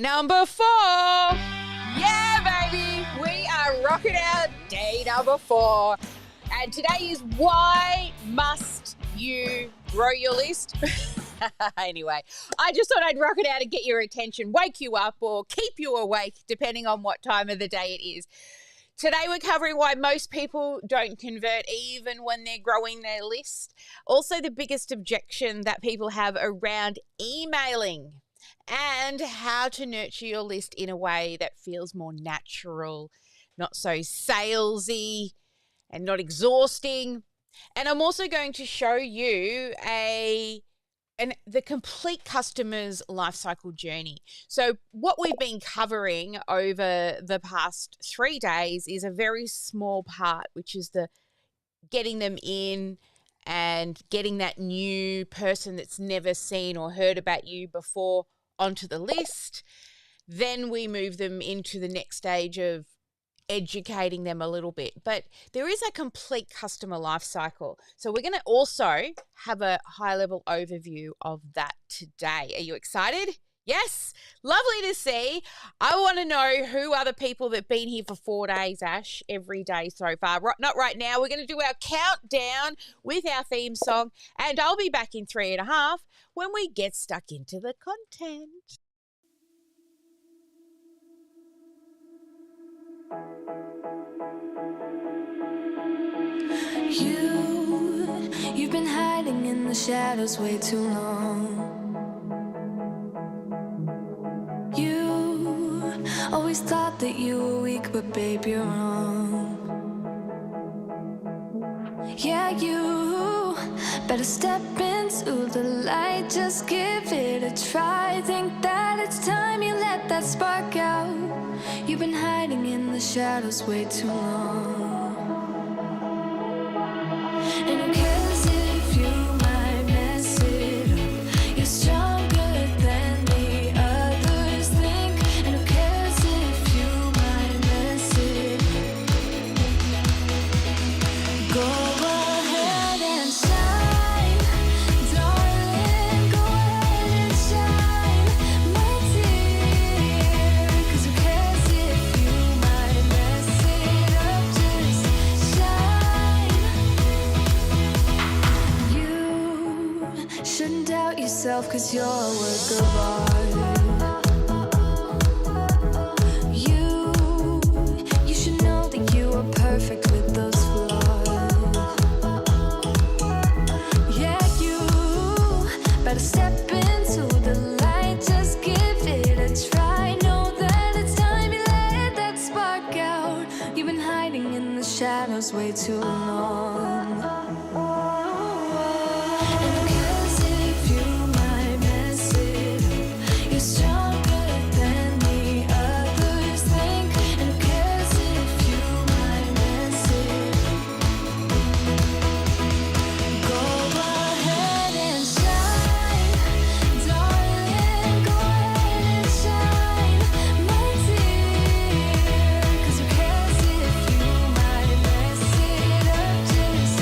Number 4. Yeah, baby. We are rocking out day number 4. And today is why must you grow your list? Anyway, I just thought I'd rock it out and get your attention, wake you up or keep you awake, depending on what time of the day it is. Today we're covering why most people don't convert even when they're growing their list. Also, the biggest objection that people have around emailing and how to nurture your list in a way that feels more natural, not so salesy and not exhausting. And I'm also going to show you the complete customer's lifecycle journey. So what we've been covering over the past 3 days is a very small part, which is the getting them in and getting that new person that's never seen or heard about you before onto the list. Then we move them into the next stage of educating them a little bit. But there is a complete customer life cycle. So we're going to also have a high-level overview of that today. Are you excited? Yes? Lovely to see. I want to know who are the people that have been here for 4 days, Ash, every day so far. Not right now. We're going to do our countdown with our theme song, and I'll be back in 3.5 when we get stuck into the content. You've been hiding in the shadows way too long. You always thought that you were weak, but babe, you're wrong. Yeah, you better step into the light, just give it a try. Think that it's time you let that spark out. You've been hiding in the shadows way too long. And who cares if you might mess it up? You're stronger than the others think. And who cares if you might mess it up? Go ahead and shine, darling. Go ahead and shine, my dear. 'Cause who cares if you might mess it up? Just shine. You shouldn't doubt yourself, 'cause you're a work of art. You should know that you are perfect with those flaws. Yeah, you better step into the light, just give it a try. Know that it's time you let that spark out. You've been hiding in the shadows way too long. And who cares if you might mess it up? You're stronger than the others think. And who cares if you might mess it up? Go ahead and shine, darling. Go ahead and shine, my dear. 'Cause who cares if you might mess it up? Just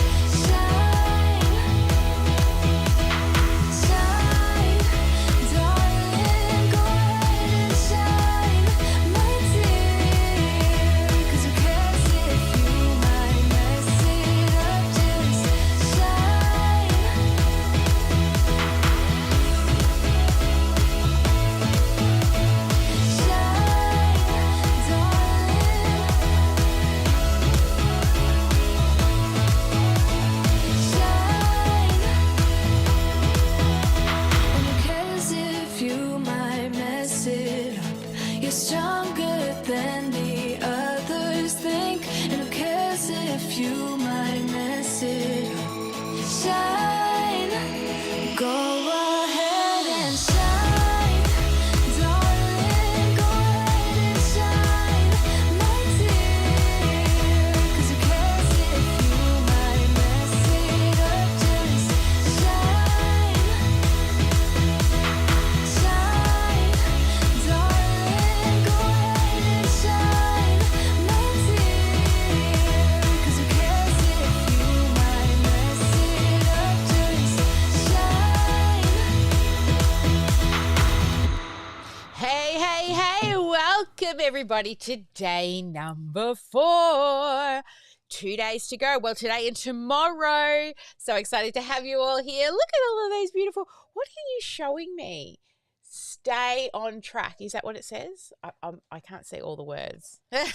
Hey, welcome everybody to day number 4. 2 days to go. Well, today and tomorrow. So excited to have you all here. Look at all of these beautiful. What are you showing me? Stay on track. Is that what it says? I can't see all the words. That's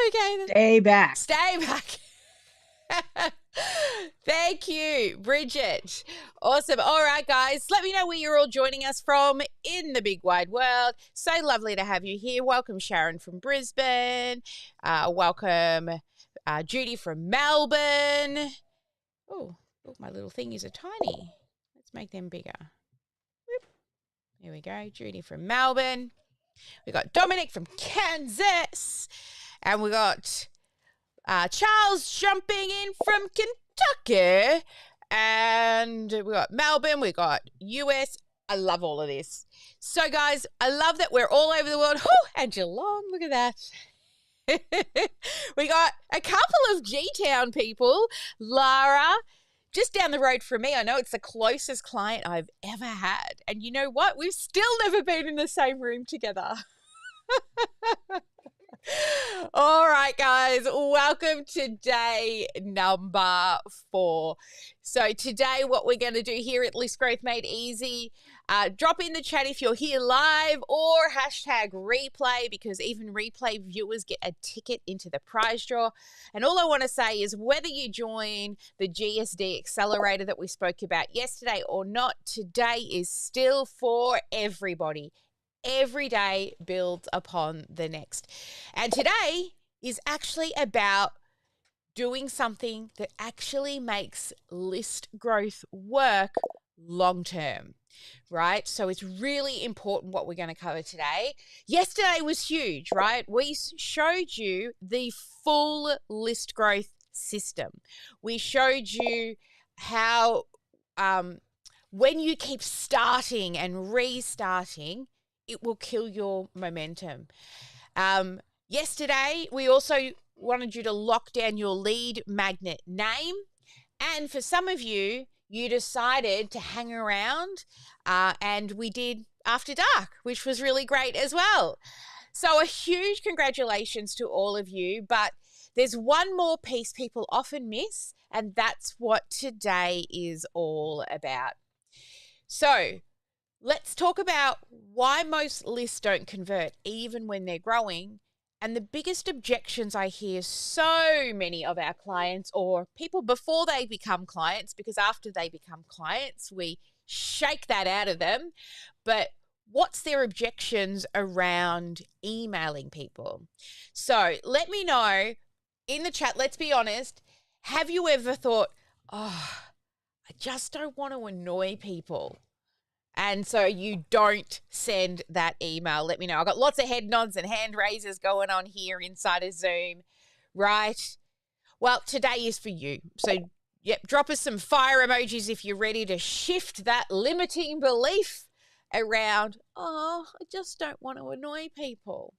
okay. Stay back. Stay back. Thank you, Bridget. Awesome. All right, guys, let me know where you're all joining us from in the big wide world. So lovely to have you here. Welcome, Sharon from Brisbane. Welcome, Judy from Melbourne. Oh, my little thingies are tiny. Let's make them bigger. Whoop. There we go. Judy from Melbourne. We got Dominic from Kansas. And we got Charles jumping in from Kentucky, and we got Melbourne, we got US. I love all of this. So, guys, I love that we're all over the world. And Geelong, look at that. We got a couple of G-Town people. Lara, just down the road from me. I know it's the closest client I've ever had. And you know what? We've still never been in the same room together. All right, guys, welcome to day number 4. So today what we're going to do here at List Growth Made Easy, drop in the chat if you're here live or hashtag replay, because even replay viewers get a ticket into the prize draw. And all I want to say is whether you join the GSD accelerator that we spoke about yesterday or not, today is still for everybody. Every day builds upon the next. And today is actually about doing something that actually makes list growth work long term, right? So it's really important what we're going to cover today. Yesterday was huge, right? We showed you the full list growth system. We showed you how when you keep starting and restarting, it will kill your momentum. Yesterday, we also wanted you to lock down your lead magnet name. And for some of you, you decided to hang around and we did After Dark, which was really great as well. So a huge congratulations to all of you. But there's one more piece people often miss, and that's what today is all about. So let's talk about why most lists don't convert, even when they're growing. And the biggest objections I hear so many of our clients or people before they become clients, because after they become clients, we shake that out of them. But what's their objections around emailing people? So let me know in the chat. Let's be honest. Have you ever thought, I just don't want to annoy people? And so you don't send that email. Let me know. I've got lots of head nods and hand raises going on here inside of Zoom, right? Well, today is for you. So, yep, drop us some fire emojis if you're ready to shift that limiting belief around, I just don't want to annoy people.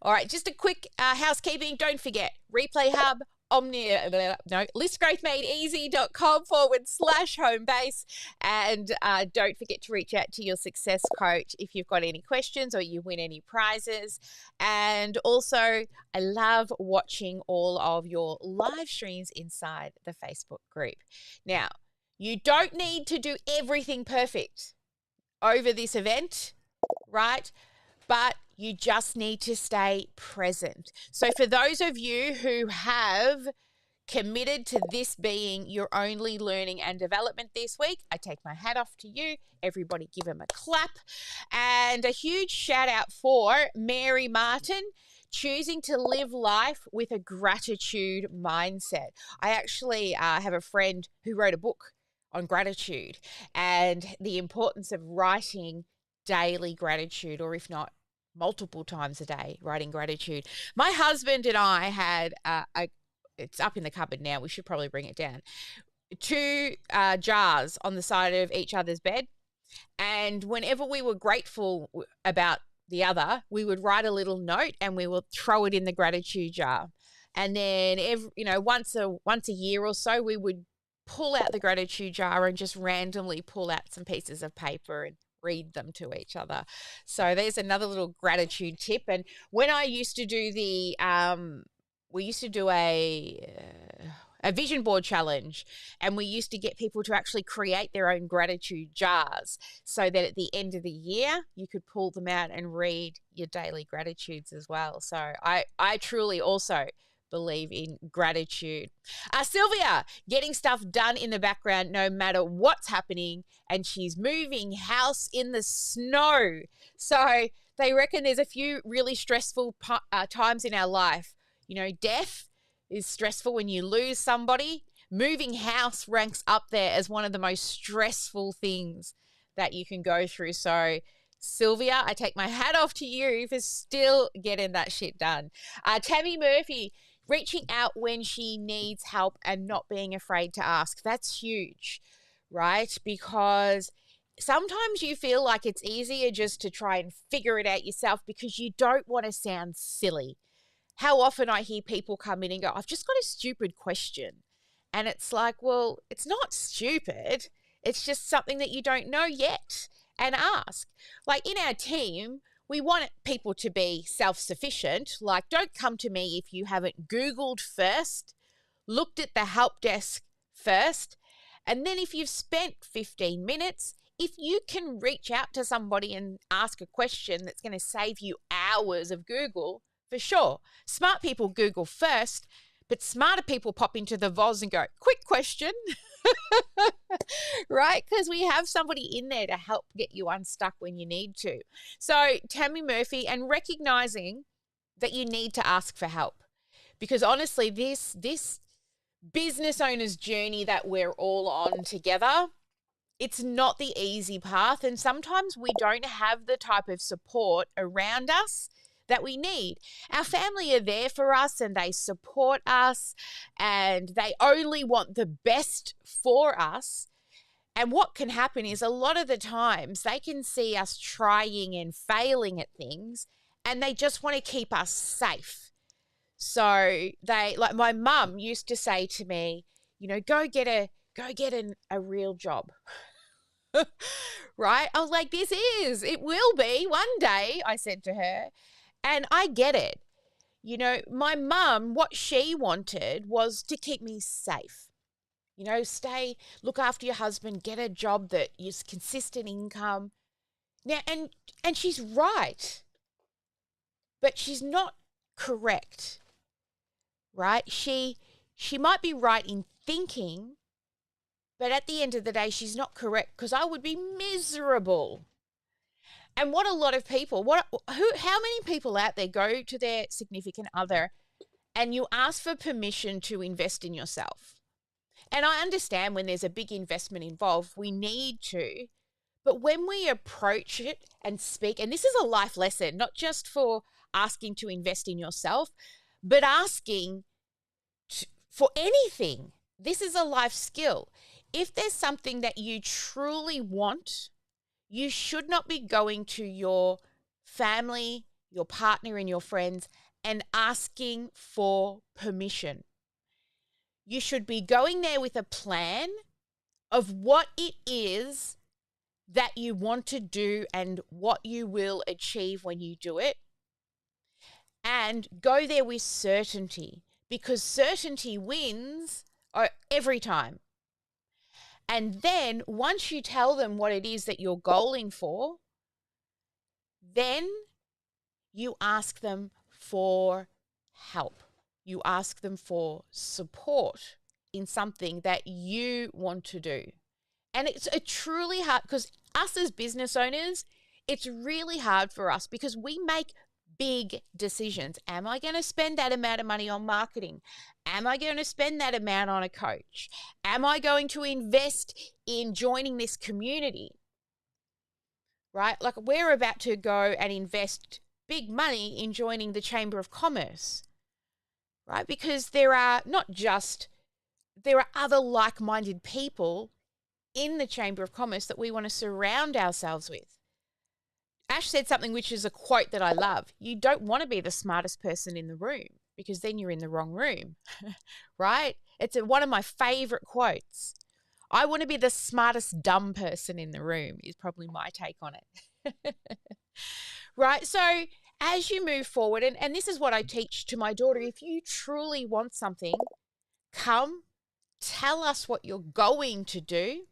All right, just a quick housekeeping. Don't forget, Replay Hub, listgrowthmadeeasy.com/home base. And don't forget to reach out to your success coach if you've got any questions or you win any prizes. And also, I love watching all of your live streams inside the Facebook group. Now, you don't need to do everything perfect over this event, right? But you just need to stay present. So for those of you who have committed to this being your only learning and development this week, I take my hat off to you. Everybody give them a clap. And a huge shout out for Mary Martin, choosing to live life with a gratitude mindset. I actually have a friend who wrote a book on gratitude and the importance of writing daily gratitude, or if not, multiple times a day, writing gratitude. My husband and I had it's up in the cupboard now. We should probably bring it down. 2 jars on the side of each other's bed. And whenever we were grateful about the other, we would write a little note and we would throw it in the gratitude jar. And then once a year or so, we would pull out the gratitude jar and just randomly pull out some pieces of paper and read them to each other. So there's another little gratitude tip. And when I used to do we used to do a vision board challenge, and we used to get people to actually create their own gratitude jars so that at the end of the year you could pull them out and read your daily gratitudes as well. So I truly also believe in gratitude. Sylvia, getting stuff done in the background no matter what's happening, and she's moving house in the snow. So they reckon there's a few really stressful times in our life. You know, death is stressful when you lose somebody. Moving house ranks up there as one of the most stressful things that you can go through. So Sylvia, I take my hat off to you for still getting that shit done. Tammy Murphy, reaching out when she needs help and not being afraid to ask. That's huge, right? Because sometimes you feel like it's easier just to try and figure it out yourself because you don't want to sound silly. How often I hear people come in and go, I've just got a stupid question. And it's like, well, it's not stupid. It's just something that you don't know yet, and ask. Like in our team, we want people to be self-sufficient. Like, don't come to me if you haven't Googled first, looked at the help desk first, and then if you've spent 15 minutes, if you can reach out to somebody and ask a question that's going to save you hours of Google, for sure. Smart people Google first, but smarter people pop into the VOZ and go, quick question, right? Because we have somebody in there to help get you unstuck when you need to. So Tammy Murphy, and recognizing that you need to ask for help, because honestly, this business owner's journey that we're all on together, it's not the easy path. And sometimes we don't have the type of support around us that we need. Our family are there for us and they support us and they only want the best for us. And what can happen is a lot of the times they can see us trying and failing at things and they just want to keep us safe. So they, like my mum used to say to me, you know, go get a real job. Right? I was like, it will be one day, I said to her. And I get it. You know, my mum, what she wanted was to keep me safe. You know, look after your husband, get a job that is consistent income. Now, and she's right, but she's not correct, right? She might be right in thinking, but at the end of the day, she's not correct, because I would be miserable. And what a lot of people, how many people out there go to their significant other and you ask for permission to invest in yourself? And I understand when there's a big investment involved, we need to. But when we approach it and speak, and this is a life lesson, not just for asking to invest in yourself, but asking for anything. This is a life skill. If there's something that you truly want, you should not be going to your family, your partner, and your friends and asking for permission. You should be going there with a plan of what it is that you want to do and what you will achieve when you do it. And go there with certainty, because certainty wins every time. And then once you tell them what it is that you're goaling for, then you ask them for help. You ask them for support in something that you want to do. And it's a truly hard, because us as business owners, it's really hard for us because we make big decisions. Am I going to spend that amount of money on marketing? Am I going to spend that amount on a coach? Am I going to invest in joining this community? Right? Like, we're about to go and invest big money in joining the Chamber of Commerce, right? Because there are other like-minded people in the Chamber of Commerce that we want to surround ourselves with. Ash said something which is a quote that I love. You don't want to be the smartest person in the room, because then you're in the wrong room, right? It's one of my favorite quotes. I want to be the smartest dumb person in the room is probably my take on it. Right? So as you move forward, and this is what I teach to my daughter, if you truly want something, come, tell us what you're going to do,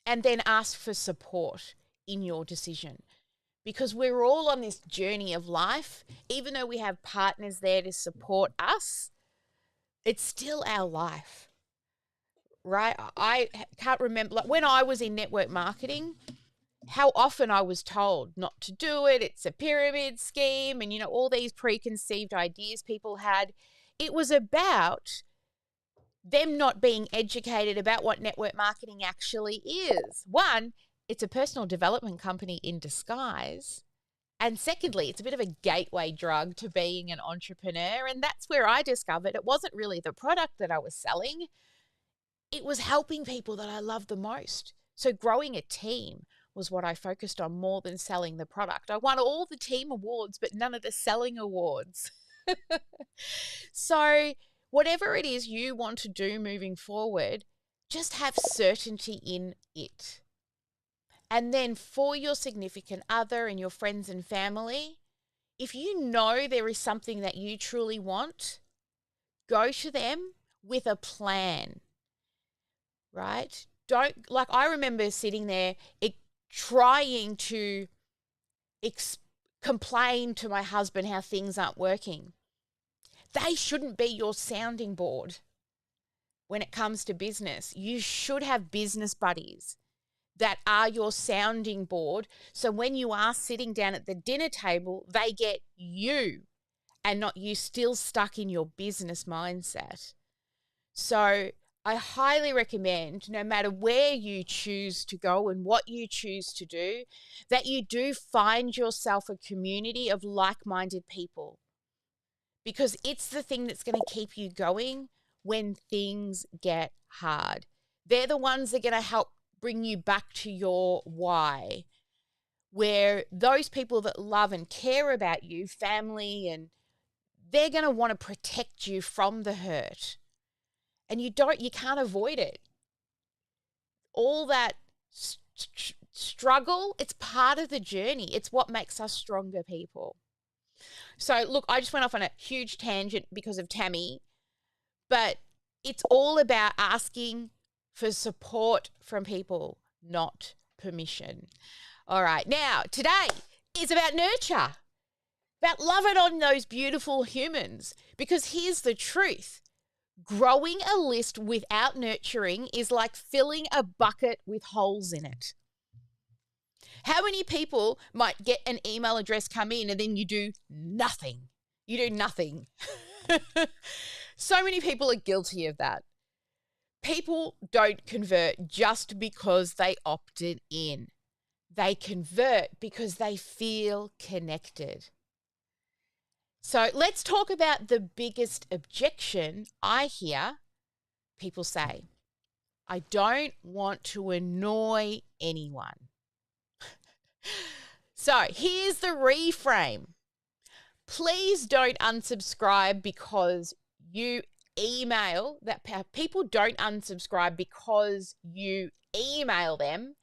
and then ask for support in your decision. Because we're all on this journey of life, even though we have partners there to support us, it's still our life, right? I can't remember, like when I was in network marketing, how often I was told not to do it. It's a pyramid scheme, and, all these preconceived ideas people had. It was about them not being educated about what network marketing actually is. One, it's a personal development company in disguise. And secondly, it's a bit of a gateway drug to being an entrepreneur. And that's where I discovered it wasn't really the product that I was selling. It was helping people that I love the most. So growing a team was what I focused on more than selling the product. I won all the team awards, but none of the selling awards. So whatever it is you want to do moving forward, just have certainty in it. And then for your significant other and your friends and family, if you know there is something that you truly want, go to them with a plan, right? I remember sitting there trying to complain to my husband how things aren't working. They shouldn't be your sounding board when it comes to business. You should have business buddies that are your sounding board. So when you are sitting down at the dinner table, they get you and not you still stuck in your business mindset. So I highly recommend, no matter where you choose to go and what you choose to do, that you do find yourself a community of like-minded people, because it's the thing that's going to keep you going when things get hard. They're the ones that are going to help bring you back to your why, where those people that love and care about you, family, and they're going to want to protect you from the hurt. And you can't avoid it. All that struggle, it's part of the journey. It's what makes us stronger people. So look, I just went off on a huge tangent because of Tammy, but it's all about asking for support from people, not permission. All right, now today is about nurture, about loving on those beautiful humans, because here's the truth. Growing a list without nurturing is like filling a bucket with holes in it. How many people might get an email address come in and then you do nothing? You do nothing. So many people are guilty of that. People don't convert just because they opted in. They convert because they feel connected. So let's talk about the biggest objection I hear people say. I don't want to annoy anyone. So here's the reframe. Please don't unsubscribe because you email that. People don't unsubscribe because you email them.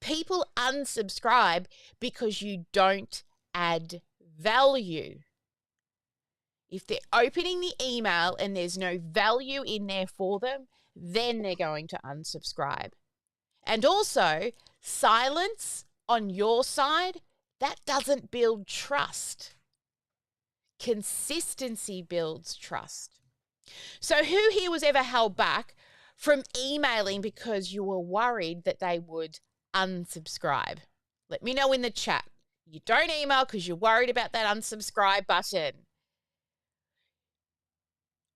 People unsubscribe because you don't add value. If they're opening the email and there's no value in there for them, then they're going to unsubscribe. And also, silence on your side, that doesn't build trust. Consistency builds trust. So who here was ever held back from emailing because you were worried that they would unsubscribe? Let me know in the chat. You don't email because you're worried about that unsubscribe button.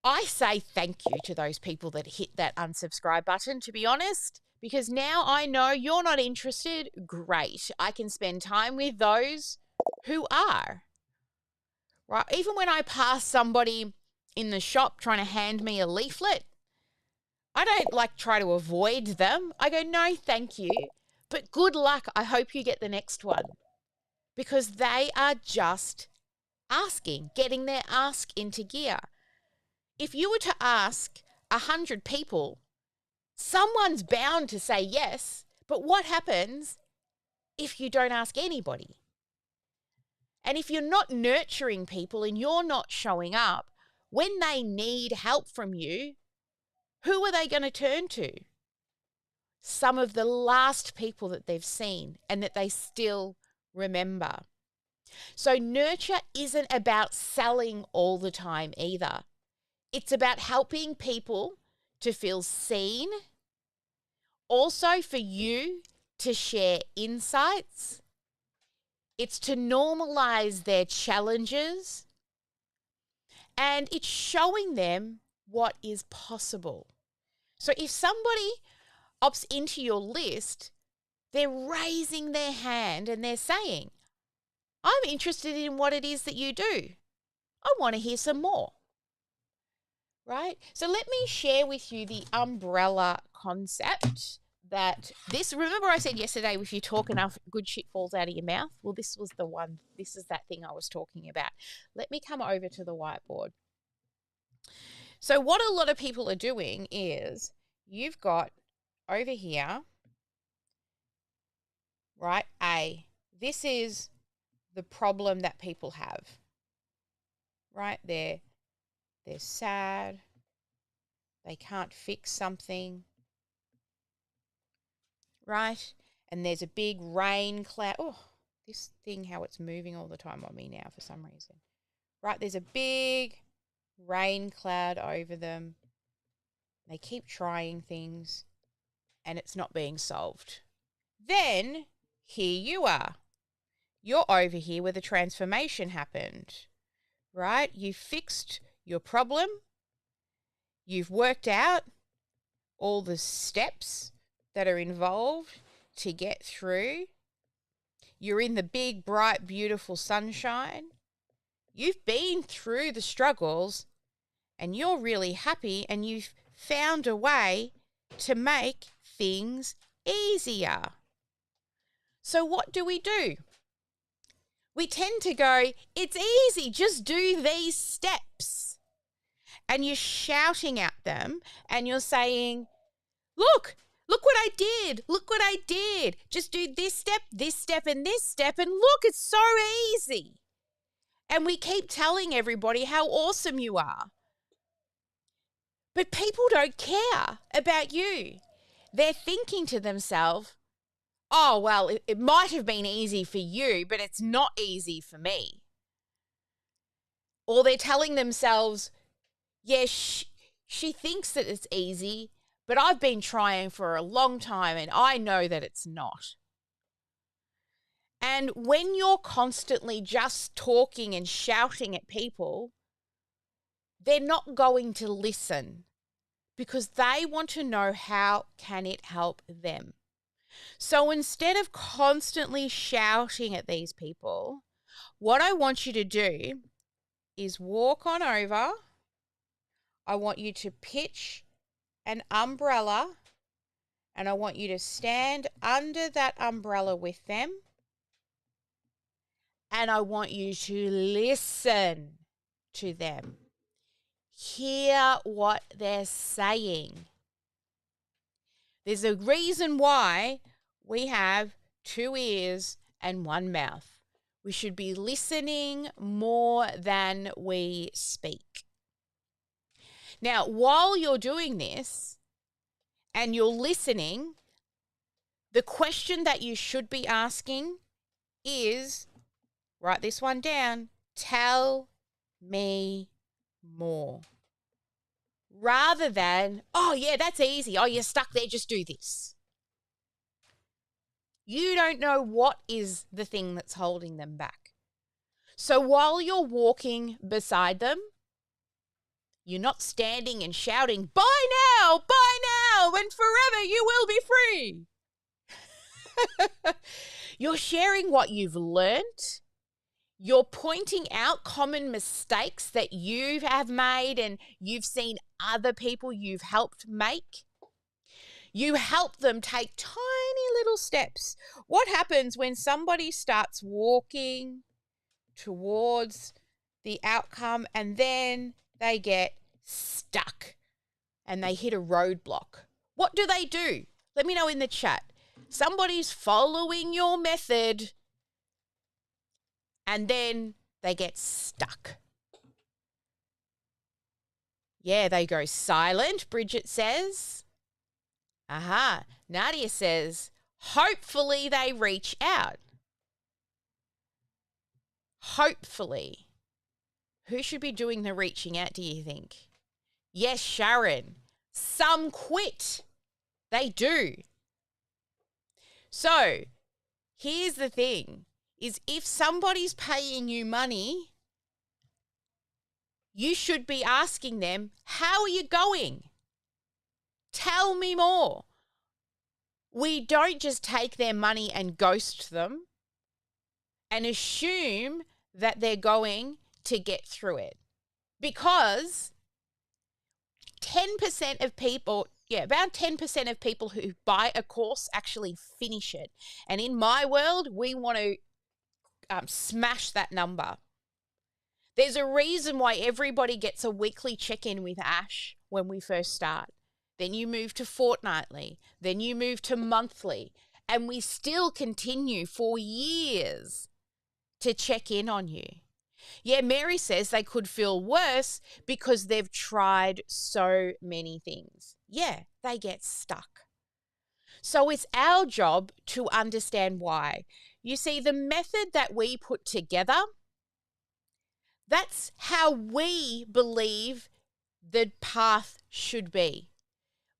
I say thank you to those people that hit that unsubscribe button, to be honest, because now I know you're not interested. Great. I can spend time with those who are. Right? Even when I pass somebody in the shop trying to hand me a leaflet, I don't try to avoid them. I go, no, thank you. But good luck. I hope you get the next one, because they are just asking, getting their ask into gear. If you were to ask 100 people, Someone's bound to say yes, but what happens if you don't ask anybody? And if you're not nurturing people and you're not showing up, when they need help from you, who are they going to turn to? Some of the last people that they've seen and that they still remember. So nurture isn't about selling all the time either. It's about helping people to feel seen, also for you to share insights. It's to normalize their challenges, and it's showing them what is possible. So if somebody opts into your list, they're raising their hand and they're saying, I'm interested in what it is that you do. I want to hear some more. Right? So let me share with you the umbrella concept that remember I said yesterday, if you talk enough, good shit falls out of your mouth? Well, this was the one. This is that thing I was talking about. Let me come over to the whiteboard. So what a lot of people are doing is you've got over here, right, this is the problem that people have, right? They're sad. They can't fix something, right? And there's a big rain cloud. Oh, this thing, how it's moving all the time on me now for some reason. Right, there's a big rain cloud over them. They keep trying things and it's not being solved. Then here you are. You're over here where the transformation happened, right? You fixed your problem. You've worked out all the steps that are involved to get through. You're in the big, bright, beautiful sunshine. You've been through the struggles and you're really happy and you've found a way to make things easier. So what do? We tend to go, it's easy, just do these steps. And you're shouting at them and you're saying, look what I did. Look what I did. Just do this step, and this step. And look, it's so easy. And we keep telling everybody how awesome you are. But people don't care about you. They're thinking to themselves, oh, well, it might have been easy for you, but it's not easy for me. Or they're telling themselves, yeah, she thinks that it's easy, but I've been trying for a long time and I know that it's not. And when you're constantly just talking and shouting at people, they're not going to listen because they want to know how can it help them. So instead of constantly shouting at these people, what I want you to do is walk on over. I want you to pitch an umbrella and I want you to stand under that umbrella with them. And I want you to listen to them. Hear what they're saying. There's a reason why we have 2 ears and 1 mouth. We should be listening more than we speak. Now, while you're doing this and you're listening, the question that you should be asking is, write this one down, tell me more. Rather than, oh yeah, that's easy. Oh, you're stuck there, just do this. You don't know what is the thing that's holding them back. So while you're walking beside them, you're not standing and shouting, buy now, and forever you will be free. You're sharing what you've learned. You're pointing out common mistakes that you have made and you've seen other people you've helped make. You help them take tiny little steps. What happens when somebody starts walking towards the outcome and then they get stuck and they hit a roadblock? What do they do? Let me know in the chat. Somebody's following your method and then they get stuck. Yeah, they go silent, Bridget says. Aha. Nadia says, hopefully they reach out. Hopefully. Who should be doing the reaching out, do you think? Yes, Sharon. Some quit. They do. So, here's the thing, is if somebody's paying you money, you should be asking them, how are you going? Tell me more. We don't just take their money and ghost them and assume that they're going to get through it. Because 10% of people, about 10% of people who buy a course actually finish it. And in my world, we want to smash that number. There's a reason why everybody gets a weekly check-in with Ash when we first start. Then you move to fortnightly. Then you move to monthly. And we still continue for years to check in on you. Yeah, Mary says they could feel worse because they've tried so many things. Yeah, they get stuck. So it's our job to understand why. You see, the method that we put together, that's how we believe the path should be.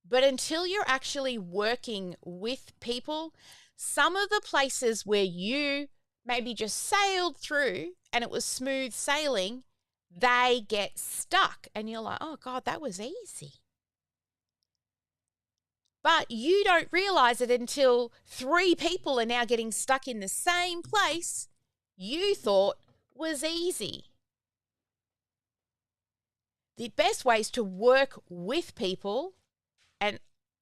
But until you're actually working with people, some of the places where you maybe just sailed through and it was smooth sailing, they get stuck. And you're like, oh God, that was easy. But you don't realize it until 3 people are now getting stuck in the same place you thought was easy. The best way is to work with people and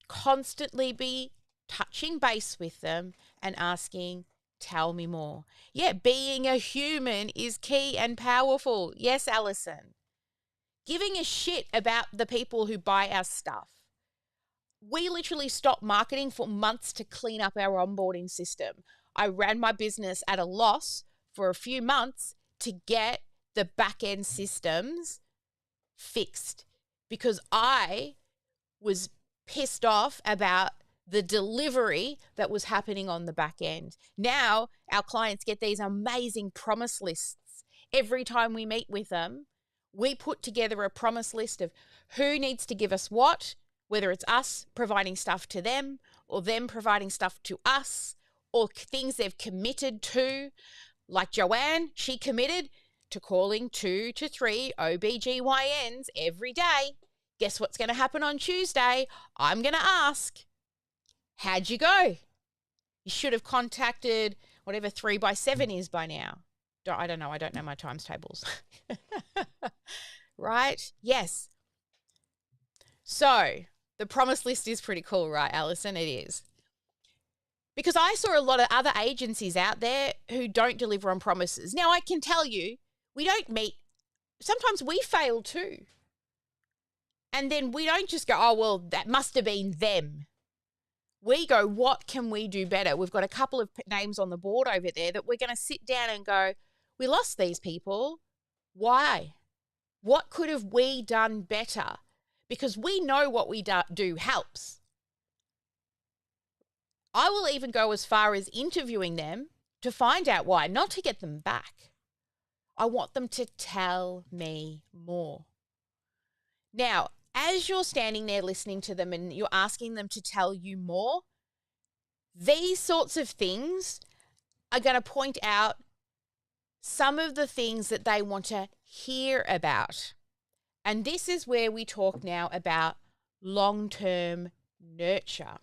constantly be touching base with them and asking, tell me more. Yeah, being a human is key and powerful. Yes, Alison. Giving a shit about the people who buy our stuff. We literally stopped marketing for months to clean up our onboarding system. I ran my business at a loss for a few months to get the back-end systems fixed because I was pissed off about the delivery that was happening on the back end. Now our clients get these amazing promise lists. Every time we meet with them, we put together a promise list of who needs to give us what, whether it's us providing stuff to them or them providing stuff to us or things they've committed to. Like Joanne, she committed to calling 2 to 3 OBGYNs every day. Guess what's going to happen on Tuesday? I'm going to ask, how'd you go? You should have contacted whatever 3x7 is by now. I don't know. I don't know my times tables. Right? Yes. So the promise list is pretty cool, right, Alison? It is. Because I saw a lot of other agencies out there who don't deliver on promises. Now, I can tell you, we don't meet. Sometimes we fail too. And then we don't just go, oh, well, that must have been them. We go, what can we do better? We've got a couple of names on the board over there that we're going to sit down and go, we lost these people. Why? What could have we done better? Because we know what we do helps. I will even go as far as interviewing them to find out why, not to get them back. I want them to tell me more. Now, as you're standing there listening to them and you're asking them to tell you more, these sorts of things are going to point out some of the things that they want to hear about. And this is where we talk now about long-term nurture.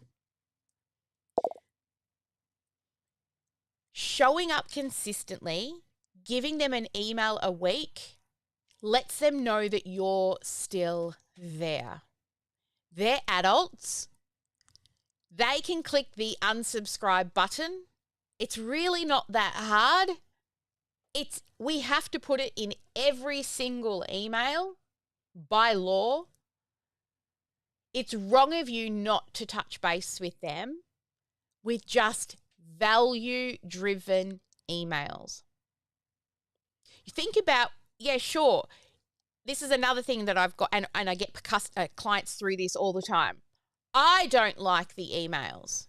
Showing up consistently, giving them an email a week, lets them know that you're still there. They're adults. They can click the unsubscribe button. It's really not that hard. We have to put it in every single email by law. it's wrong of you not to touch base with them with just value-driven emails. You think about, yeah, sure, this is another thing that I've got, and I get clients through this all the time. I don't like the emails.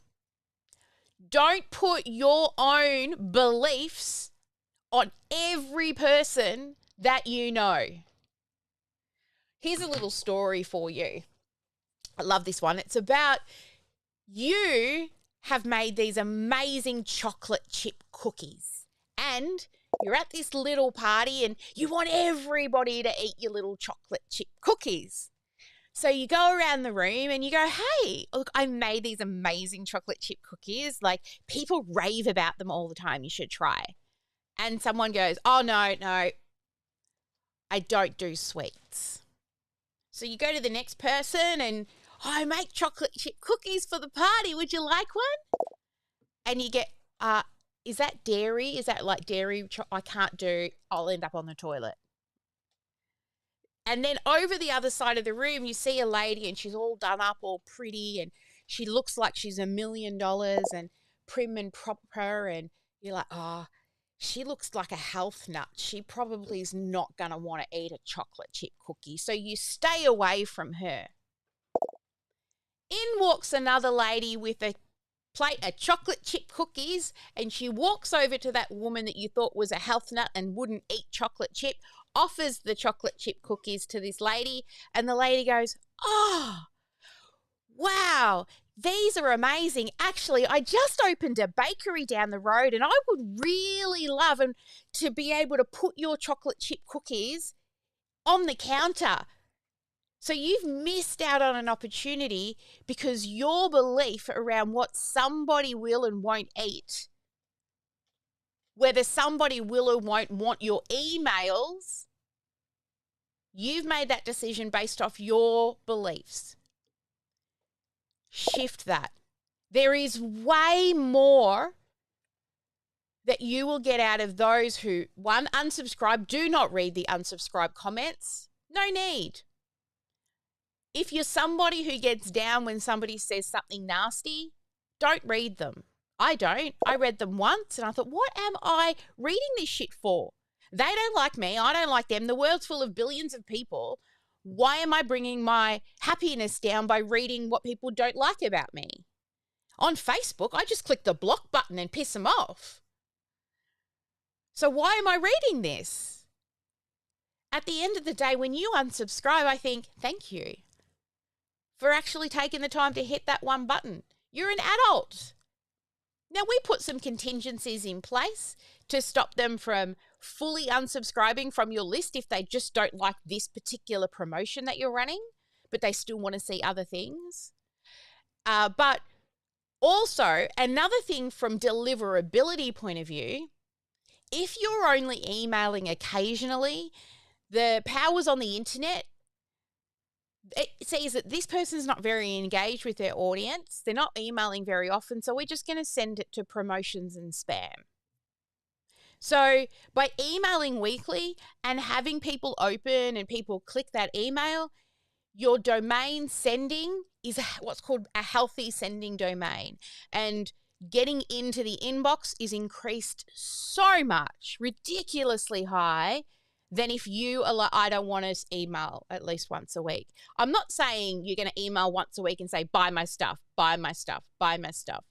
Don't put your own beliefs on every person that you know. Here's a little story for you. I love this one. It's about you have made these amazing chocolate chip cookies and you're at this little party and you want everybody to eat your little chocolate chip cookies. So you go around the room and you go, hey, look, I made these amazing chocolate chip cookies. Like, people rave about them all the time. You should try. And someone goes, oh, no, I don't do sweets. So you go to the next person and, oh, I make chocolate chip cookies for the party. Would you like one? And you get, is that dairy? Is that like dairy? I can't do. I'll end up on the toilet. And then over the other side of the room, you see a lady and she's all done up, all pretty, and she looks like she's $1 million and prim and proper. And you're like, oh, she looks like a health nut. She probably is not going to want to eat a chocolate chip cookie. So you stay away from her. In walks another lady with a plate of chocolate chip cookies, and she walks over to that woman that you thought was a health nut and wouldn't eat chocolate chip, offers the chocolate chip cookies to this lady, and the lady goes, oh, wow, these are amazing. Actually, I just opened a bakery down the road and I would really love to be able to put your chocolate chip cookies on the counter. So you've missed out on an opportunity because your belief around what somebody will and won't eat, whether somebody will or won't want your emails, you've made that decision based off your beliefs. Shift that. There is way more that you will get out of those who, one, unsubscribe. Do not read the unsubscribe comments. No need. If you're somebody who gets down when somebody says something nasty, don't read them. I don't. I read them once and I thought, what am I reading this shit for? They don't like me. I don't like them. The world's full of billions of people. Why am I bringing my happiness down by reading what people don't like about me? On Facebook, I just click the block button and piss them off. So why am I reading this? At the end of the day, when you unsubscribe, I think, thank you for actually taking the time to hit that one button. You're an adult. Now, we put some contingencies in place to stop them from fully unsubscribing from your list if they just don't like this particular promotion that you're running, but they still want to see other things. But also, another thing from deliverability point of view, if you're only emailing occasionally, the powers on the internet, it says that this person's not very engaged with their audience. They're not emailing very often, so we're just going to send it to promotions and spam. So by emailing weekly and having people open and people click that email, your domain sending is what's called a healthy sending domain. And getting into the inbox is increased so much, ridiculously high, than if you are like, I don't want to email at least once a week. I'm not saying you're going to email once a week and say, buy my stuff, buy my stuff, buy my stuff.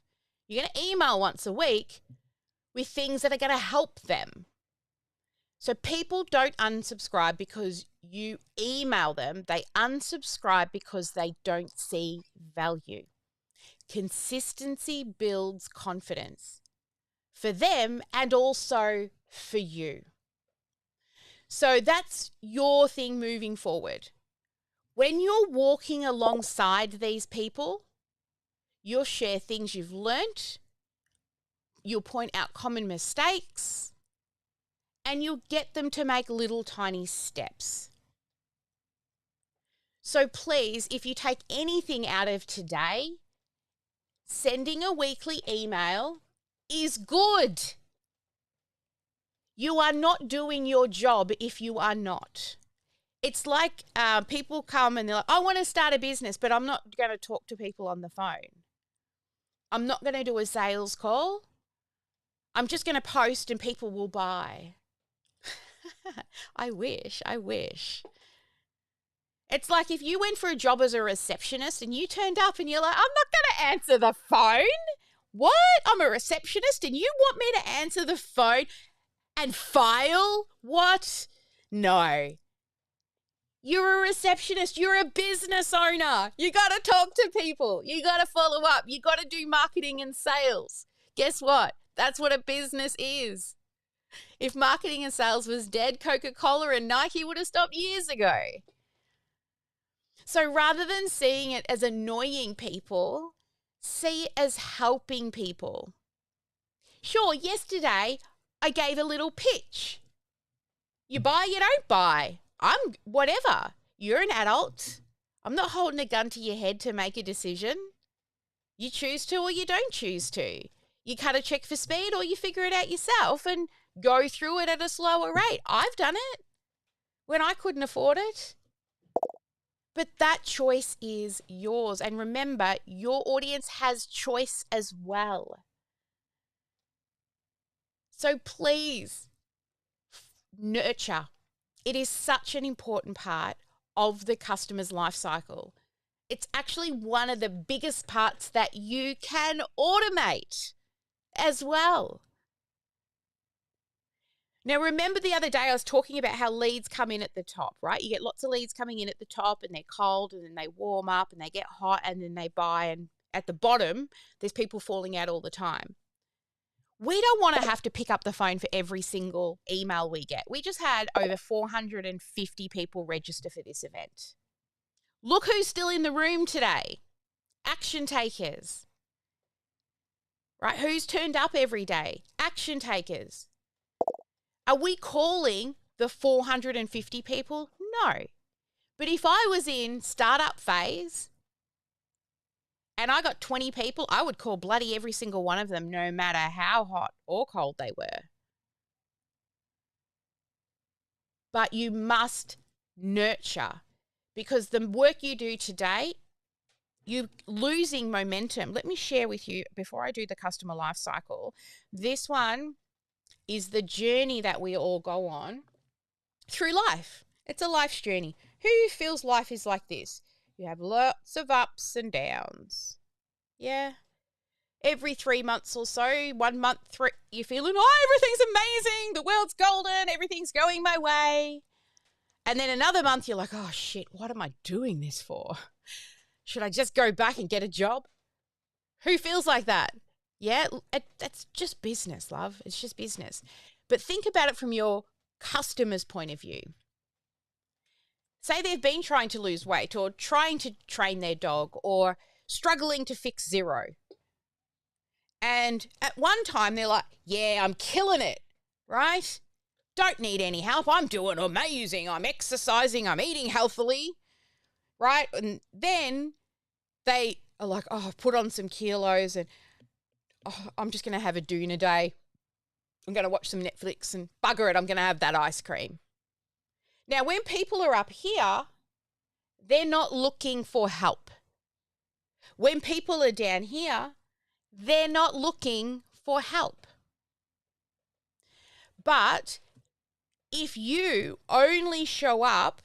You're going to email once a week with things that are going to help them. So people don't unsubscribe because you email them. They unsubscribe because they don't see value. Consistency builds confidence for them and also for you. So that's your thing moving forward. When you're walking alongside these people, you'll share things you've learnt, you'll point out common mistakes, and you'll get them to make little tiny steps. So please, if you take anything out of today, sending a weekly email is good. You are not doing your job if you are not. It's like people come and they're like, I want to start a business, but I'm not going to talk to people on the phone. I'm not going to do a sales call. I'm just going to post and people will buy. I wish. It's like if you went for a job as a receptionist and you turned up and you're like, I'm not going to answer the phone. What? I'm a receptionist and you want me to answer the phone and file? What? No. You're a receptionist. You're a business owner. You got to talk to people. You got to follow up. You got to do marketing and sales. Guess what? That's what a business is. If marketing and sales was dead, Coca-Cola and Nike would have stopped years ago. So rather than seeing it as annoying people, see it as helping people. Sure, yesterday I gave a little pitch. You buy, you don't buy. I'm whatever. You're an adult. I'm not holding a gun to your head to make a decision. You choose to or you don't choose to. You cut a check for speed or you figure it out yourself and go through it at a slower rate. I've done it when I couldn't afford it. But that choice is yours. And remember, your audience has choice as well. So please nurture. It is such an important part of the customer's life cycle. It's actually one of the biggest parts that you can automate as well. Now, remember the other day I was talking about how leads come in at the top, right? You get lots of leads coming in at the top and they're cold and then they warm up and they get hot and then they buy. And at the bottom, there's people falling out all the time. We don't want to have to pick up the phone for every single email we get. We just had over 450 people register for this event. Look who's still in the room today. Action takers. Right? Who's turned up every day? Action takers. Are we calling the 450 people? No. But if I was in startup phase and I got 20 people, I would call bloody every single one of them, no matter how hot or cold they were. But you must nurture, because the work you do today, you're losing momentum. Let me share with you, before I do the customer life cycle, this one is the journey that we all go on through life. It's a life's journey. Who feels life is like this? You have lots of ups and downs. Yeah. Every 3 months or so, 1 month, you're feeling, everything's amazing. The world's golden. Everything's going my way. And then another month, you're like, oh, shit, what am I doing this for? Should I just go back and get a job? Who feels like that? Yeah, that's just business, love. It's just business. But think about it from your customer's point of view. Say they've been trying to lose weight or trying to train their dog or struggling to fix zero. And at one time, they're like, yeah, I'm killing it, right? Don't need any help. I'm doing amazing. I'm exercising. I'm eating healthily, right? And then they are like, oh, I've put on some kilos and I'm just going to have a doona day. I'm going to watch some Netflix and bugger it, I'm going to have that ice cream. Now, when people are up here, they're not looking for help. When people are down here, they're not looking for help. But if you only show up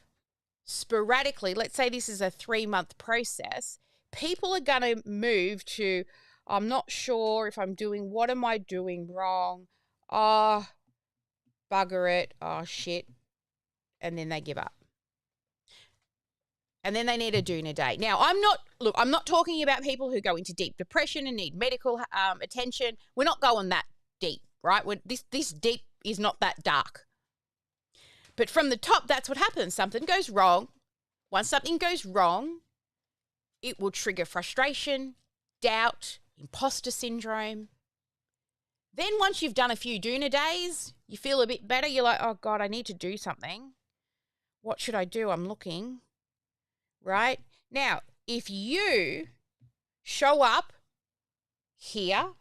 sporadically, let's say this is a 3-month process, people are going to move to, I'm not sure if I'm doing, what am I doing wrong? Oh, bugger it. Oh, shit. And then they give up. And then they need a doona day. Now, I'm not talking about people who go into deep depression and need medical attention. We're not going that deep, right? This deep is not that dark. But from the top, that's what happens. Something goes wrong. Once something goes wrong, it will trigger frustration, doubt, imposter syndrome. Then once you've done a few doona days, you feel a bit better. You're like, oh, God, I need to do something. What should I do? I'm looking, right? Now, if you show up here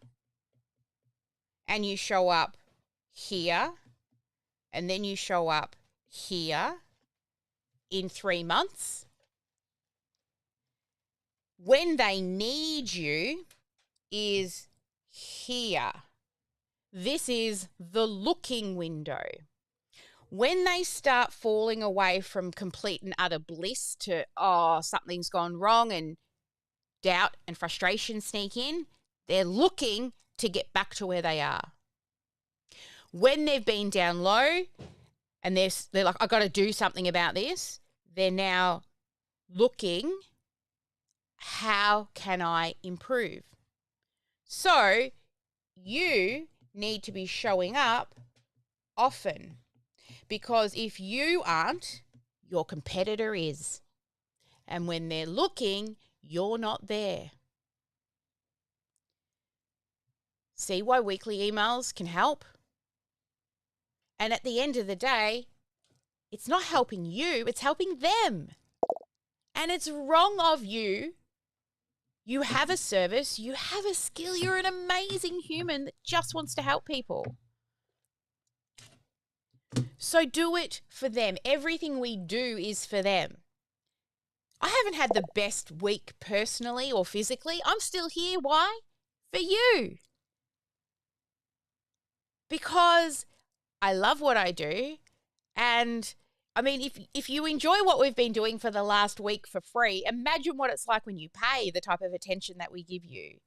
and you show up here and then you show up here in 3 months. When they need you is here. This is the looking window. When they start falling away from complete and utter bliss to, something's gone wrong, and doubt and frustration sneak in, they're looking to get back to where they are. When they've been down low and they're like, I've got to do something about this, they're now looking, how can I improve? So you need to be showing up often, because if you aren't, your competitor is. And when they're looking, you're not there. See why weekly emails can help? And at the end of the day, it's not helping you, it's helping them. And it's wrong of you. You have a service, you have a skill, you're an amazing human that just wants to help people. So do it for them. Everything we do is for them. I haven't had the best week personally or physically. I'm still here. Why? For you. Because I love what I do. And I mean, if you enjoy what we've been doing for the last week for free, imagine what it's like when you pay the type of attention that we give you.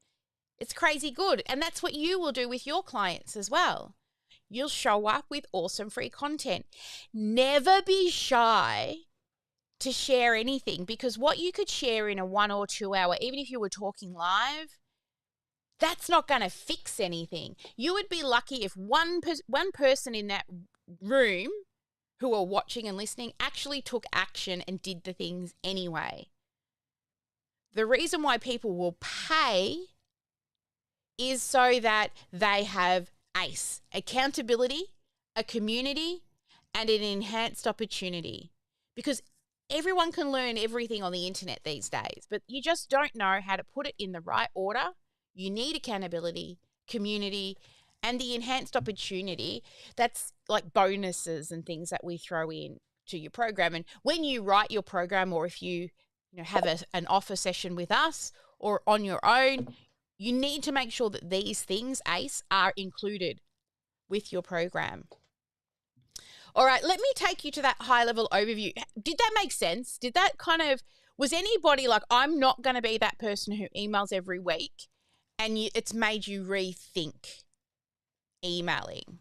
It's crazy good. And that's what you will do with your clients as well. You'll show up with awesome free content. Never be shy to share anything, because what you could share in a 1 or 2 hour, even if you were talking live, that's not going to fix anything. You would be lucky if one person in that room who are watching and listening actually took action and did the things anyway. The reason why people will pay is so that they have ACE, accountability, a community, and an enhanced opportunity. Because everyone can learn everything on the internet these days, but you just don't know how to put it in the right order. You need accountability, community, and the enhanced opportunity. That's like bonuses and things that we throw in to your program. And when you write your program, or if you have an offer session with us or on your own, you need to make sure that these things, ACE, are included with your program. All right, let me take you to that high-level overview. Did that make sense? Did that was anybody like, I'm not going to be that person who emails every week, and it's made you rethink emailing?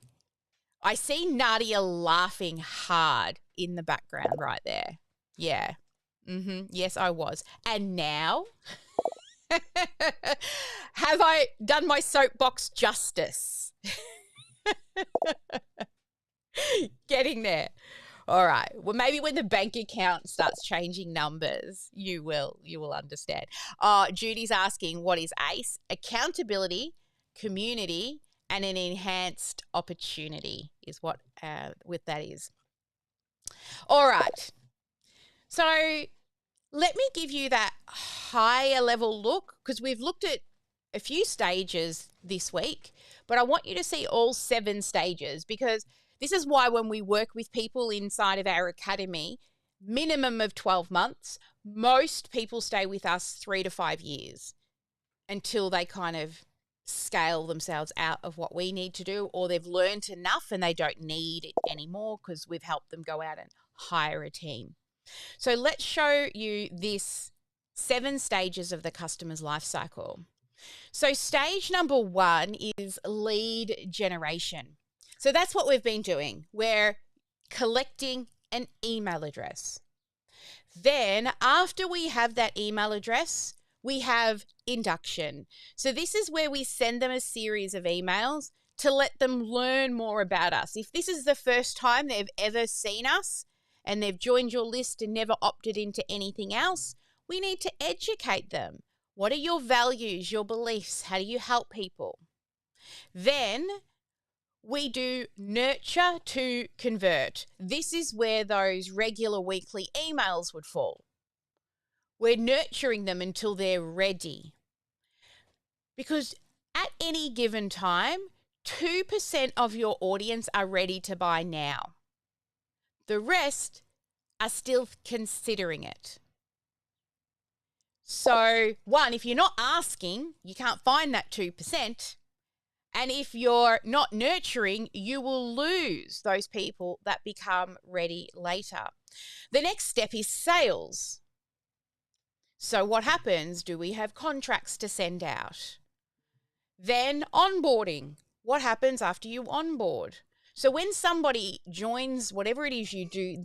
I see Nadia laughing hard in the background right there. Yeah. Yes, I was. And now, have I done my soapbox justice? Getting there. All right. Well, maybe when the bank account starts changing numbers, you will understand. Judy's asking, what is ACE? Accountability, community, and an enhanced opportunity is what that is. All right. So let me give you that higher level look, because we've looked at a few stages this week, but I want you to see all 7 stages, because this is why when we work with people inside of our academy, minimum of 12 months, most people stay with us 3 to 5 years until they kind of scale themselves out of what we need to do, or they've learned enough and they don't need it anymore because we've helped them go out and hire a team. So let's show you this 7 stages of the customer's life cycle. So stage number 1 is lead generation. So that's what we've been doing. We're collecting an email address. Then after we have that email address, we have induction. So this is where we send them a series of emails to let them learn more about us. If this is the first time they've ever seen us and they've joined your list and never opted into anything else, we need to educate them. What are your values, your beliefs? How do you help people? Then we do nurture to convert. This is where those regular weekly emails would fall. We're nurturing them until they're ready. Because at any given time, 2% of your audience are ready to buy now. The rest are still considering it. So, one, if you're not asking, you can't find that 2%. And if you're not nurturing, you will lose those people that become ready later. The next step is sales. So what happens? Do we have contracts to send out? Then onboarding. What happens after you onboard? So when somebody joins whatever it is you do,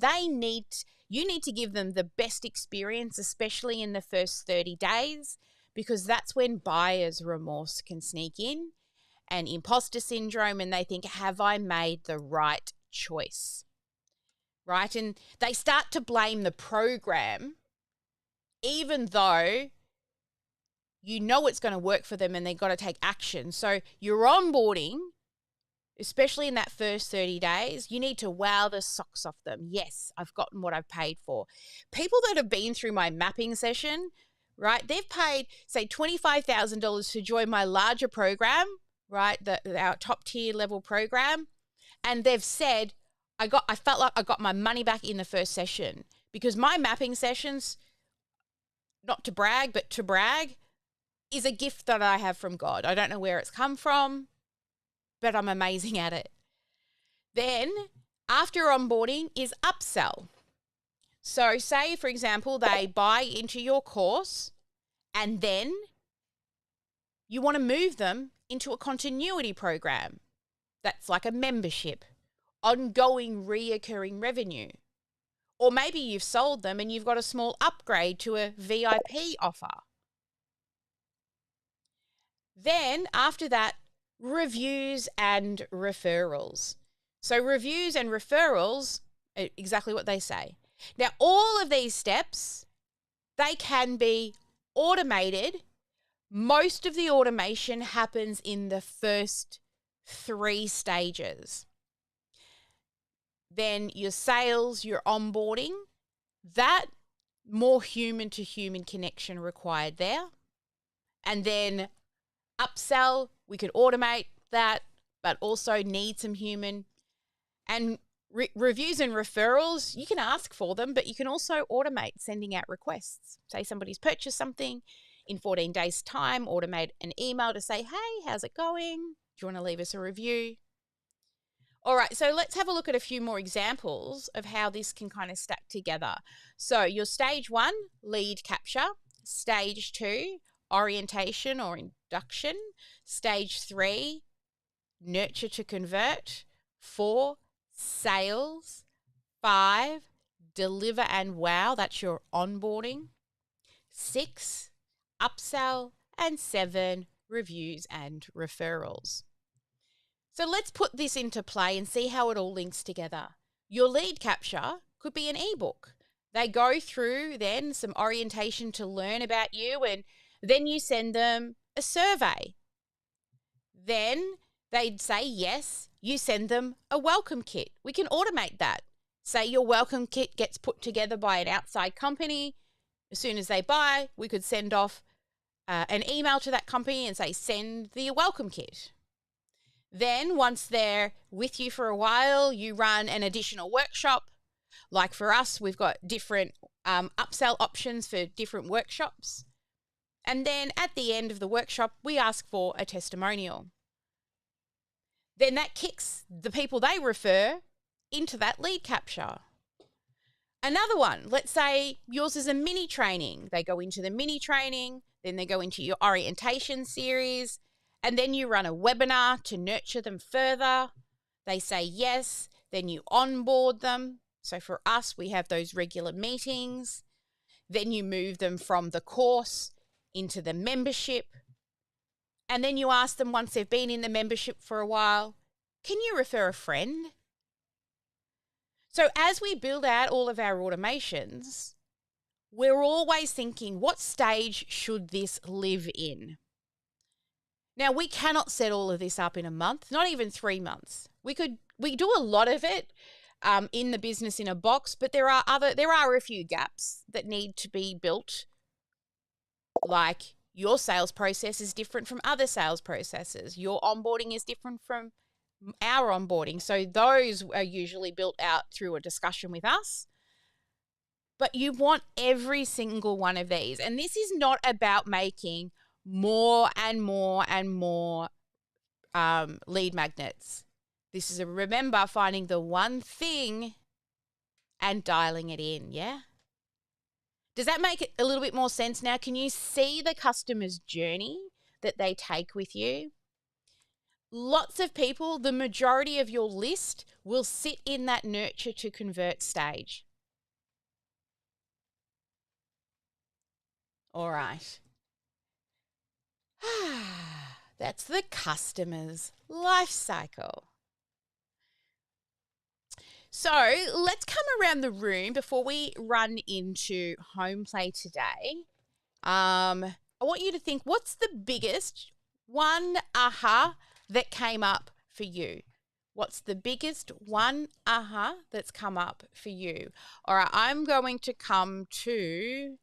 you need to give them the best experience, especially in the first 30 days, because that's when buyer's remorse can sneak in and imposter syndrome, and they think, have I made the right choice? Right? And they start to blame the program, even though you know it's going to work for them and they've got to take action. So you're onboarding, especially in that first 30 days, you need to wow the socks off them. Yes, I've gotten what I've paid for. People that have been through my mapping session, right, they've paid, say, $25,000 to join my larger program, right, our top tier level program, and they've said, I felt like I got my money back in the first session, because my mapping sessions, not to brag, but to brag, is a gift that I have from God. I don't know where it's come from, but I'm amazing at it. Then after onboarding is upsell. So say, for example, they buy into your course and then you want to move them into a continuity program. That's like a membership, ongoing reoccurring revenue. Or maybe you've sold them and you've got a small upgrade to a VIP offer. Then after that, reviews and referrals. So reviews and referrals are exactly what they say. Now, all of these steps, they can be automated. Most of the automation happens in the first 3 stages. Then your sales, your onboarding, that more human to human connection required there. And then upsell, we could automate that, but also need some human. And reviews and referrals, you can ask for them, but you can also automate sending out requests. Say somebody's purchased something, in 14 days' time, automate an email to say, hey, how's it going? Do you want to leave us a review? All right, so let's have a look at a few more examples of how this can kind of stack together. So your stage 1, lead capture. Stage 2, orientation or induction. Stage 3, nurture to convert. 4, sales. 5, deliver and wow. That's your onboarding. 6, upsell. And 7, reviews and referrals. So let's put this into play and see how it all links together. Your lead capture could be an ebook. They go through then some orientation to learn about you, and then you send them a survey. Then they'd say yes, you send them a welcome kit. We can automate that. Say your welcome kit gets put together by an outside company. As soon as they buy, we could send off an email to that company and say, send the welcome kit. Then once they're with you for a while, you run an additional workshop. Like for us, we've got different upsell options for different workshops. And then at the end of the workshop, we ask for a testimonial. Then that kicks the people they refer into that lead capture. Another one, let's say yours is a mini training. They go into the mini training, then they go into your orientation series, and then you run a webinar to nurture them further. They say yes, then you onboard them. So for us, we have those regular meetings. Then you move them from the course into the membership. And then you ask them, once they've been in the membership for a while, can you refer a friend? So as we build out all of our automations, we're always thinking, what stage should this live in? Now, we cannot set all of this up in a month, not even 3 months. We do a lot of it in the business in a box, but there are a few gaps that need to be built. Like your sales process is different from other sales processes. Your onboarding is different from our onboarding. So those are usually built out through a discussion with us. But you want every single one of these. And this is not about making more and more and more lead magnets. This is remember finding the one thing and dialing it in, yeah? Does that make it a little bit more sense now? Can you see the customer's journey that they take with you? Lots of people, the majority of your list will sit in that nurture to convert stage. All right. That's the customer's life cycle. So let's come around the room before we run into home play today. I want you to think, what's the biggest one aha that came up for you? What's the biggest one aha that's come up for you? All right, I'm going to come to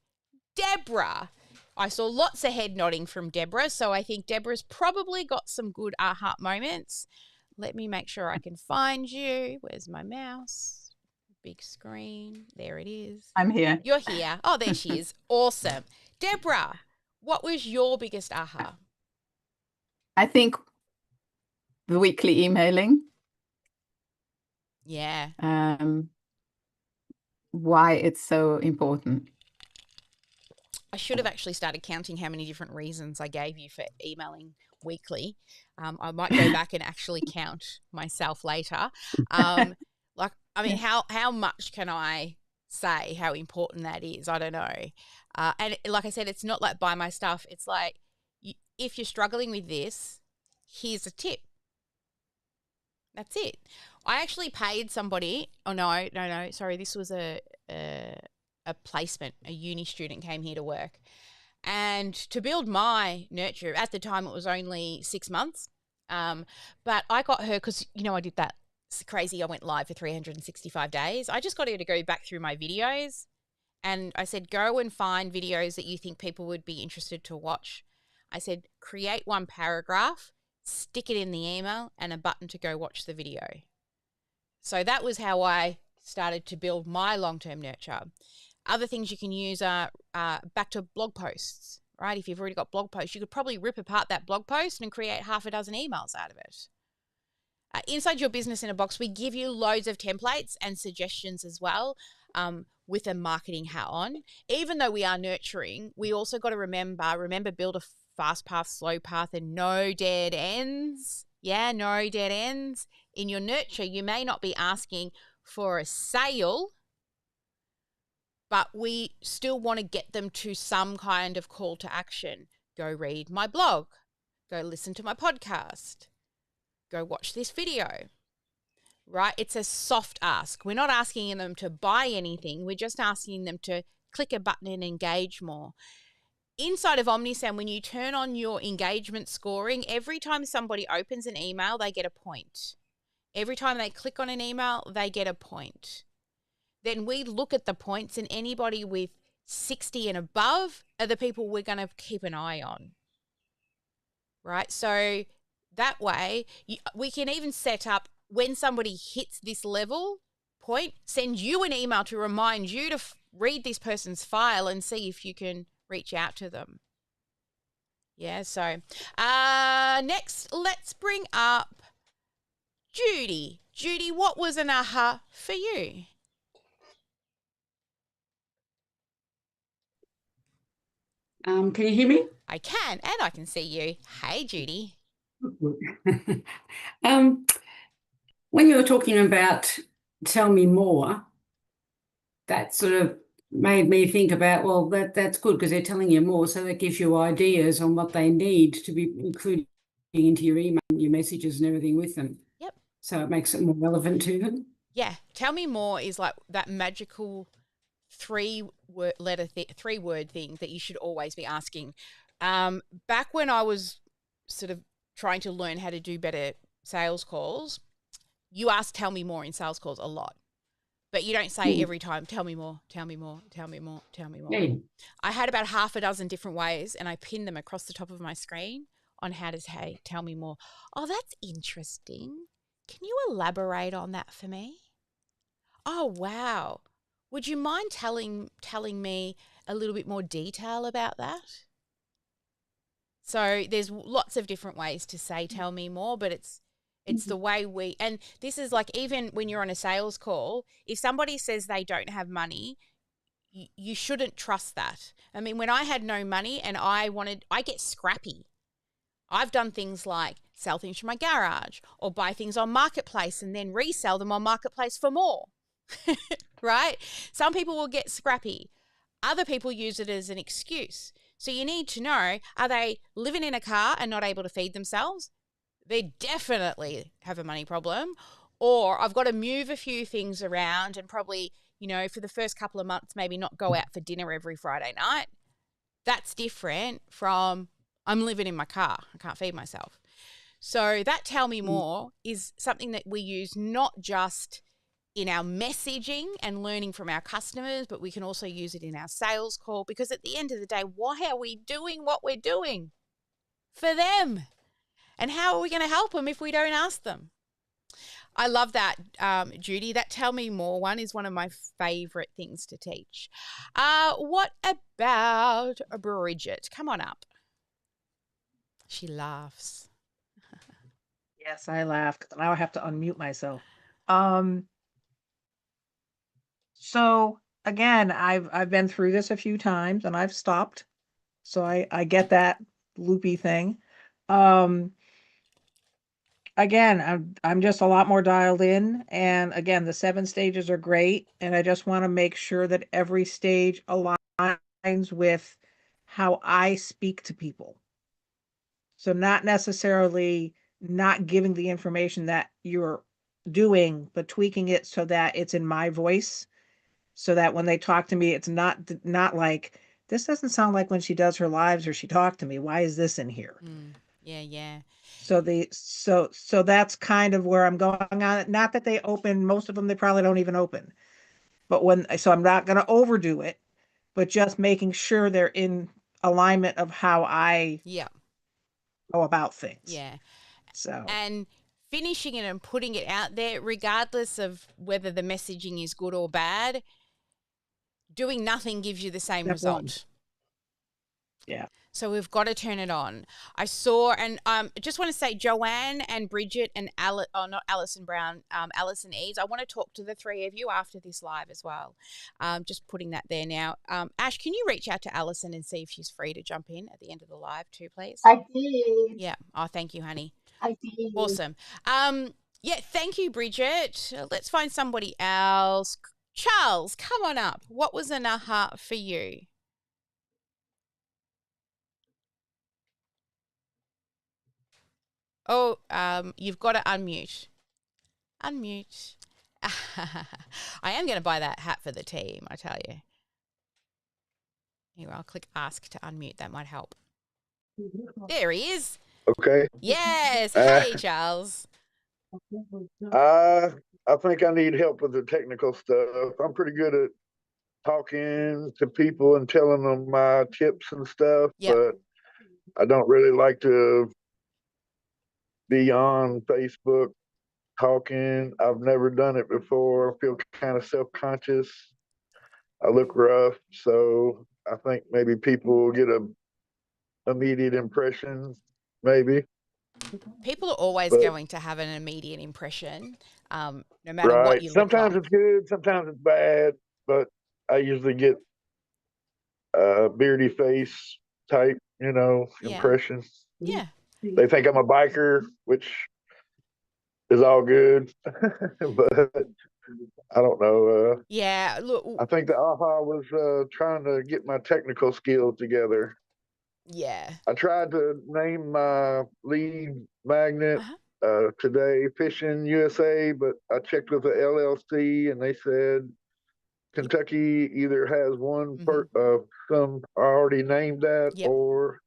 Deborah. I saw lots of head nodding from Deborah, so I think Deborah's probably got some good aha moments. Let me make sure I can find you. Where's my mouse? Big screen. There it is. I'm here. You're here. Oh, there she is. Awesome. Deborah, what was your biggest aha? I think the weekly emailing. Yeah. Why it's so important. I should have actually started counting how many different reasons I gave you for emailing weekly. I might go back and actually count myself later. How much can I say how important that is? I don't know. And like I said, it's not like buy my stuff. It's like, if you're struggling with this, here's a tip. That's it. I actually paid somebody. Oh, no. Sorry, this was a placement. A uni student came here to work. And to build my nurture, at the time it was only 6 months. But I got her because, I did that crazy. I went live for 365 days. I just got her to go back through my videos. And I said, go and find videos that you think people would be interested to watch. I said, create one paragraph, stick it in the email, and a button to go watch the video. So that was how I started to build my long-term nurture. Other things you can use are back to blog posts, right? If you've already got blog posts, you could probably rip apart that blog post and create half a dozen emails out of it. Inside Your Business in a Box, we give you loads of templates and suggestions as well with a marketing hat on. Even though we are nurturing, we also got to remember build a fast path, slow path, and no dead ends. Yeah, no dead ends. In your nurture, you may not be asking for a sale, but we still want to get them to some kind of call to action. Go read my blog. Go listen to my podcast. Go watch this video, right? It's a soft ask. We're not asking them to buy anything. We're just asking them to click a button and engage more. Inside of Omnisend, when you turn on your engagement scoring, every time somebody opens an email, they get a point. Every time they click on an email, they get a point. Then we look at the points, and anybody with 60 and above are the people we're going to keep an eye on, right? So that way, we can even set up when somebody hits this level point, send you an email to remind you to read this person's file and see if you can reach out to them. Yeah, so next, let's bring up Judy. Judy, what was an aha for you? Can you hear me? I can, and I can see you. Hey, Judy. When you were talking about tell me more, that sort of made me think about, well, that's good because they're telling you more, so that gives you ideas on what they need to be including into your email, your messages and everything with them. Yep. So it makes it more relevant to them. Yeah. Tell me more is like that magical three-word thing that you should always be asking. Back when I was sort of trying to learn how to do better sales calls, you ask tell me more in sales calls a lot. But you don't say every time, tell me more, tell me more, tell me more, tell me more. Yeah. I had about half a dozen different ways, and I pinned them across the top of my screen on how to say, tell me more. Oh, that's interesting. Can you elaborate on that for me? Oh, wow. Would you mind telling me a little bit more detail about that? So there's lots of different ways to say tell me more, but it's the way we, and this is like even when you're on a sales call, if somebody says they don't have money, you shouldn't trust that. I mean, when I had no money and I get scrappy. I've done things like sell things from my garage or buy things on Marketplace and then resell them on Marketplace for more, right? Some people will get scrappy. Other people use it as an excuse. So you need to know, are they living in a car and not able to feed themselves? They definitely have a money problem. Or I've got to move a few things around and probably, for the first couple of months, maybe not go out for dinner every Friday night. That's different from I'm living in my car. I can't feed myself. So that tell me more is something that we use not just in our messaging and learning from our customers, but we can also use it in our sales call, because at the end of the day, why are we doing what we're doing? For them. And how are we going to help them if we don't ask them? I love that, Judy. That tell me more one is one of my favorite things to teach. What about Bridget? Come on up. She laughs. Yes, I laughed. Now I have to unmute myself. So again, I've been through this a few times and I've stopped. So I get that loopy thing. Again, I'm just a lot more dialed in, and again, the 7 stages are great, and I just want to make sure that every stage aligns with how I speak to people. So not necessarily not giving the information that you're doing, but tweaking it so that it's in my voice, so that when they talk to me, it's not like, this doesn't sound like when she does her lives or she talked to me. Why is this in here? Yeah. So that's kind of where I'm going on it. Not that they open, most of them, they probably don't even open. But so I'm not going to overdo it, but just making sure they're in alignment of how I go about things. Yeah. So. And finishing it and putting it out there, regardless of whether the messaging is good or bad, doing nothing gives you the same result. Yeah. So we've got to turn it on. I saw, and just want to say, Joanne and Bridget and not Alison Brown, Alison Eves. I want to talk to the 3 of you after this live as well. Just putting that there now. Ash, can you reach out to Alison and see if she's free to jump in at the end of the live too, please? I did. Yeah. Oh, thank you, honey. I did. Awesome. Yeah, thank you, Bridget. Let's find somebody else. Charles, come on up. What was an aha for you? Oh, you've got to unmute. Unmute. I am going to buy that hat for the team, I tell you. Here, I'll click ask to unmute. That might help. There he is. Okay. Yes. Hey, Charles. I think I need help with the technical stuff. I'm pretty good at talking to people and telling them my tips and stuff, but I don't really like to be on Facebook talking. I've never done it before. I feel kind of self-conscious. I look rough, so I think maybe people will get a immediate impression, maybe. People are always going to have an immediate impression, no matter what you look Sometimes like. it's good, sometimes it's bad, but I usually get a beardy face type, impression. Yeah. They think I'm a biker, which is all good, but I don't know. Yeah, look. I think the aha was trying to get my technical skills together. Yeah. I tried to name my lead magnet today Fishing USA, but I checked with the LLC and they said Kentucky either has one some already named that, or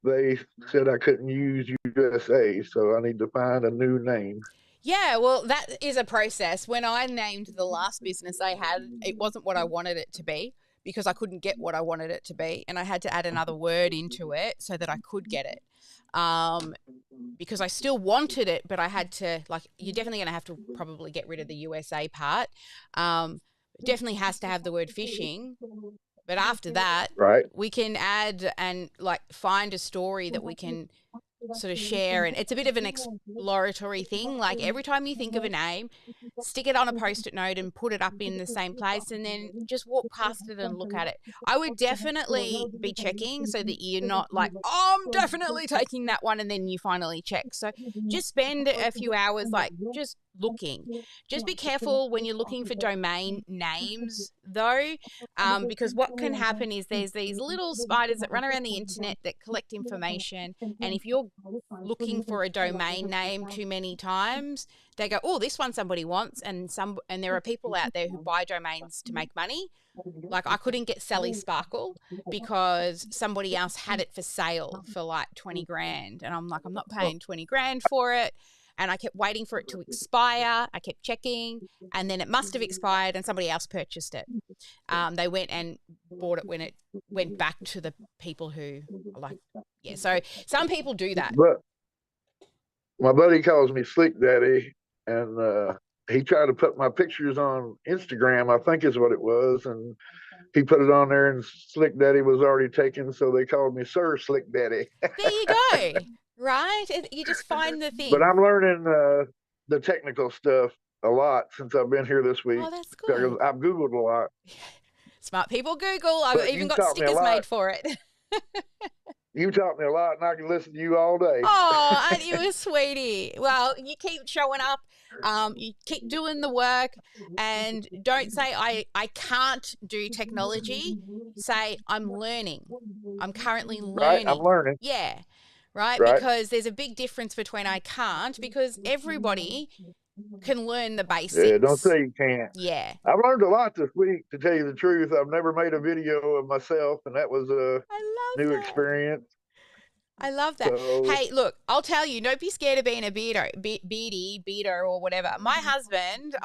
they said I couldn't use USA, so I need to find a new name. Yeah, well, that is a process. When I named the last business I had, it wasn't what I wanted it to be because I couldn't get what I wanted it to be, and I had to add another word into it so that I could get it. Because I still wanted it, but I had to, you're definitely going to have to probably get rid of the USA part. definitely has to have the word fishing. But after that, Right. we can add and like find a story that we can sort of share. And it's a bit of an exploratory thing. Like every time you think of a name, stick it on a Post-it note and put it up in the same place, and then just walk past it and look at it. I would definitely be checking so that you're not like, oh, I'm definitely taking that one, and then you finally check. So just spend a few hours like just looking. Just be careful when you're looking for domain names though, because what can happen is there's these little spiders that run around the internet that collect information, and if you're looking for a domain name too many times, they go, oh, this one somebody wants, and there are people out there who buy domains to make money. Like I couldn't get Sally Sparkle because somebody else had it for sale for like 20 grand. And I'm like, I'm not paying 20 grand for it. And I kept waiting for it to expire. I kept checking, and then it must have expired and somebody else purchased it. They went and bought it when it went back to the people who like, yeah. So some people do that. But my buddy calls me Slick Daddy, and he tried to put my pictures on Instagram, I think is what it was, and he put it on there, and Slick Daddy was already taken, so they called me Sir Slick Daddy. There you go. Right? You just find the thing. But I'm learning the technical stuff a lot since I've been here this week. Oh, that's good. Because I've Googled a lot. Smart people Google. I've But even you got taught me a stickers lot. made for it. You taught me a lot, and I can listen to you all day. Oh, aren't you a sweetie? Well, you keep showing up. You keep doing the work, and don't say, I can't do technology. Say, I'm learning. I'm currently learning. Right, I'm learning. Yeah, right? Right. Because there's a big difference between I can't, because everybody can learn the basics. Yeah, don't say you can't. Yeah. I've learned a lot this week, to tell you the truth. I've never made a video of myself, and that was a I love new that. experience. I love that. So- Hey, look, I'll tell you, don't be scared of being a beater or whatever. My husband,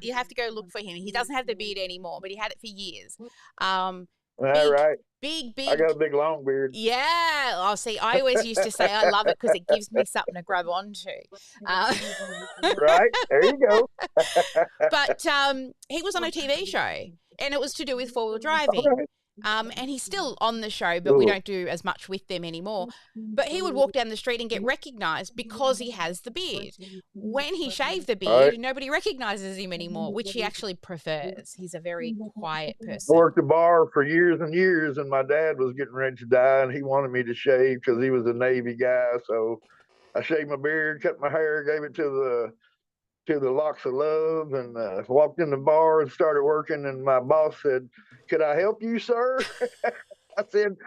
you have to go look for him. He doesn't have the beard anymore, but he had it for years. All right. Big. I got a big long beard. Yeah. Oh, see, I always used to say I love it because it gives me something to grab onto. Right? There you go. But he was on a TV show, and it was to do with four-wheel driving. Okay. And he's still on the show, but we Cool. don't do as much with them anymore. But he would walk down the street and get recognised because he has the beard. When he shaved the beard, Right. nobody recognises him anymore, which he actually prefers. He's a very quiet I person. worked a bar for years and years, and my dad was getting ready to die, and he wanted me to shave because he was a Navy guy. So I shaved my beard, cut my hair, gave it to the locks of love, and walked in the bar and started working. And my boss said, "Could I help you, sir?" I said,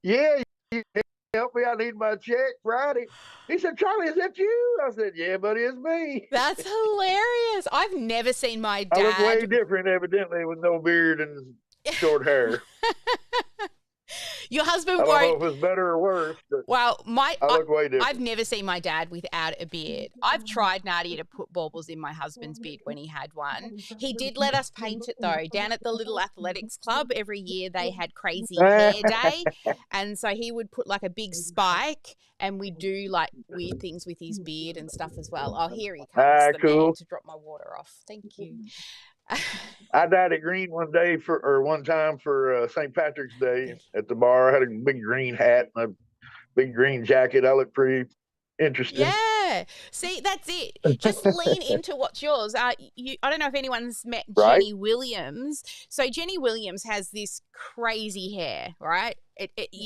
"Yeah, you can help me. I need my check Friday." He said, "Charlie, is that you?" I said, "Yeah, buddy, it's me." That's hilarious. I've never seen my I look way dad. different, evidently, with no beard and short hair. Your husband I don't know won't. if it's better or worse, but Well, I look way different. I've never seen my dad without a beard. I've tried, Nadia, to put baubles in my husband's beard when he had one. He did let us paint it, though. Down at the little athletics club, every year they had crazy hair day. And so he would put like a big spike, and we'd do like weird things with his beard and stuff as well. Oh, here he comes, the man Cool. to drop my water off. Thank you. I dyed it green one time for St. Patrick's Day at the bar. I had a big green hat and a big green jacket. I looked pretty interesting. Yeah. See, that's it. Just lean into what's yours. I don't know if anyone's met Right. Jenny Williams. So Jenny Williams has this crazy hair, right?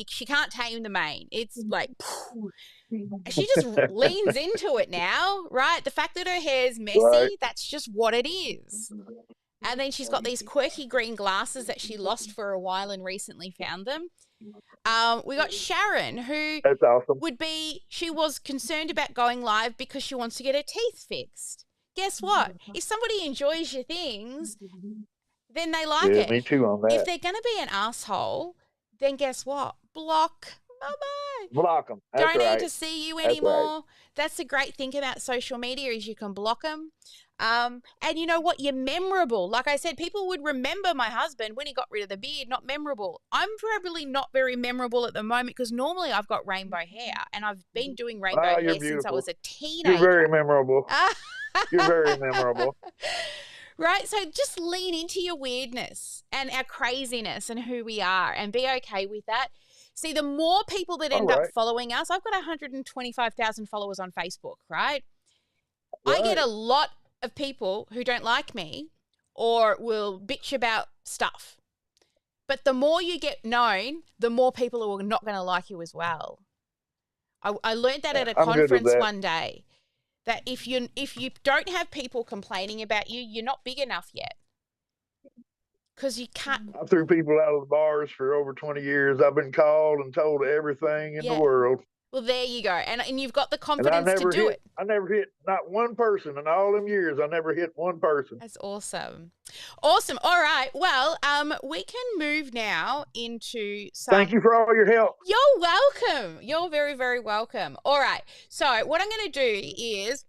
She can't tame the mane. It's like, she just leans into it now, right? The fact that her hair's messy, Right. that's just what it is. And then she's got these quirky green glasses that she lost for a while and recently found them. We got Sharon, who That's awesome. she was concerned about going live because she wants to get her teeth fixed. Guess what? If somebody enjoys your things, then they like Yeah, it. me too on If that. they're going to be an asshole, then guess what? Block. Bye-bye. Block them. That's Don't right. need to see you That's right. anymore. That's the great thing about social media is you can block them. And you know what? You're memorable. Like I said, people would remember my husband when he got rid of the beard, not memorable. I'm probably not very memorable at the moment because normally I've got rainbow hair and I've been doing rainbow you're hair since I beautiful. was a You're teenager. very memorable. You're very memorable. Right? So just lean into your weirdness and our craziness and who we are and be okay with that. See, the more people that end up following us, I've got 125,000 followers on Facebook, right? I get a lot of people who don't like me or will bitch about stuff. But the more you get known, the more people who are not going to like you as well. I learned that at a conference one day, that if you don't have people complaining about you, you're not big enough yet. Because you can't. I threw people out of the bars for over 20 years. I've been called and told everything in the world. Well, there you go. And you've got the confidence to do it. I never hit not one person in all them years. I never hit one person. That's awesome. Awesome. All right. Well, we can move now into some... Thank you for all your help. You're welcome. You're very, very welcome. All right. So what I'm going to do is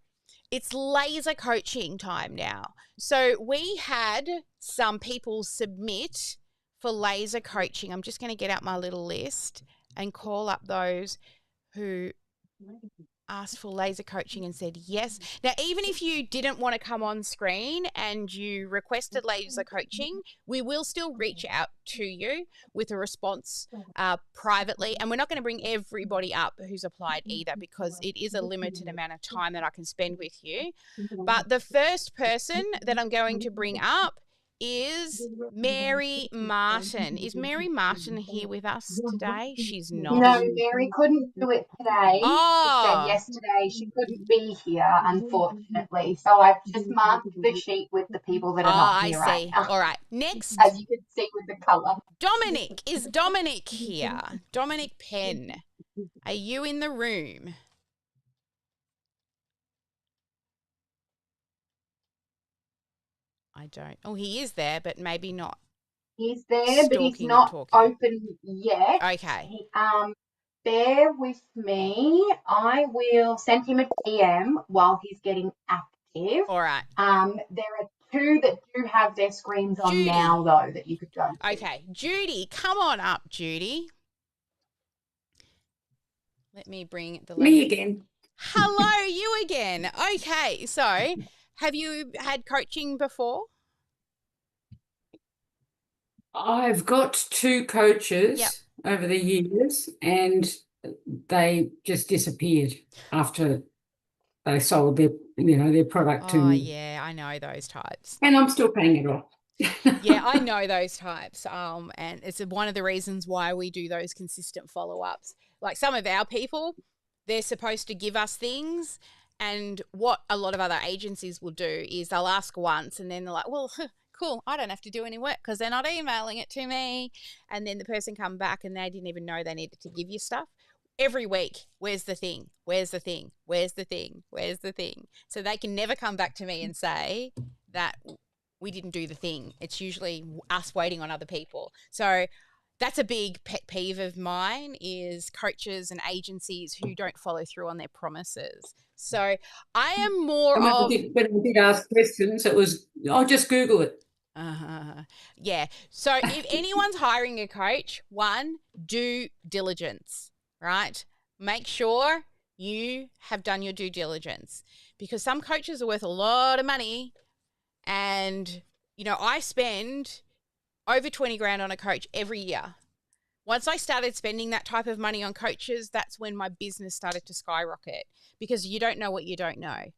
it's laser coaching time now. So we had some people submit for laser coaching. I'm just going to get out my little list and call up those who asked for laser coaching and said yes. Now, even if you didn't want to come on screen and you requested laser coaching, we will still reach out to you with a response privately. And we're not going to bring everybody up who's applied either, because it is a limited amount of time that I can spend with you. But the first person that I'm going to bring up is Mary Martin. Is Mary Martin here with us today? She's not. No, Mary couldn't do it today. She said yesterday she couldn't be here, unfortunately. So I've just marked the sheet with the people that are not here right now. All right. Next. As you can see with the colour. Dominic. Is Dominic here? Dominic Penn. Are you in the room? I don't. Oh, he is there, but maybe not. He's there, but he's not open yet. Okay. Bear with me. I will send him a DM while he's getting active. All right. There are two that do have their screens on now, though, that you could go to. Okay. Judy, come on up, Judy. Let me bring the... Me again. Hello, you again. Okay, so... Have you had coaching before? I've got two coaches over the years, and they just disappeared after they sold their product to me. Oh, yeah, I know those types. And I'm still paying it off. Yeah, I know those types. And it's one of the reasons why we do those consistent follow-ups. Like some of our people, they're supposed to give us things. And what a lot of other agencies will do is they'll ask once and then they're like, well, cool, I don't have to do any work because they're not emailing it to me. And then the person come back and they didn't even know they needed to give you stuff. Every week, where's the thing? Where's the thing? Where's the thing? Where's the thing? So they can never come back to me and say that we didn't do the thing. It's usually us waiting on other people. So that's a big pet peeve of mine, is coaches and agencies who don't follow through on their promises. So I am more of... When we did ask questions, it was, I'll just Google it. Yeah. So if anyone's hiring a coach, one, due diligence, right? Make sure you have done your due diligence, because some coaches are worth a lot of money. And, I spend over 20 grand on a coach every year. Once I started spending that type of money on coaches, that's when my business started to skyrocket, because you don't know what you don't know.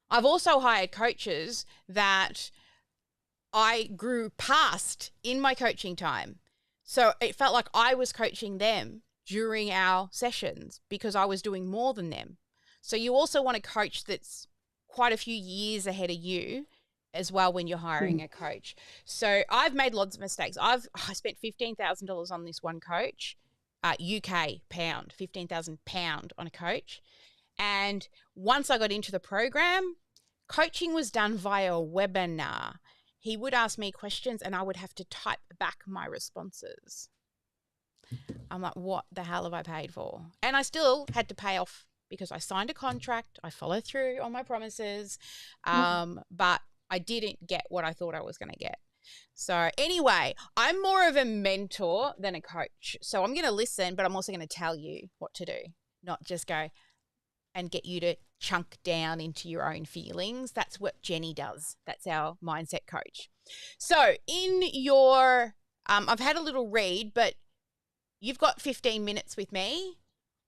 I've also hired coaches that I grew past in my coaching time. So it felt like I was coaching them during our sessions because I was doing more than them. So you also want a coach that's quite a few years ahead of you as well when you're hiring a coach. So I've made lots of mistakes. I spent $15,000 on this one coach, UK pound, £15,000 on a coach. And once I got into the program, coaching was done via a webinar. He would ask me questions and I would have to type back my responses. I'm like, what the hell have I paid for? And I still had to pay off because I signed a contract. I follow through on my promises. But I didn't get what I thought I was going to get. So anyway, I'm more of a mentor than a coach. So I'm going to listen, but I'm also going to tell you what to do, not just go and get you to chunk down into your own feelings. That's what Jenny does. That's our mindset coach. So in your, I've had a little read, but you've got 15 minutes with me.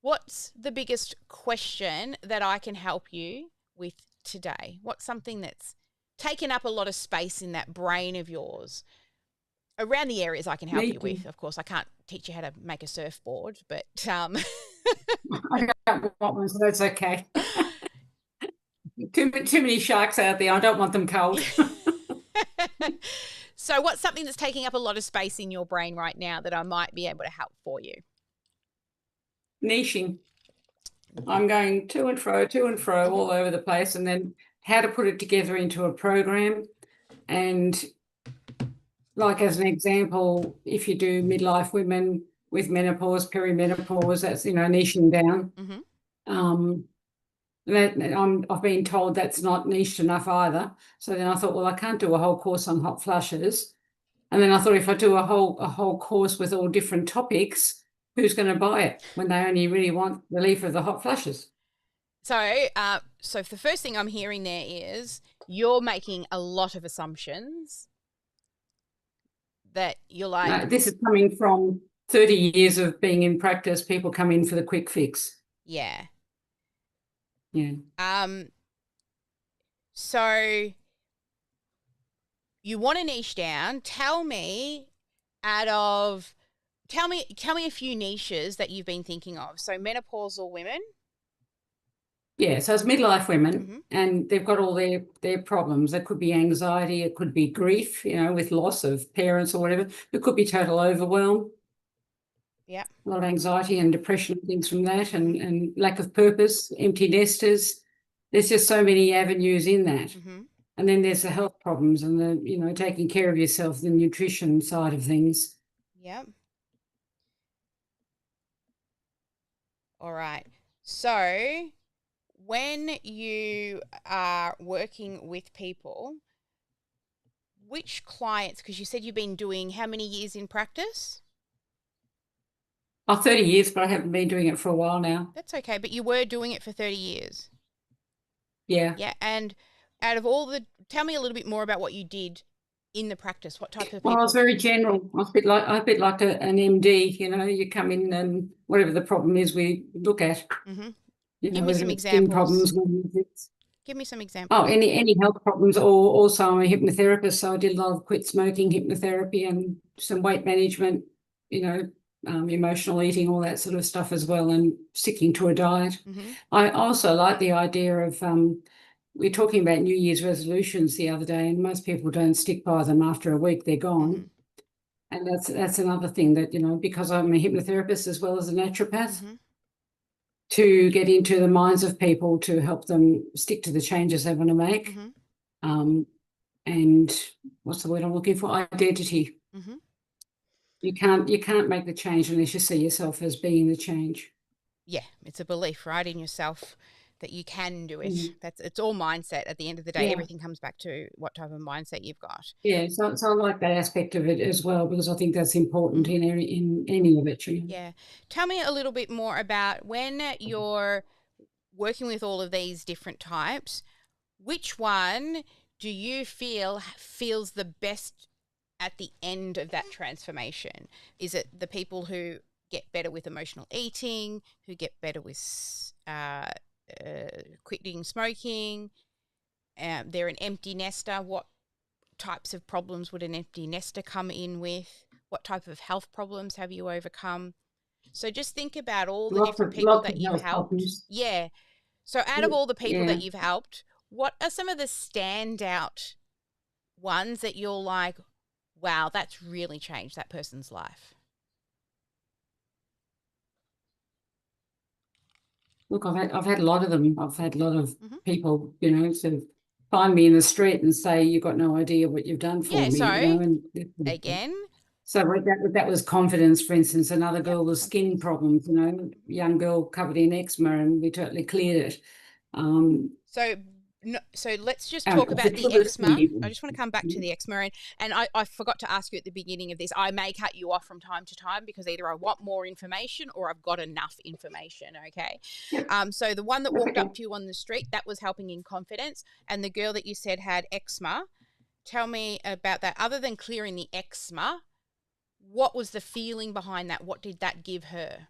What's the biggest question that I can help you with today? What's something that's taken up a lot of space in that brain of yours around the areas I can help you with? Of course, I can't teach you how to make a surfboard, but I don't want one, so that's okay. Too many sharks out there. I don't want them cold. So what's something that's taking up a lot of space in your brain right now that I might be able to help for you? Niching. I'm going to and fro all over the place, and then how to put it together into a program. And like as an example, if you do midlife women with menopause, perimenopause, that's, niching down. I've been told that's not niched enough either. So then I thought, well, I can't do a whole course on hot flushes. And then I thought, if I do a whole course with all different topics, who's going to buy it when they only really want relief of the hot flushes? So, so the first thing I'm hearing there is you're making a lot of assumptions that you're like... this is coming from 30 years of being in practice. People come in for the quick fix. Yeah. Yeah. So you want to niche down. Tell me a few niches that you've been thinking of. So menopausal women. Yeah, so it's midlife women, and they've got all their problems. It could be anxiety, it could be grief, with loss of parents or whatever. It could be total overwhelm. Yeah. A lot of anxiety and depression, things from that, and lack of purpose, empty nesters. There's just so many avenues in that. And then there's the health problems and the, taking care of yourself, the nutrition side of things. Yep. All right. So when you are working with people, which clients, because you said you've been doing how many years in practice? 30 years, but I haven't been doing it for a while now. That's okay, but you were doing it for 30 years. Yeah. Yeah, and out of all tell me a little bit more about what you did in the practice. What type of people? Well, I was very general. I was a bit like an MD, you come in and whatever the problem is, we look at. Give me some examples. Give me some examples. Oh, any health problems, or also I'm a hypnotherapist, so I did a lot of quit smoking hypnotherapy and some weight management, emotional eating, all that sort of stuff as well, and sticking to a diet. I also like the idea of we're talking about New Year's resolutions the other day, and most people don't stick by them. After a week, they're gone. And that's another thing that, because I'm a hypnotherapist as well as a naturopath, to get into the minds of people to help them stick to the changes they want to make. And what's the word I'm looking for? Identity. You can't make the change unless you see yourself as being the change. Yeah, it's a belief, right, in yourself that you can do it. It's all mindset. At the end of the day, everything comes back to what type of mindset you've got. Yeah, so I like that aspect of it as well, because I think that's important in any of it. Yeah. Tell me a little bit more about when you're working with all of these different types, which one do you feel feels the best at the end of that transformation? Is it the people who get better with emotional eating, who get better with quitting smoking? They're an empty nester. What types of problems would an empty nester come in with? What type of health problems have you overcome? So just think about all the different people that you've helped. Yeah. So out of all the people that you've helped, what are some of the standout ones that you're like, wow, that's really changed that person's life? Look, I've had a lot of them. I've had a lot of people, sort of find me in the street and say, "You've got no idea what you've done for me." So and again. So that was confidence, for instance. Another girl with skin problems, young girl covered in eczema, and we totally cleared it. So No, so let's just talk about the eczema. I just want to come back to the eczema. And I forgot to ask you at the beginning of this. I may cut you off from time to time because either I want more information or I've got enough information, okay? So the one that walked up to you on the street, that was helping in confidence. And the girl that you said had eczema, tell me about that. Other than clearing the eczema, what was the feeling behind that? What did that give her?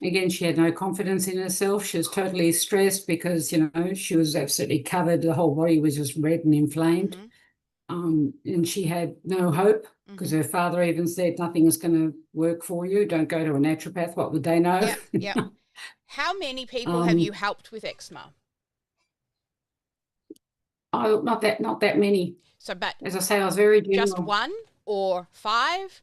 Again, she had no confidence in herself. She was totally stressed because, she was absolutely covered. The whole body was just red and inflamed. And she had no hope because her father even said, nothing is going to work for you. Don't go to a naturopath. What would they know? Yeah. How many people have you helped with eczema? Oh, not that many. So, but as I say, I was very general. Just 1 or 5?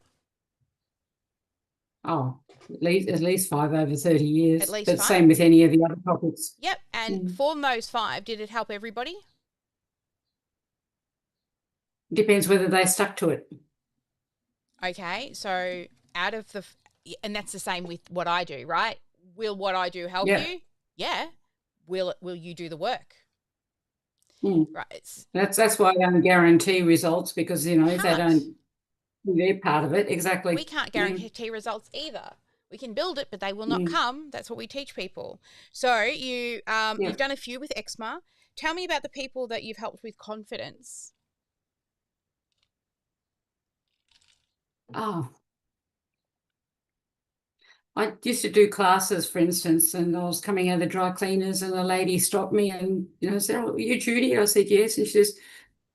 Oh, at least 5 over 30 years. At least but 5? Same with any of the other topics. Yep. And for those 5, did it help everybody? Depends whether they stuck to it. Okay. So out of the, and that's the same with what I do, right? Will what I do help you? Yeah. Will you do the work? Right. That's why I don't guarantee results because, if they don't, they're part of it. Exactly. We can't guarantee results either. We can build it, but they will not come. That's what we teach people. So you've done a few with eczema. Tell me about the people that you've helped with confidence. Oh, I used to do classes, for instance, and I was coming out of the dry cleaners and a lady stopped me and, said, "Oh, are you Judy?" I said, "Yes." And she says,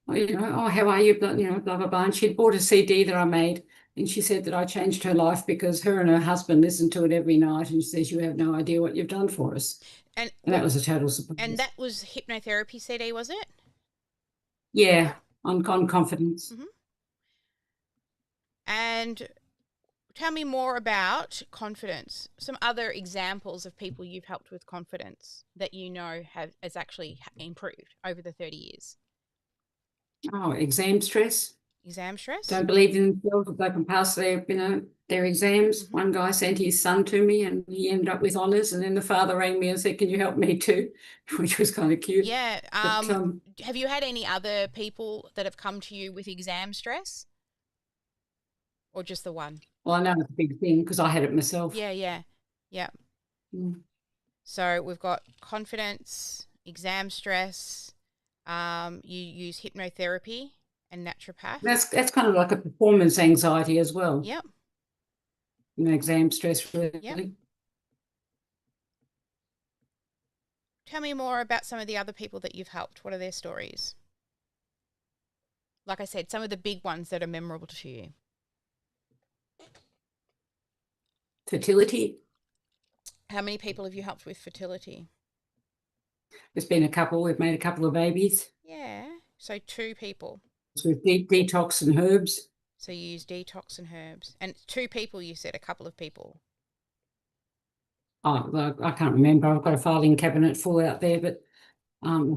"Oh, how are you?" Blah, blah, blah. And she'd bought a CD that I made. And she said that I changed her life because her and her husband listened to it every night. And she says, "You have no idea what you've done for us." And that was a total surprise. And that was hypnotherapy CD, was it? Yeah, on confidence. And tell me more about confidence. Some other examples of people you've helped with confidence that has actually improved over the 30 years. Oh, exam stress. Exam stress? Don't believe in themselves if they can pass their exams. One guy sent his son to me and he ended up with honours, and then the father rang me and said, "Can you help me too?" Which was kind of cute. Yeah. Have you had any other people that have come to you with exam stress? Or just the one? Well, I know it's a big thing because I had it myself. Yeah. So we've got confidence, exam stress. You use hypnotherapy and naturopath. That's kind of like a performance anxiety as well. Yep. Exam stress really. Yep. Tell me more about some of the other people that you've helped. What are their stories? Like I said, some of the big ones that are memorable to you. Fertility. How many people have you helped with fertility? There's been a couple. We've made a couple of babies. Yeah. So 2 people. So with detox and herbs. So you use detox and herbs. And 2 people, you said, a couple of people. Oh, well, I can't remember. I've got a filing cabinet full out there, but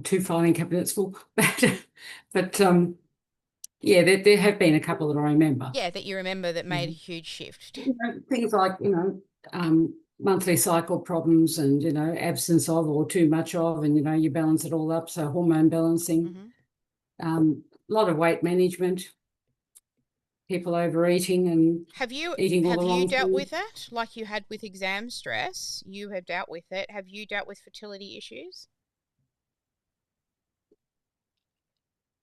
2 filing cabinets full. but yeah, there have been a couple that I remember. Yeah, that you remember that made a huge shift. Things like, monthly cycle problems and, absence of or too much of, and, you balance it all up. So hormone balancing, a lot of weight management, people overeating and eating all the wrong Have you dealt food. with that like you had with exam stress? You have dealt with it. Have you dealt with fertility issues?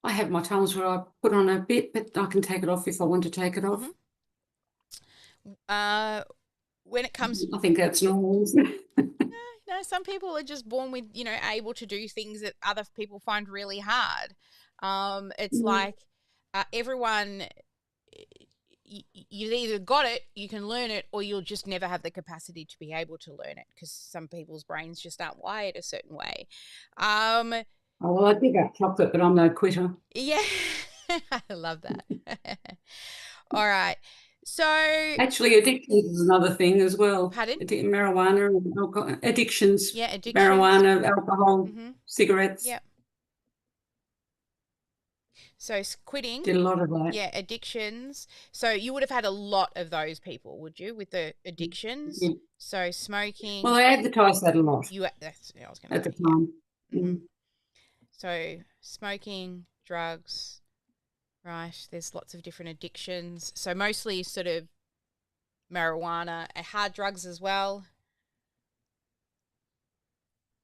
I have my times where I put on a bit, but I can take it off if I want to take it off. When it comes, I think that's normal, isn't it? No, some people are just born with, able to do things that other people find really hard. It's like everyone, you've either got it, you can learn it, or you'll just never have the capacity to be able to learn it because some people's brains just aren't wired a certain way. Oh, well, I dig up chocolate, but I'm no quitter. Yeah, I love that. All right. So actually, addictions is another thing as well. Pardon? Marijuana and alcohol, addictions. Yeah, addictions. Marijuana, alcohol, cigarettes. Yep. So quitting. Did a lot of that. Yeah, addictions. So you would have had a lot of those people, would you, with the addictions? Yeah. So smoking. Well, I advertised that a lot. That's I was going at to the time. Yeah. Mm-hmm. So smoking, drugs, right? There's lots of different addictions. So mostly sort of marijuana and hard drugs as well.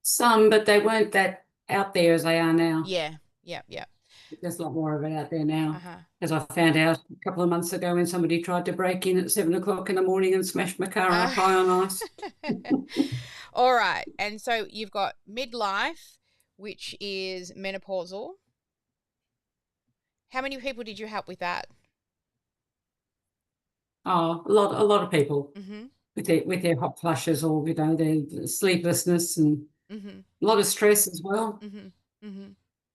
Some, but they weren't that out there as they are now. Yeah. There's a lot more of it out there now. Uh-huh. As I found out a couple of months ago when somebody tried to break in at 7 o'clock in the morning and smashed my car up high on ice. All right. And so you've got midlife, which is menopausal. How many people did you help with that? Oh, a lot of people Mm-hmm. with their hot flushes or, you know, their sleeplessness and mm-hmm. a lot of stress as well. Mm-hmm. Mm-hmm.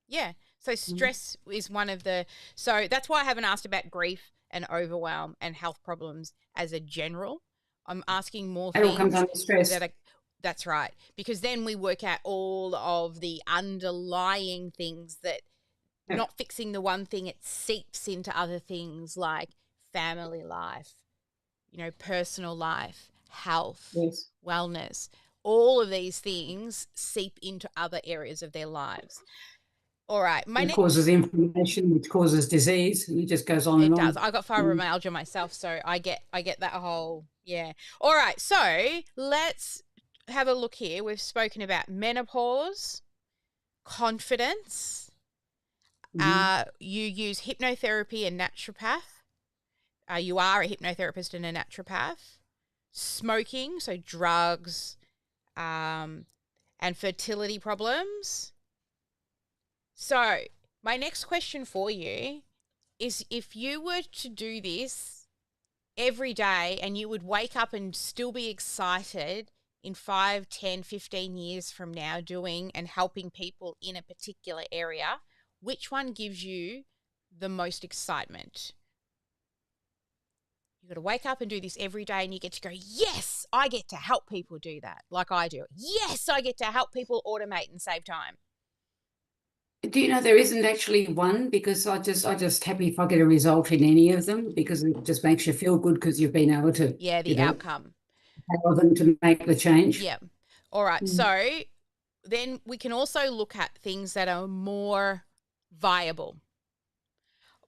Yeah. So stress is one of the, so that's why I haven't asked about grief and overwhelm and health problems as a general. I'm asking more It things all comes under stress. That's right. Because then we work out all of the underlying things that not fixing the one thing, it seeps into other things like family life, you know, personal life, health, Yes. wellness. All of these things seep into other areas of their lives. All right. It causes inflammation, which causes disease, and it just goes on and on. It does. I got fibromyalgia myself, so I get that whole, yeah. All right. So let's have a look here. We've spoken about menopause, confidence. You use hypnotherapy and naturopath. You are a hypnotherapist and a naturopath. Smoking, so drugs, and fertility problems. So my next question for you is, if you were to do this every day and you would wake up and still be excited in 5, 10, 15 years from now doing and helping people in a particular area, which one gives you the most excitement? You've got to wake up and do this every day and you get to go, yes, I get to help people do that like I do. Yes, I get to help people automate and save time. Do you know there isn't actually one, because I just happy if I get a result in any of them, because it just makes you feel good because you've been able to the outcome. Allow them to make the change. Yeah. All right. So then we can also look at things that are more viable.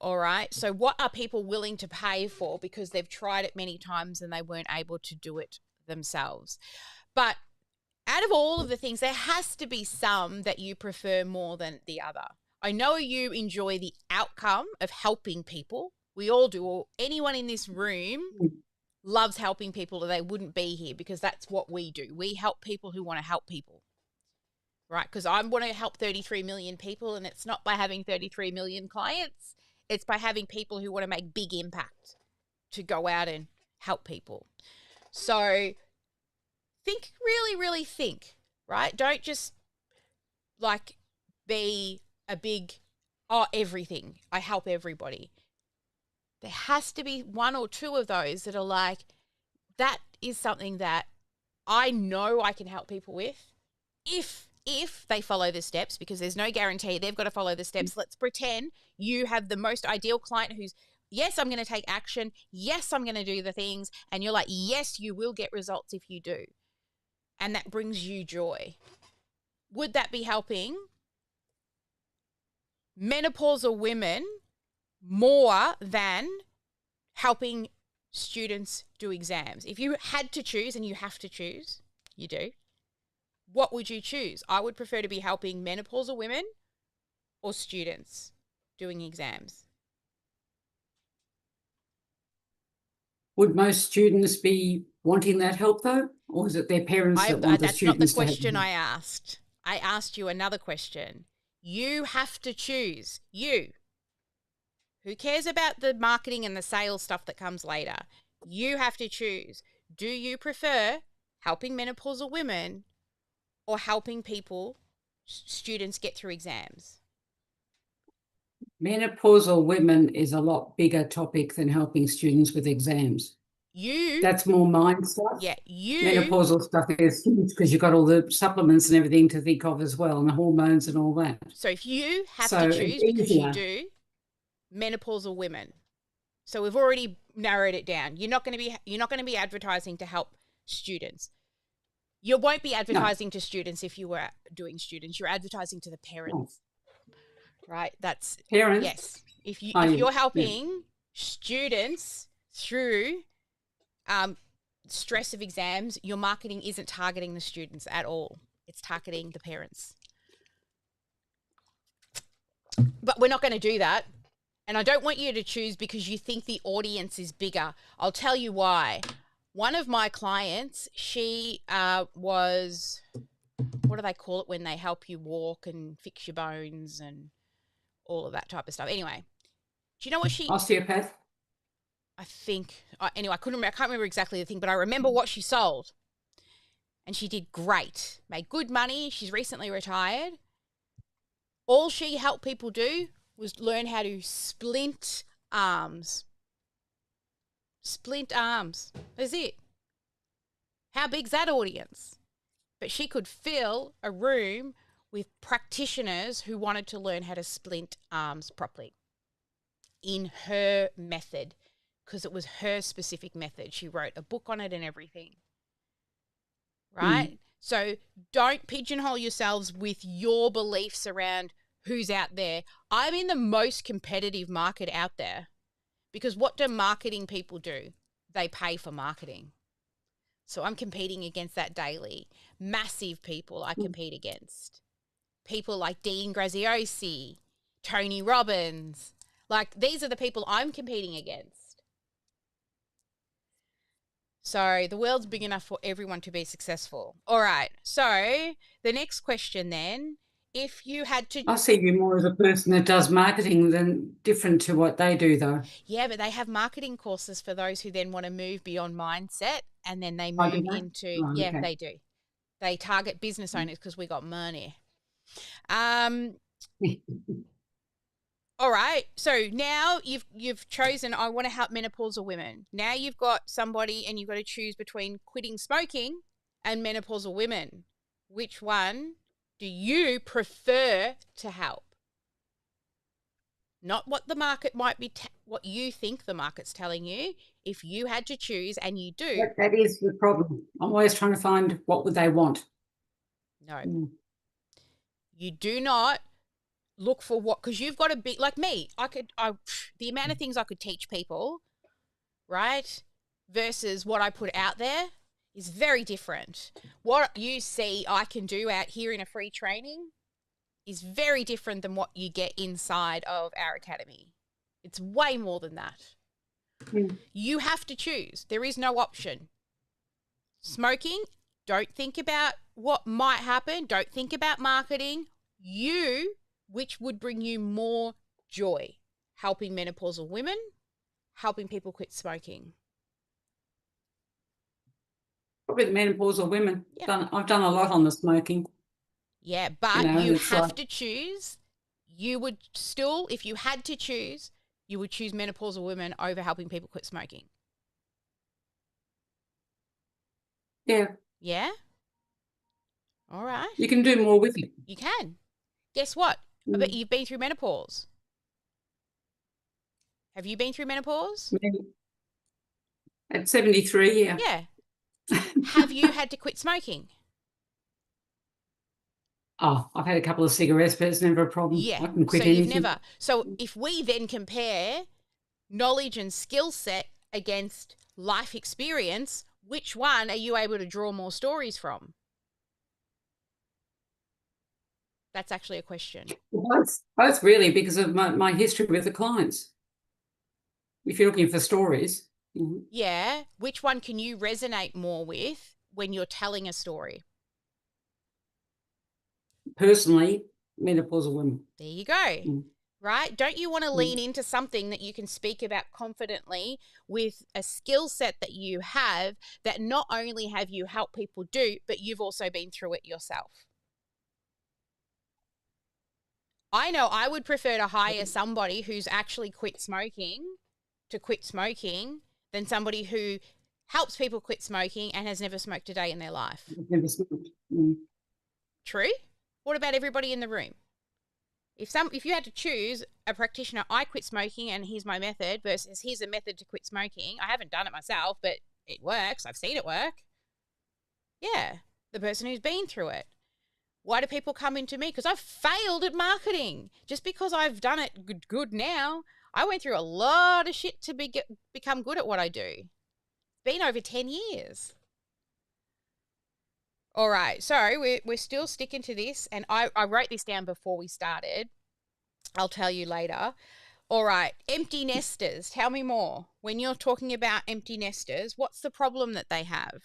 All right. So what are people willing to pay for because they've tried it many times and they weren't able to do it themselves? But out of all of the things, there has to be some that you prefer more than the other. I know you enjoy the outcome of helping people. We all do. Anyone in this room loves helping people, or they wouldn't be here, because that's what we do. We help people who want to help people, right? Because I want to help 33 million people, and it's not by having 33 million clients. It's by having people who want to make big impact to go out and help people. So think, really, really think, right? Don't just like be a big, everything. I help everybody. There has to be one or two of those that are like, that is something that I know I can help people with if they follow the steps, because there's no guarantee they've got to follow the steps. Let's pretend you have the most ideal client who's, yes, I'm going to take action. Yes, I'm going to do the things. And you're like, yes, you will get results if you do. And that brings you joy. Would that be helping menopausal women more than helping students do exams? If you had to choose, and you have to choose, you do, what would you choose? I would prefer to be helping menopausal women or students doing exams. Would most students be wanting that help though? Or is it their parents that want the That's not the students to have question help? I asked. I asked you another question. You have to choose. You. Who cares about the marketing and the sales stuff that comes later? You have to choose. Do you prefer helping menopausal women or helping people, students, get through exams? Menopausal women is a lot bigger topic than helping students with exams. That's more mind stuff. Yeah, Menopausal stuff is huge because you've got all the supplements and everything to think of as well, and the hormones and all that. So if you have to choose, because you do, menopausal women. So we've already narrowed it down. You're not going to be advertising to help students. You won't be advertising to students if you were doing students. You're advertising to the parents. Right? That's parents. Yes. If you're helping students through stress of exams, your marketing isn't targeting the students at all. It's targeting the parents. But we're not going to do that. And I don't want you to choose because you think the audience is bigger. I'll tell you why. One of my clients, she was, what do they call it when they help you walk and fix your bones and all of that type of stuff? Anyway, do you know what she... Osteopath? I think. Anyway, I can't remember exactly the thing, but I remember what she sold. And she did great. Made good money. She's recently retired. All she helped people do was learn how to splint arms. Splint arms. That's it. How big's that audience? But she could fill a room with practitioners who wanted to learn how to splint arms properly in her method, because it was her specific method. She wrote a book on it and everything. Right? So don't pigeonhole yourselves with your beliefs around who's out there. I'm in the most competitive market out there, because what do marketing people do? They pay for marketing. So I'm competing against that daily. Massive people I compete against. People like Dean Graziosi, Tony Robbins. Like, these are the people I'm competing against. So the world's big enough for everyone to be successful. All right. So the next question then, if you had to... I see you more as a person that does marketing than different to what they do, though. Yeah, but they have marketing courses for those who then want to move beyond mindset, and then they move into... Oh, okay. They do. They target business owners because we got money. All right. So now you've chosen, I want to help menopausal women. Now you've got somebody and you've got to choose between quitting smoking and menopausal women. Which one do you prefer to help? Not what the market might be, what you think the market's telling you. If you had to choose, and you do. That is the problem. I'm always trying to find what would they want. No. You do not look for what, because you've got to be like me. The amount of things I could teach people, right, versus what I put out there is very different. What you see I can do out here in a free training is very different than what you get inside of our academy. It's way more than that. You have to choose. There is no option. Smoking, don't think about what might happen. Don't think about marketing. Which would bring you more joy? Helping menopausal women, helping people quit smoking. Probably the menopausal women. Yeah. I've done a lot on the smoking. Yeah, but you have to choose. You would still, if you had to choose, you would choose menopausal women over helping people quit smoking. Yeah. Yeah? All right. You can do more with it. You can. Guess what? I bet you've been through menopause. Have you been through menopause? At 73, yeah. Yeah. Have you had to quit smoking? Oh, I've had a couple of cigarettes, but it's never a problem. Yeah. I can quit so anything. You've never. So if we then compare knowledge and skill set against life experience, which one are you able to draw more stories from? That's actually a question. Both really, because of my history with the clients. If you're looking for stories. Yeah. Which one can you resonate more with when you're telling a story? Personally, menopausal women. There you go. Right? Don't you want to lean into something that you can speak about confidently with a skill set that you have, that not only have you helped people do, but you've also been through it yourself? I know I would prefer to hire somebody who's actually quit smoking than somebody who helps people quit smoking and has never smoked a day in their life. Never smoked. True? What about everybody in the room? If you had to choose a practitioner, I quit smoking and here's my method versus here's a method to quit smoking. I haven't done it myself, but it works. I've seen it work. Yeah, the person who's been through it. Why do people come into me? Because I've failed at marketing. Just because I've done it good now, I went through a lot of shit to become good at what I do. It's been over 10 years. All right, so we're still sticking to this, and I wrote this down before we started. I'll tell you later. All right, empty nesters. Tell me more. When you're talking about empty nesters, what's the problem that they have?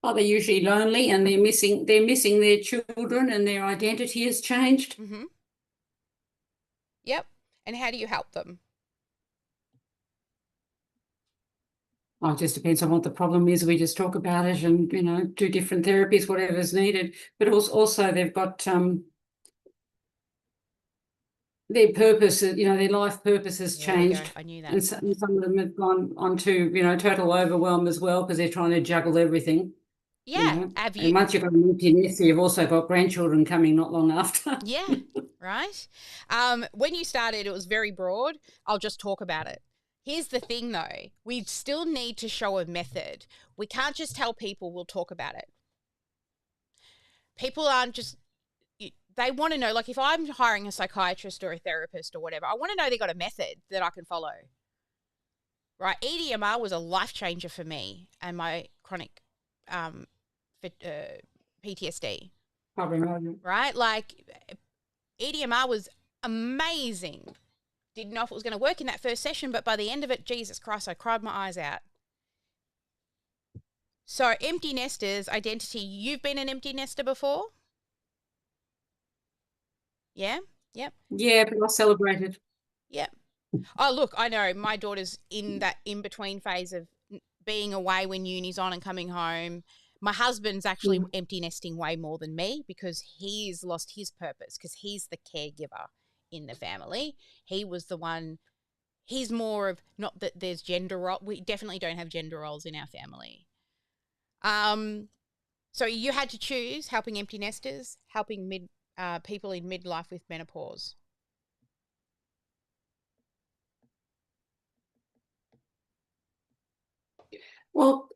Oh, they're usually lonely and they're missing their children and their identity has changed. Mm-hmm. Yep. And how do you help them? Oh, it just depends on what the problem is. We just talk about it and, do different therapies, whatever's needed. But also they've got their purpose, their life purpose has changed. I knew that. And some of them have gone on to, total overwhelm as well because they're trying to juggle everything. Yeah. Have you? And once you've got an empty nest, you've also got grandchildren coming not long after. Yeah, right. When you started, it was very broad. I'll just talk about it. Here's the thing, though. We still need to show a method. We can't just tell people we'll talk about it. People aren't just... They want to know, like if I'm hiring a psychiatrist or a therapist or whatever, I want to know they got a method that I can follow. Right? EDMR was a life changer for me and my chronic PTSD. Right? Like EDMR was amazing. Didn't know if it was going to work in that first session, but by the end of it, Jesus Christ, I cried my eyes out. So empty nesters, identity. You've been an empty nester before? Yeah? Yep. Yeah, but I celebrated. Yep. Oh, look, I know my daughter's in that in-between phase of being away when uni's on and coming home. My husband's actually empty nesting way more than me because he's lost his purpose because he's the caregiver in the family. He was the one, he's more of, not that there's gender role. We definitely don't have gender roles in our family. So you had to choose helping empty nesters, helping people in midlife with menopause. Well,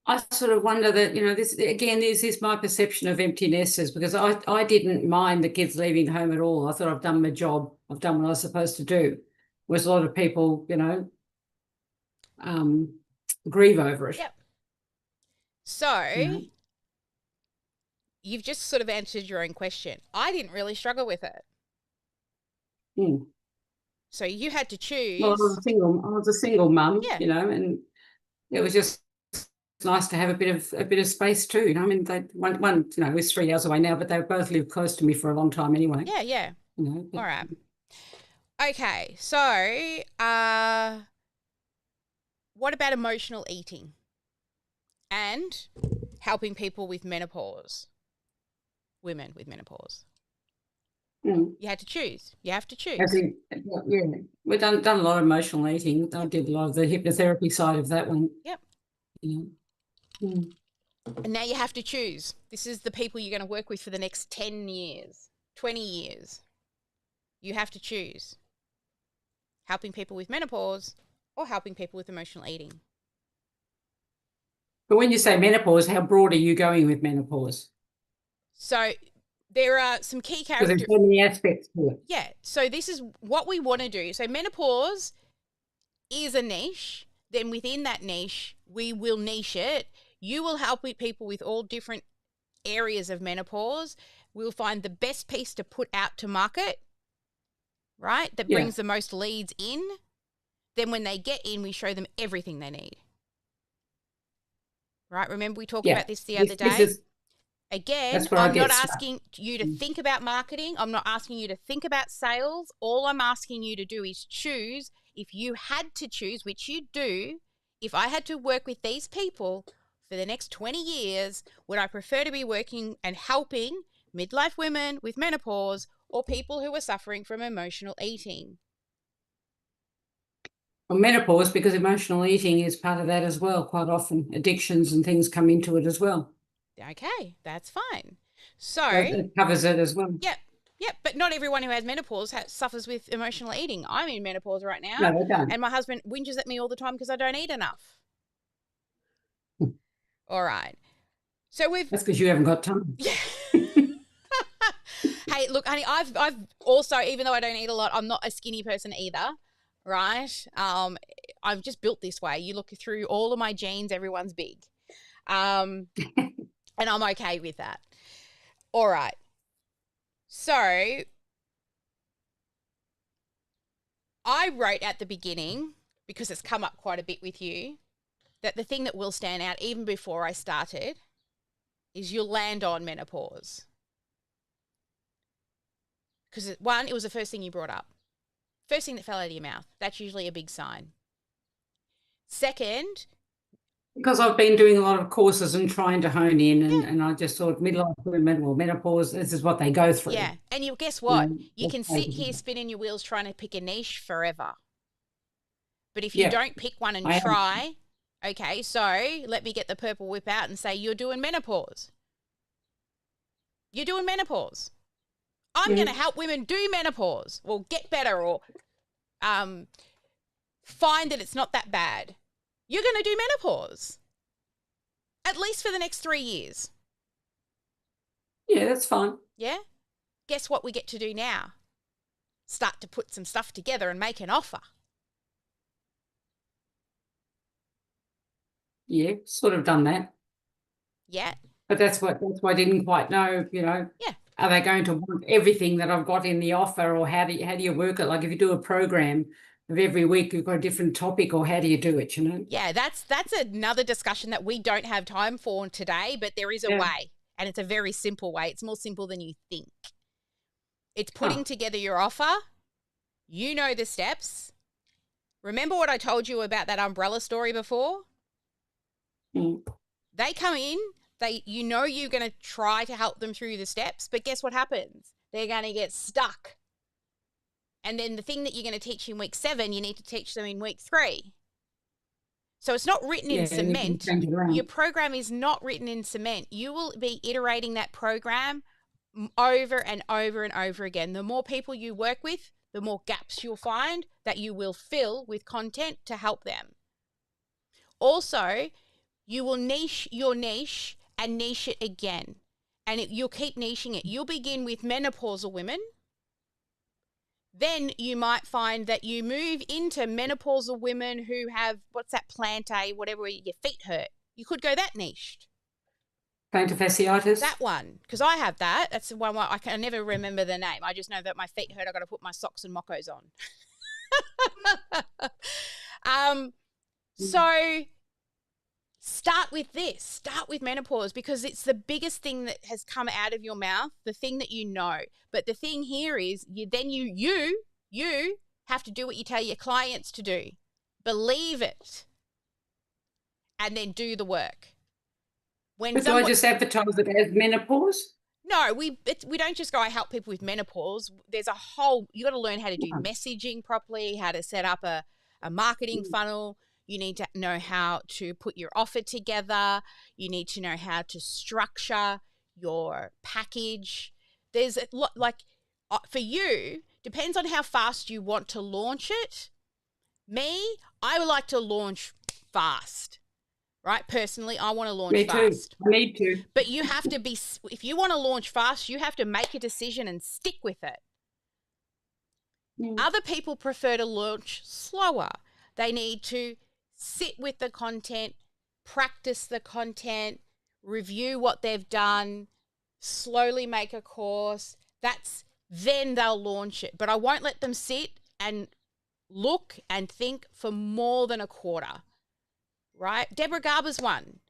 I sort of wonder that, this again, is this my perception of empty nesters? Because I didn't mind the kids leaving home at all. I thought I've done my job. I've done what I was supposed to do. Whereas a lot of people, grieve over it. Yep. So you've just sort of answered your own question. I didn't really struggle with it. So you had to choose. Well, I was a single mum, and it was just nice to have a bit of space too. I mean, one was 3 hours away now, but they both lived close to me for a long time anyway. Yeah. All right. Okay, so what about emotional eating and helping people with menopause? Women with menopause. You had to choose. You have to choose. We've done a lot of emotional eating. I did a lot of the hypnotherapy side of that one. Yep. And now you have to choose. This is the people you're going to work with for the next 10 years, 20 years. You have to choose. Helping people with menopause or helping people with emotional eating. But when you say menopause, how broad are you going with menopause? So there are some key characteristics. Because there's so many aspects to it. Yeah. So this is what we want to do. So menopause is a niche. Then within that niche, we will niche it. You will help with people with all different areas of menopause. We'll find the best piece to put out to market, right? That brings the most leads in. Then when they get in, we show them everything they need. Right? Remember we talked about this the other day? Again, I'm not asking you to think about marketing. I'm not asking you to think about sales. All I'm asking you to do is choose. If you had to choose, which you do, if I had to work with these people for the next 20 years, would I prefer to be working and helping midlife women with menopause or people who are suffering from emotional eating? Well, menopause, because emotional eating is part of that as well. Quite often addictions and things come into it as well. Okay, that's fine. So it covers it as well. Yep. Yep. But not everyone who has menopause suffers with emotional eating. I'm in menopause right now. No, they don't. And my husband whinges at me all the time because I don't eat enough. All right. So That's because you haven't got time. Hey, look, honey, I've also, even though I don't eat a lot, I'm not a skinny person either, right? I've just built this way. You look through all of my genes, everyone's big. And I'm okay with that. All right. So I wrote at the beginning, because it's come up quite a bit with you, that the thing that will stand out even before I started is you'll land on menopause. Because one, it was the first thing you brought up. First thing that fell out of your mouth. That's usually a big sign. Second, because I've been doing a lot of courses and trying to hone in, and I just thought midlife women or menopause, this is what they go through. yeah. And guess what? You know, You can sit here spinning your wheels trying to pick a niche forever. But if you don't pick one and try, okay, so let me get the purple whip out and say you're doing menopause. You're doing menopause. I'm going to help women do menopause or get better or find that it's not that bad. You're going to do menopause, at least for the next 3 years. Yeah, that's fine. Yeah? Guess what we get to do now? Start to put some stuff together and make an offer. Yeah, sort of done that. Yeah. But that's why I didn't quite know, Yeah. are they going to want everything that I've got in the offer, or how do you work it? Like if you do a program of every week, you've got a different topic, or how do you do it, Yeah, that's another discussion that we don't have time for today, but there is a way, and it's a very simple way. It's more simple than you think. It's putting together your offer. You know the steps. Remember what I told you about that umbrella story before? They come in, you're going to try to help them through the steps, but guess what happens? They're going to get stuck. And then the thing that you're going to teach in week 7, you need to teach them in week 3. So it's not written in cement. Your program is not written in cement. You will be iterating that program over and over and over again. The more people you work with, the more gaps you'll find that you will fill with content to help them. Also, you will niche your niche and niche it again. And you'll keep niching it. You'll begin with menopausal women. Then you might find that you move into menopausal women who have, what's that, plantar, whatever, your feet hurt. You could go that niched. Plantar fasciitis? That one, because I have that. That's the one where I can never remember the name. I just know that my feet hurt. I got to put my socks and moccos on. So start with this. Start with menopause, because it's the biggest thing that has come out of your mouth, the thing that you know. But the thing here is you have to do what you tell your clients to do. Believe it. And then do the work. Do I just advertise it as menopause? No, we don't just go, I help people with menopause. There's a whole, you got to learn how to do messaging properly, how to set up a marketing funnel. You need to know how to put your offer together. You need to know how to structure your package. There's a lot, for you, depends on how fast you want to launch it. Me, I would like to launch fast, right? Personally, I want to launch fast. Me too. I need to. But you have to be, if you want to launch fast, you have to make a decision and stick with it. Other people prefer to launch slower. They need to sit with the content, practice the content, review what they've done, slowly make a course. Then they'll launch it. But I won't let them sit and look and think for more than a quarter, right? Deborah Garber's one,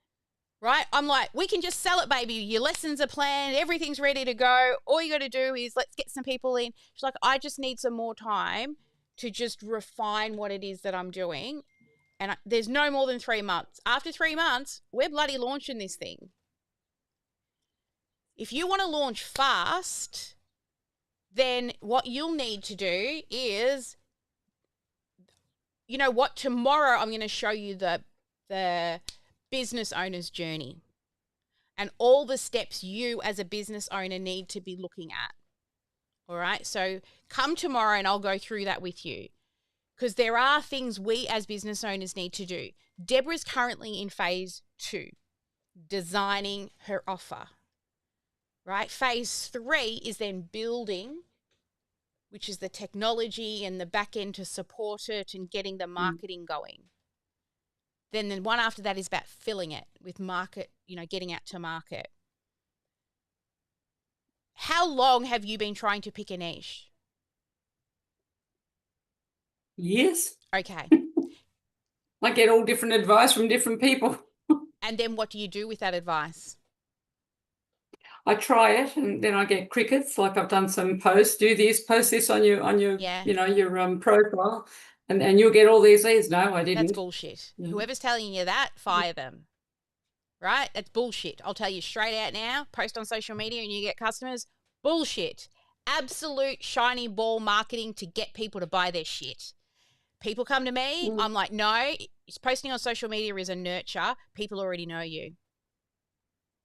right? I'm like, we can just sell it, baby. Your lessons are planned. Everything's ready to go. All you got to do is let's get some people in. She's like, I just need some more time to just refine what it is that I'm doing. And there's no more than 3 months. After 3 months, we're bloody launching this thing. If you want to launch fast, then what you'll need to do is, you know what, tomorrow I'm going to show you the business owner's journey. and all the steps you as a business owner need to be looking at. All right. So come tomorrow and I'll go through that with you, because there are things we as business owners need to do. Deborah's currently in phase 2, designing her offer. Right. Phase 3 is then building, which is the technology and the back end to support it and getting the marketing going. Then the one after that is about filling it with market, getting out to market. How long have you been trying to pick a niche? Yes. Okay. I get all different advice from different people. And then what do you do with that advice? I try it and then I get crickets. Like I've done some posts, post this on your your profile, and you'll get all these. No, I didn't. That's bullshit. Whoever's telling you that, fire them. Right? That's bullshit. I'll tell you straight out now. Post on social media and you get customers. Bullshit. Absolute shiny ball marketing to get people to buy their shit. People come to me. I'm like, no, it's posting on social media is a nurture. People already know you.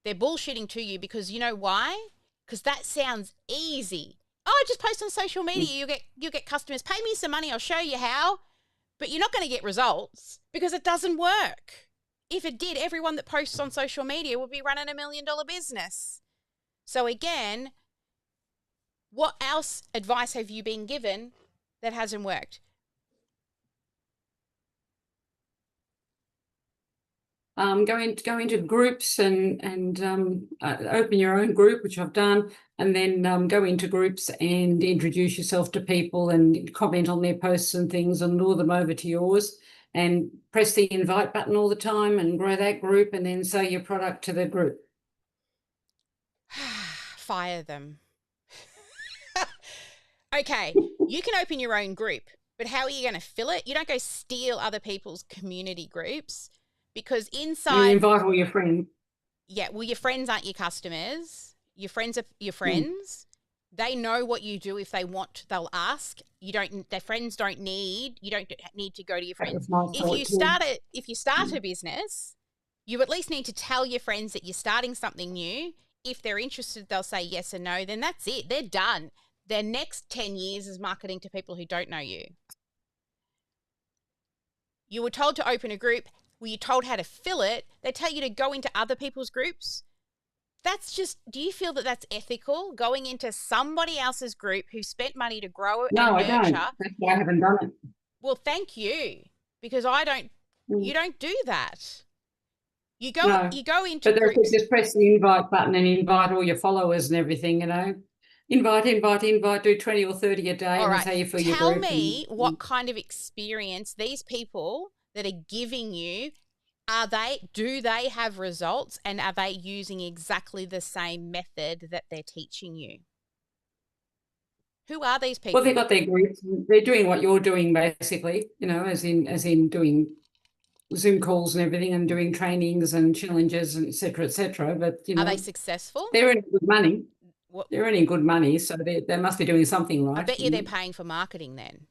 They're bullshitting to you because you know why? Because that sounds easy. Oh, just post on social media. You'll get customers. Pay me some money. I'll show you how. But you're not going to get results because it doesn't work. If it did, everyone that posts on social media would be running $1 million business. So again, what else advice have you been given that hasn't worked? Go into groups and open your own group, which I've done, and then go into groups and introduce yourself to people and comment on their posts and things and lure them over to yours, and press the invite button all the time and grow that group and then sell your product to the group. Fire them. Okay, you can open your own group, but how are you going to fill it? You don't go steal other people's community groups, because inside... You invite all your friends. Yeah, well, your friends aren't your customers. Your friends are your friends. They know what you do. If they want, they'll ask. Their friends don't need, you don't need to go to your friends. If you start a business, you at least need to tell your friends that you're starting something new. If they're interested, they'll say yes or no. Then that's it. They're done. Their next 10 years is marketing to people who don't know you. You were told to open a group. Were you told how to fill it? They tell you to go into other people's groups. That's just, do you feel that that's ethical? Going into somebody else's group who spent money to grow it and nurture? No, I don't. That's why I haven't done it. Well, thank you, because I don't, you don't do that. You go into groups. But just press the invite button and invite all your followers and everything, Invite, do 20 or 30 a day. All right. That's how you fill your Tell group. me what kind of experience these people that are giving you, do they have results, and are they using exactly the same method that they're teaching you? Who are these people? Well, they've got their groups. They're doing what you're doing, basically, as in doing Zoom calls and everything, and doing trainings and challenges and et cetera, but are they successful? They're earning good money. They're earning good money, so they must be doing something right. I bet you they're paying for marketing then.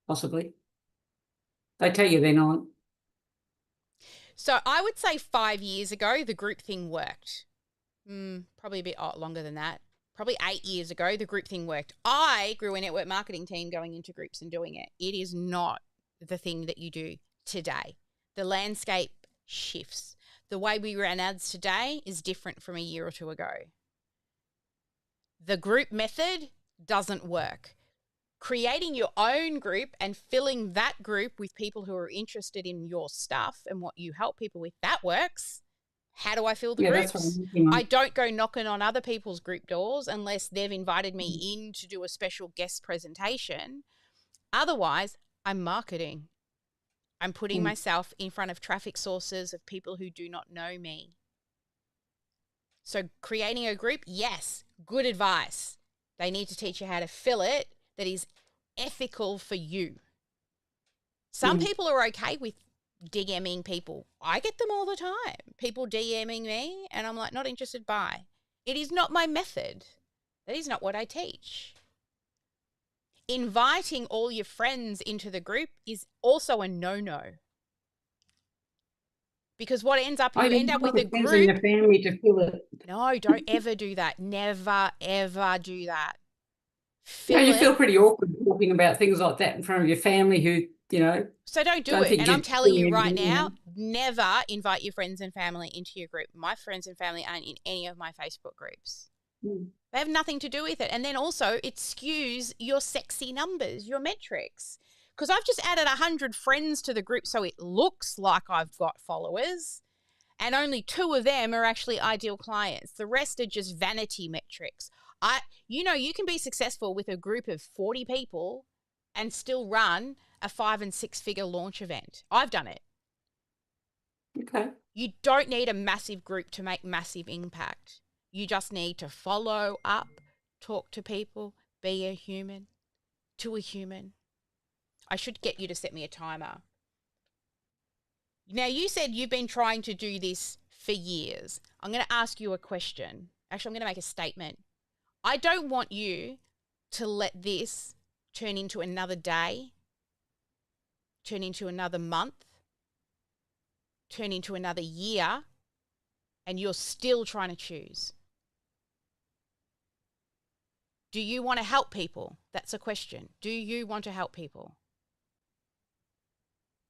Possibly. They tell you they're not. So I would say 5 years ago, the group thing worked. Probably a bit longer than that. Probably 8 years ago, the group thing worked. I grew a network marketing team going into groups and doing it. It is not the thing that you do today. The landscape shifts. The way we run ads today is different from a year or two ago. The group method doesn't work. Creating your own group and filling that group with people who are interested in your stuff and what you help people with, that works. How do I fill the groups? I don't go knocking on other people's group doors unless they've invited me in to do a special guest presentation. Otherwise, I'm marketing. I'm putting myself in front of traffic sources of people who do not know me. So creating a group, yes, good advice. They need to teach you how to fill it that is ethical for you. Some people are okay with DMing people. I get them all the time. People DMing me and I'm like, not interested, bye. It is not my method. That is not what I teach. Inviting all your friends into the group is also a no-no. Because what ends up, you I end up with a friends in group. your family to fill it. No, don't ever do that. Never, ever do that. You Fill feel it. pretty awkward talking about things like that in front of your family who, So don't do don't it. think And you're I'm telling you doing right anything, now, never invite your friends and family into your group. My friends and family aren't in any of my Facebook groups. They have nothing to do with it. And then also it skews your sexy numbers, your metrics. Because I've just added 100 friends to the group so it looks like I've got followers. And only 2 of them are actually ideal clients. The rest are just vanity metrics. You can be successful with a group of 40 people and still run a 5 and 6 figure launch event. I've done it. Okay. You don't need a massive group to make massive impact. You just need to follow up, talk to people, be a human to a human. I should get you to set me a timer. Now, you said you've been trying to do this for years. I'm going to ask you a question. Actually, I'm going to make a statement. I don't want you to let this turn into another day, turn into another month, turn into another year, and you're still trying to choose. Do you want to help people? That's a question. Do you want to help people?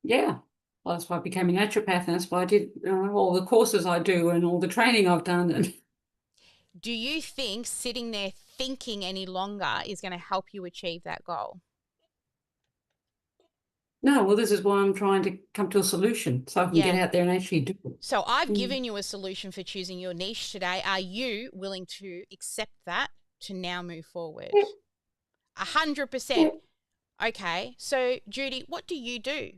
Yeah. Well, that's why I became a naturopath, and that's why I did all the courses I do and all the training I've done. And do you think sitting there thinking any longer is going to help you achieve that goal? no, well, this is why I'm trying to come to a solution so I can get out there and actually do it. So I've given you a solution for choosing your niche today. Are you willing to accept that to now move forward? 100%. Okay. So Judy, what do you do?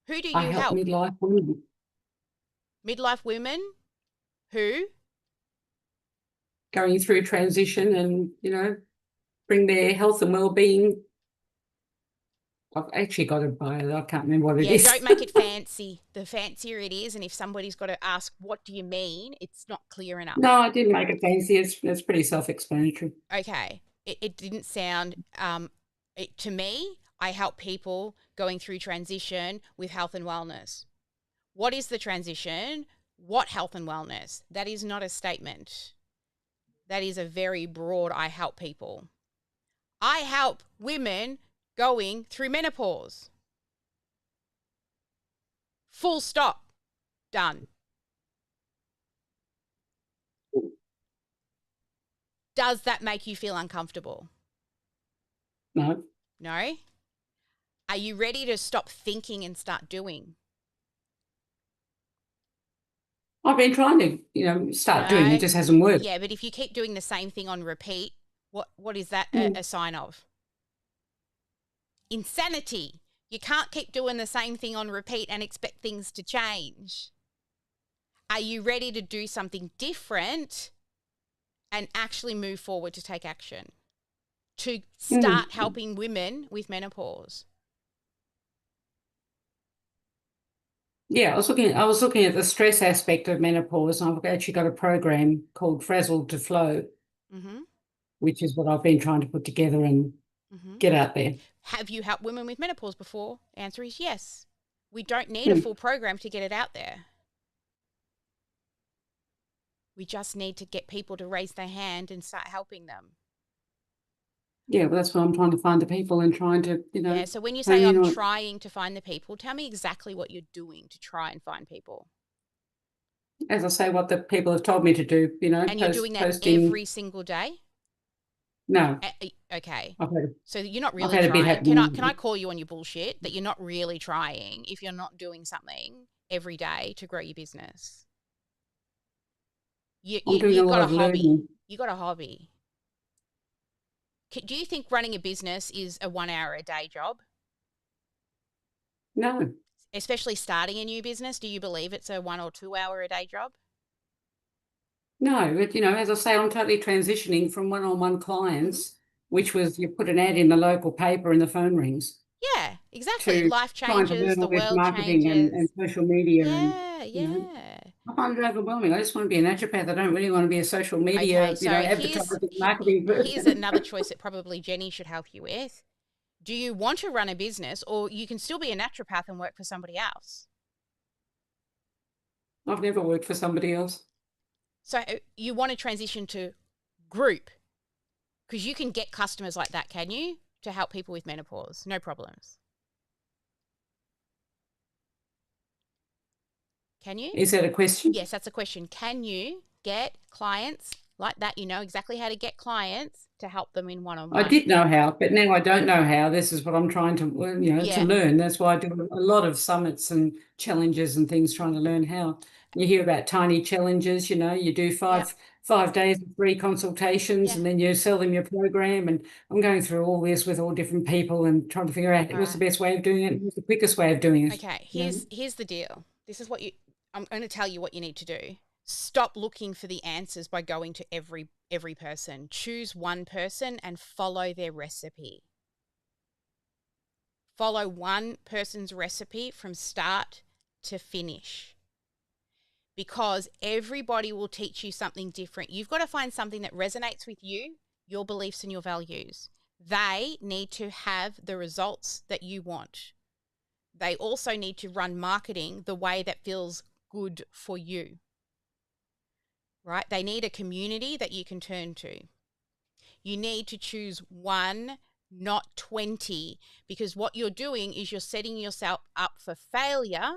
Who do you I help midlife women. Midlife women who? Going through transition and, bring their health and well-being. I've actually got a bio. I can't remember what it is. Yeah, don't make it fancy. The fancier it is, and if somebody's got to ask, what do you mean? It's not clear enough. No, I didn't make it fancy. It's pretty self-explanatory. Okay. It didn't sound, to me, I help people going through transition with health and wellness. What is the transition? What health and wellness? That is not a statement. That is a very broad, I help people. I help women going through menopause. Full stop. Done. Does that make you feel uncomfortable? No. No? Are you ready to stop thinking and start doing? I've been trying to, start doing it. It just hasn't worked. Yeah, but if you keep doing the same thing on repeat, what is that a sign of? Insanity. You can't keep doing the same thing on repeat and expect things to change. Are you ready to do something different and actually move forward to take action? To start helping women with menopause? Yeah, I was looking at the stress aspect of menopause, and I've actually got a program called Frazzle to Flow, which is what I've been trying to put together and get out there. Have you helped women with menopause before? Answer is yes. We don't need a full program to get it out there. We just need to get people to raise their hand and start helping them. Yeah, well, that's why I'm trying to find the people and trying to, Yeah, so when you say I'm trying to find the people, tell me exactly what you're doing to try and find people. As I say, what the people have told me to do, And you're doing that posting every single day? No. Okay. Okay. So you're not really trying. Can I call you on your bullshit that you're not really trying if you're not doing something every day to grow your business? You've got a hobby. Learning. You got a hobby. Do you think running a business is a 1 hour a day job? No. Especially starting a new business, do you believe it's a 1 or 2 hour a day job? No, but as I say, I'm totally transitioning from one-on-one clients, which was you put an ad in the local paper and the phone rings. Yeah, exactly. To Life trying to changes, learn the all this world marketing changes. and social media. Yeah. I find it overwhelming. I just want to be a naturopath. I don't really want to be a social media, Okay, so advertising, marketing person. here's another choice that probably Jenny should help you with. Do you want to run a business, or you can still be a naturopath and work for somebody else? I've never worked for somebody else. So you want to transition to group, because you can get customers like that, can you? To help people with menopause, no problems. Can you? Is that a question? Yes, that's a question. Can you get clients like that? You know exactly how to get clients to help them in one-on-one. I did know how, but now I don't know how. This is what I'm trying to, to learn. That's why I do a lot of summits and challenges and things, trying to learn how. You hear about tiny challenges, you do five days of free consultations, and then you sell them your program. And I'm going through all this with all different people and trying to figure out what's the best way of doing it, what's the quickest way of doing it. Okay, here's the deal. This is what I'm going to tell you what you need to do. Stop looking for the answers by going to every person. Choose one person and follow their recipe. Follow one person's recipe from start to finish. Because everybody will teach you something different. You've got to find something that resonates with you, your beliefs and your values. They need to have the results that you want. They also need to run marketing the way that feels good for you. Right? They need a community that you can turn to. You need to choose one, not 20, because what you're doing is you're setting yourself up for failure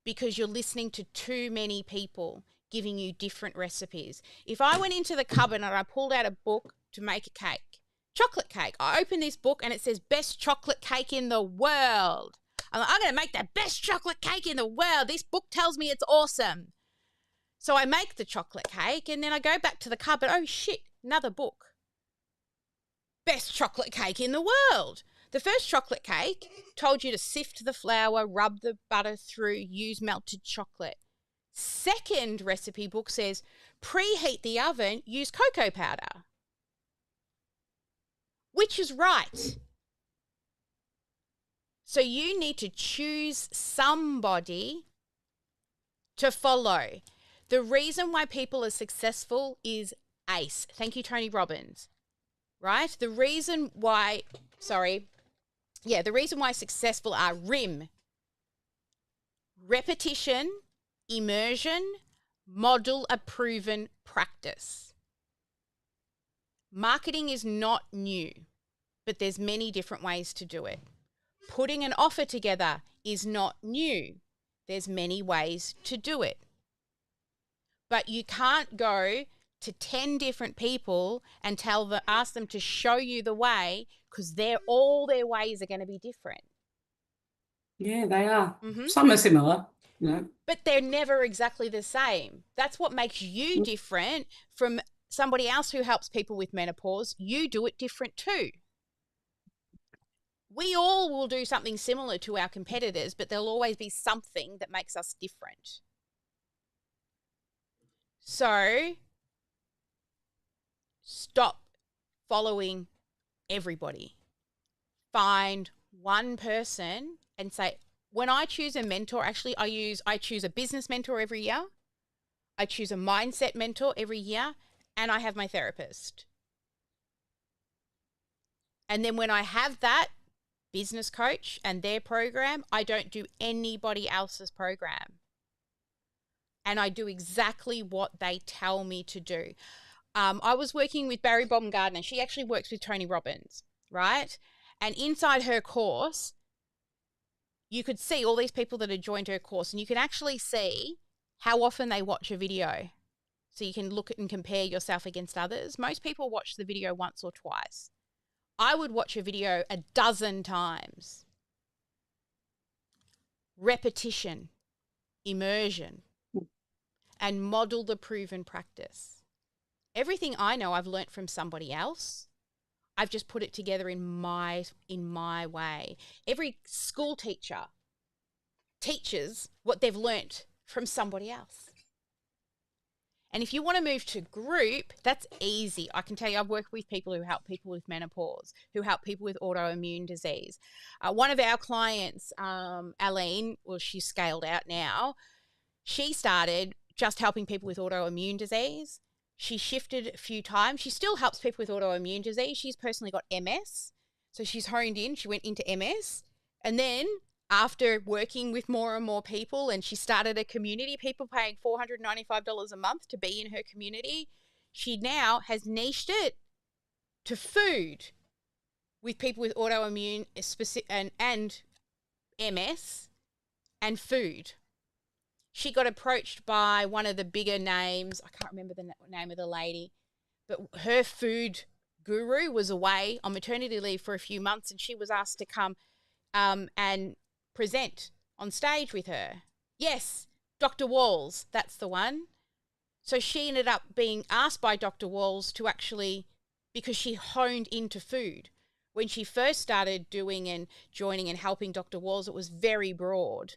because you're listening to too many people giving you different recipes. If I went into the cupboard and I pulled out a book to make a cake, chocolate cake, I open this book and it says best chocolate cake in the world. I'm going to make the best chocolate cake in the world. This book tells me it's awesome. So I make the chocolate cake and then I go back to the cupboard. Oh, shit, another book. Best chocolate cake in the world. The first chocolate cake told you to sift the flour, rub the butter through, use melted chocolate. Second recipe book says preheat the oven, use cocoa powder. Which is right? So you need to choose somebody to follow. The reason why people are successful is ACE. Thank you, Tony Robbins. Right? The reason why successful are RIM. Repetition, immersion, model a proven practice. Marketing is not new, but there's many different ways to do it. Putting an offer together is not new. There's many ways to do it. But you can't go to 10 different people and ask them to show you the way, because all their ways are going to be different. Yeah, they are. Mm-hmm. Some are similar. But they're never exactly the same. That's what makes you different from somebody else who helps people with menopause. You do it different too. We all will do something similar to our competitors, but there'll always be something that makes us different. So stop following everybody. Find one person and say, when I choose a mentor, actually I choose a business mentor every year. I choose a mindset mentor every year, and I have my therapist. And then when I have that business coach and their program, I don't do anybody else's program. And I do exactly what they tell me to do. I was working with Barry Baumgartner. She actually works with Tony Robbins, right? And inside her course, you could see all these people that had joined her course, and you can actually see how often they watch a video. So you can look at and compare yourself against others. Most people watch the video once or twice. I would watch a video 12 times. Repetition, immersion, and model the proven practice. Everything I know I've learnt from somebody else. I've just put it together in my way. Every school teacher teaches what they've learnt from somebody else. And if you want to move to group, that's easy. I can tell you, I've worked with people who help people with menopause, who help people with autoimmune disease. One of our clients, Aline, well, she's scaled out now. She started just helping people with autoimmune disease. She shifted a few times. She still helps people with autoimmune disease. She's personally got MS. So she's honed in. She went into MS. And then after working with more and more people, and she started a community, people paying $495 a month to be in her community, she now has niched it to food with people with autoimmune and MS and food. She got approached by one of the bigger names. I can't remember the name of the lady, but her food guru was away on maternity leave for a few months, and she was asked to come and present on stage with her. Yes, Dr. Walls, that's the one. So she ended up being asked by Dr. Walls to actually, because she honed into food. When she first started doing and joining and helping Dr. Walls, it was very broad.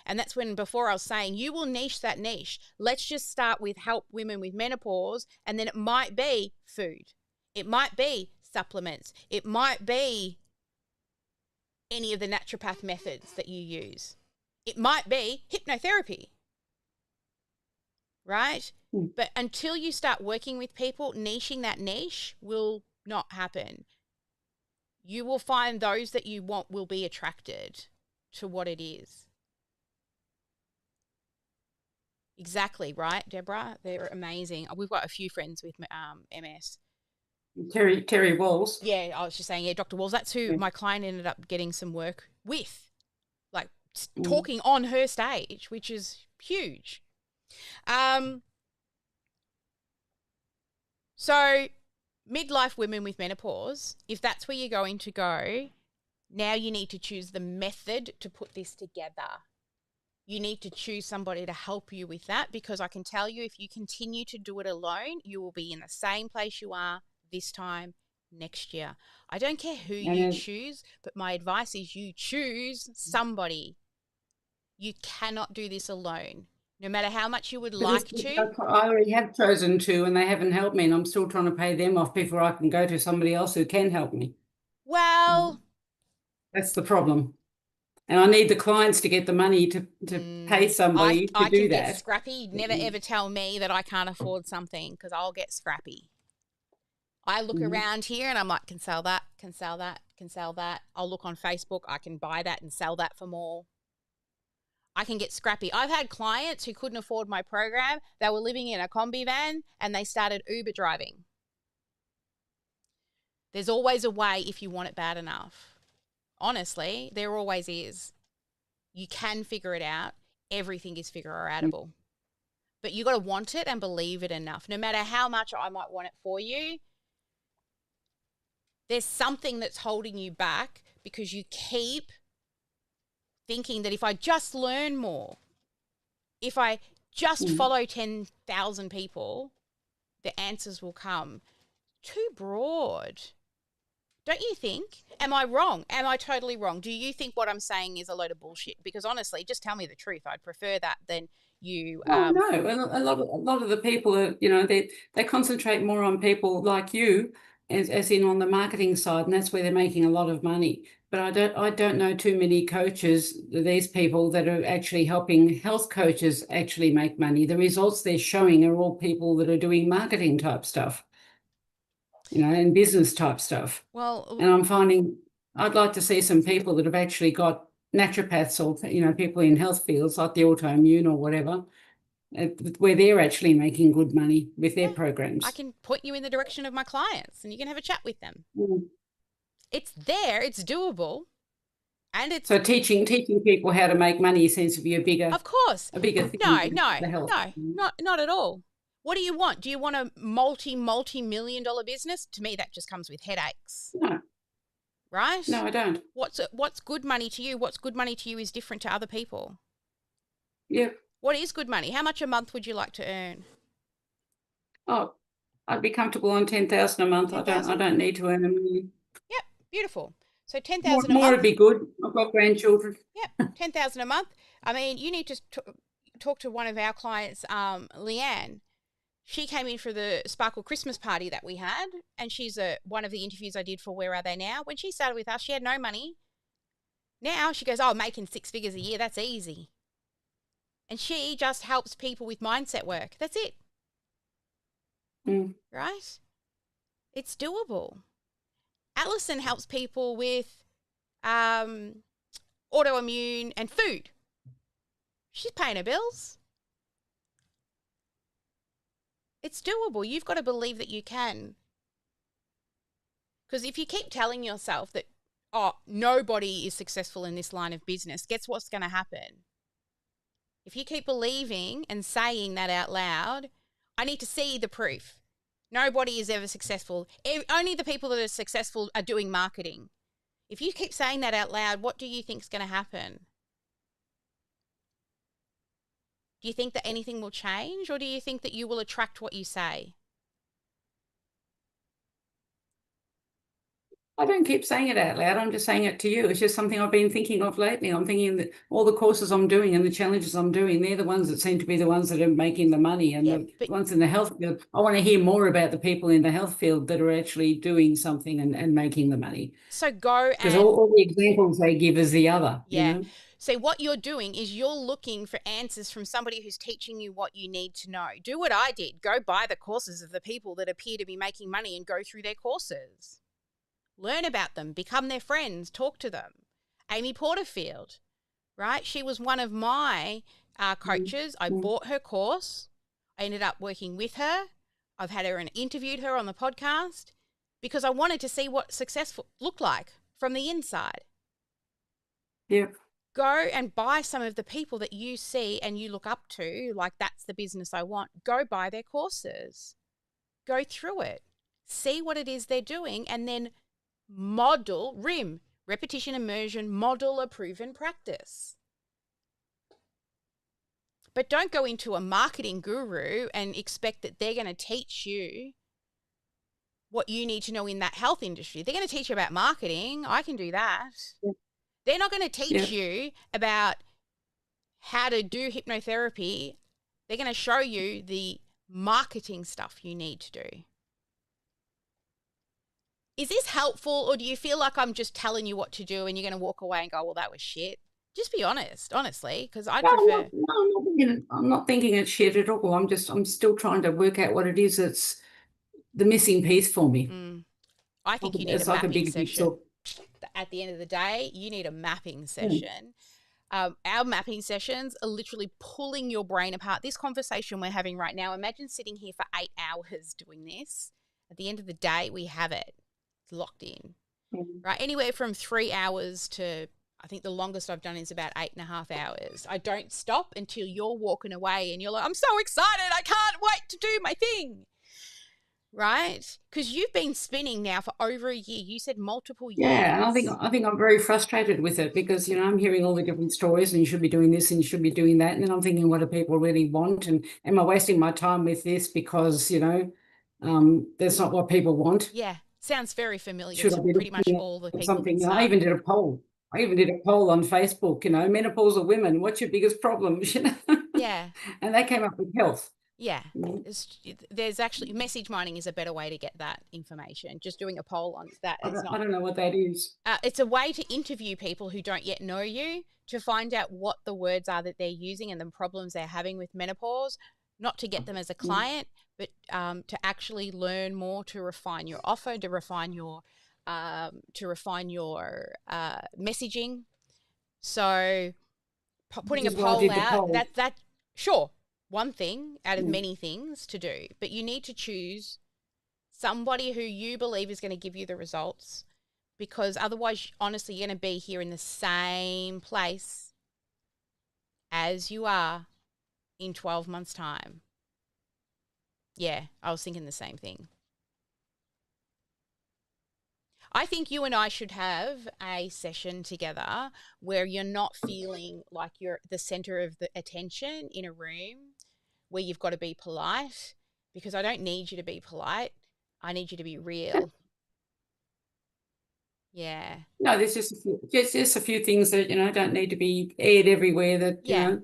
And that's when, before I was saying, you will niche that niche. Let's just start with help women with menopause, and then it might be food. It might be supplements. It might be any of the naturopath methods that you use. It might be hypnotherapy, right? But until you start working with people, niching that niche will not happen. You will find those that you want will be attracted to what it is. Exactly, right, Deborah? They're amazing. We've got a few friends with MS. Terry Walls. Yeah, I was just saying, Dr. Walls. That's who my client ended up getting some work with, like talking on her stage, which is huge. So midlife women with menopause, if that's where you're going to go, now you need to choose the method to put this together. You need to choose somebody to help you with that, because I can tell you, if you continue to do it alone, you will be in the same place you are this time next year. I don't care who you choose, but my advice is you choose somebody. You cannot do this alone. No matter how much you would like to. I already have chosen two, and they haven't helped me, and I'm still trying to pay them off before I can go to somebody else who can help me. Well, that's the problem. And I need the clients to get the money to pay somebody to do that. I can get scrappy. Never ever tell me that I can't afford something, because I'll get scrappy. I look around here and I'm like, can sell that, can sell that, can sell that. I'll look on Facebook. I can buy that and sell that for more. I can get scrappy. I've had clients who couldn't afford my program. They were living in a combi van and they started Uber driving. There's always a way if you want it bad enough. Honestly, there always is. You can figure it out. Everything is figure-outable. But you got to want it and believe it enough. No matter how much I might want it for you, there's something that's holding you back, because you keep thinking that if I just learn more, if I just follow 10,000 people, the answers will come. Too broad. Don't you think? Am I wrong? Am I totally wrong? Do you think what I'm saying is a load of bullshit? Because honestly, just tell me the truth. I'd prefer that than you. No, a lot of the people are, they concentrate more on people like you, as in on the marketing side, and that's where they're making a lot of money. But I don't know too many coaches, these people that are actually helping health coaches actually make money. The results they're showing are all people that are doing marketing type stuff, and business type stuff. Well, and I'm finding I'd like to see some people that have actually got naturopaths or, people in health fields like the autoimmune or whatever, where they're actually making good money with their programs. I can point you in the direction of my clients and you can have a chat with them. It's there, it's doable. And it's so teaching people how to make money seems to be a bigger thing. No, not at all. What do you want? Do you want a multi-million dollar business? To me, that just comes with headaches. No. Right? No, I don't. What's good money to you? What's good money to you is different to other people. Yeah. What is good money? How much a month would you like to earn? Oh, I'd be comfortable on 10,000 a month. 10,000? I don't need to earn $1 million. Yep, beautiful. So 10,000 a month. More would be good. I've got grandchildren. Yep, 10,000 a month. I mean, you need to talk to one of our clients, Leanne. She came in for the Sparkle Christmas party that we had, and she's one of the interviews I did for Where Are They Now. When she started with us, she had no money. Now she goes, making 6 figures a year, that's easy. And she just helps people with mindset work. That's it. Right? It's doable. Alison helps people with autoimmune and food. She's paying her bills. It's doable. You've got to believe that you can. Because if you keep telling yourself that, oh, nobody is successful in this line of business, guess what's going to happen? If you keep believing and saying that out loud, I need to see the proof. Nobody is ever successful. Only the people that are successful are doing marketing. If you keep saying that out loud, what do you think is going to happen? Do you think that anything will change, or do you think that you will attract what you say? I don't keep saying it out loud. I'm just saying it to you. It's just something I've been thinking of lately. I'm thinking that all the courses I'm doing and the challenges I'm doing, they're the ones that seem to be the ones that are making the money. And the ones in the health field, I want to hear more about the people in the health field that are actually doing something and making the money. So go and... Because all the examples they give is the other. Yeah. You know? So what you're doing is you're looking for answers from somebody who's teaching you what you need to know. Do what I did. Go buy the courses of the people that appear to be making money and go through their courses. Learn about them, become their friends, talk to them. Amy Porterfield, right? She was one of my coaches. I bought her course. I ended up working with her. I've had her and interviewed her on the podcast because I wanted to see what successful looked like from the inside. Yeah. Go and buy some of the people that you see and you look up to, like that's the business I want. Go buy their courses. Go through it. See what it is they're doing and then model, RIM, repetition, immersion, model a proven practice. But don't go into a marketing guru and expect that they're going to teach you what you need to know in that health industry. They're going to teach you about marketing. I can do that. Yeah. They're not going to teach you about how to do hypnotherapy. They're going to show you the marketing stuff you need to do. Is this helpful, or do you feel like I'm just telling you what to do and you're going to walk away and go, well, that was shit? Just be honest, honestly, because I prefer... I'm not thinking it's shit at all. I'm still trying to work out what it is that's the missing piece for me. I think you need a mapping session. At the end of the day, you need a mapping session. Our mapping sessions are literally pulling your brain apart. This conversation we're having right now, imagine sitting here for 8 hours doing this. At the end of the day, we have it. Locked in, right? Anywhere from 3 hours to, I think the longest I've done is about 8.5 hours. I don't stop until you're walking away and you're like, I'm so excited. I can't wait to do my thing, right? Because you've been spinning now for over a year. You said multiple years. Yeah, and I think I'm very frustrated with it because, you know, I'm hearing all the different stories and you should be doing this and you should be doing that. And then I'm thinking, what do people really want? And am I wasting my time with this because, you know, that's not what people want? Yeah. Sounds very familiar to pretty much all the people. Something. You know, I even did a poll. On Facebook, you know, menopausal women, what's your biggest problems? You know? Yeah. And they came up with health. Yeah. There's actually, message mining is a better way to get that information. Just doing a poll on that. I don't know what that is. It's a way to interview people who don't yet know you to find out what the words are that they're using and the problems they're having with menopause, not to get them as a client, but to actually learn more, to refine your offer, to refine your messaging. So putting a poll out, that sure, one thing out of many things to do, but you need to choose somebody who you believe is going to give you the results, because otherwise, honestly, you're going to be here in the same place as you are in 12 months' time. Yeah, I was thinking the same thing. I think you and I should have a session together where you're not feeling like you're the center of the attention in a room where you've got to be polite, because I don't need you to be polite. I need you to be real. Yeah. No, there's just a few things that, you know, don't need to be aired everywhere that, you know.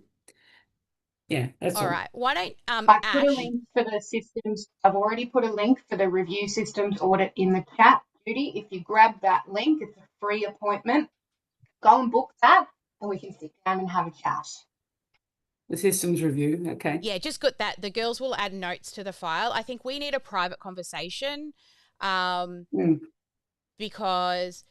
Yeah, that's all. All right. Why don't I put a link for the systems. I've already put a link for the review systems audit in the chat, Judy. If you grab that link, it's a free appointment. Go and book that and we can sit down and have a chat. The systems review, okay. Yeah, just got that. The girls will add notes to the file. I think we need a private conversation. because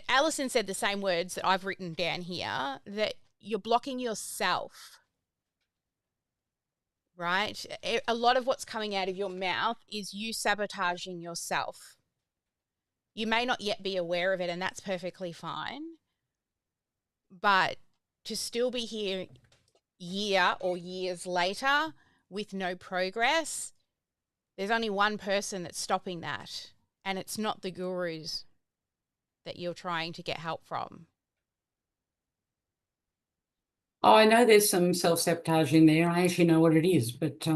Alison said the same words that I've written down here, that you're blocking yourself, right? A lot of what's coming out of your mouth is you sabotaging yourself. You may not yet be aware of it, and that's perfectly fine. But to still be here year or years later with no progress, there's only one person that's stopping that, and it's not the gurus that you're trying to get help from. Oh, I know there's some self-sabotage in there. I actually know what it is, but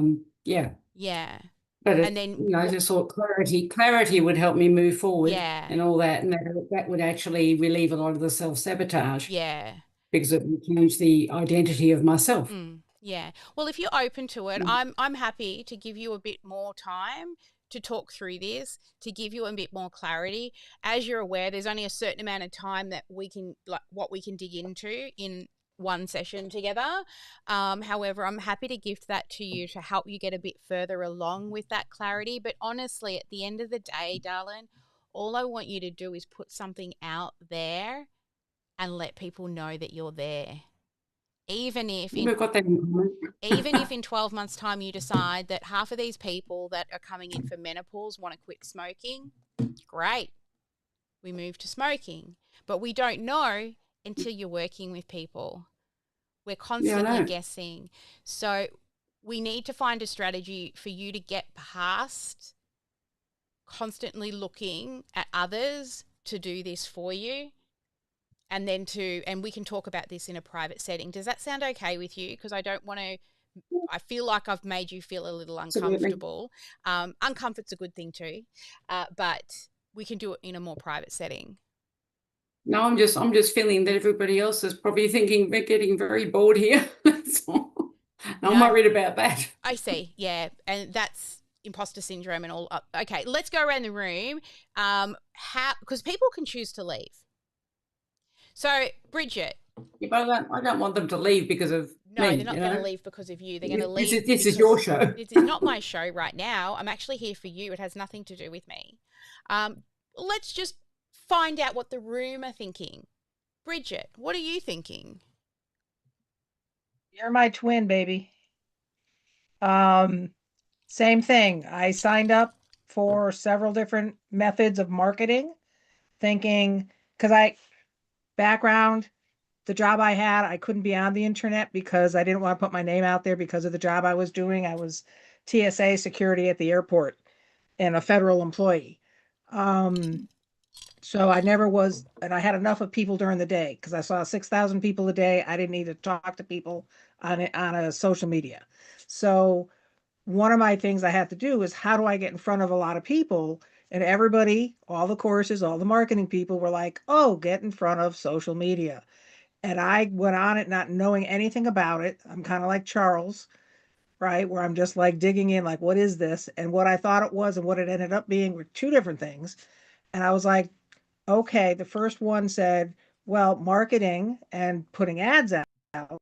yeah. Yeah. But And then I just thought clarity would help me move forward, Yeah. and all that, and that would actually relieve a lot of the self-sabotage. Yeah. Because it would change the identity of myself. Yeah. Well, if you're open to it, I'm happy to give you a bit more time to talk through this, to give you a bit more clarity. As you're aware, there's only a certain amount of time that we can, like, what we can dig into in one session together. However, I'm happy to gift that to you to help you get a bit further along with that clarity. But honestly, at the end of the day, darling, all I want you to do is put something out there and let people know that you're there. Even if We've got that in common. even if in 12 months' time you decide that half of these people that are coming in for menopause want to quit smoking, great. We move to smoking. But we don't know until you're working with people. We're constantly guessing. So we need to find a strategy for you to get past constantly looking at others to do this for you. And then and we can talk about this in a private setting. Does that sound okay with you? Because I don't want to, I feel like I've made you feel a little uncomfortable. Uncomfort's a good thing too, but we can do it in a more private setting. No, I'm just feeling that everybody else is probably thinking we're getting very bored here. I'm worried about that. I see, yeah, and that's imposter syndrome and all. Okay, let's go around the room. Because people can choose to leave. So, Bridget. Yeah, but I don't want them to leave because of No, me, they're not going to leave because of you. They're going to leave. This is your show. This is not my show right now. I'm actually here for you. It has nothing to do with me. Let's just find out what the room are thinking. Bridget, what are you thinking? You're my twin, baby. Same thing. I signed up for several different methods of marketing, thinking, because the job I had, I couldn't be on the internet because I didn't want to put my name out there because of the job I was doing. I was TSA security at the airport and a federal employee. So I never was, and I had enough of people during the day because I saw 6,000 people a day. I didn't need to talk to people on a social media. So one of my things I had to do is, how do I get in front of a lot of people? And everybody, all the courses, all the marketing people were like, oh, get in front of social media. And I went on it not knowing anything about it. I'm kind of like Charles, right? Where I'm just like digging in, like, what is this? And what I thought it was and what it ended up being were two different things. And I was like, okay, the first one said, well, marketing and putting ads out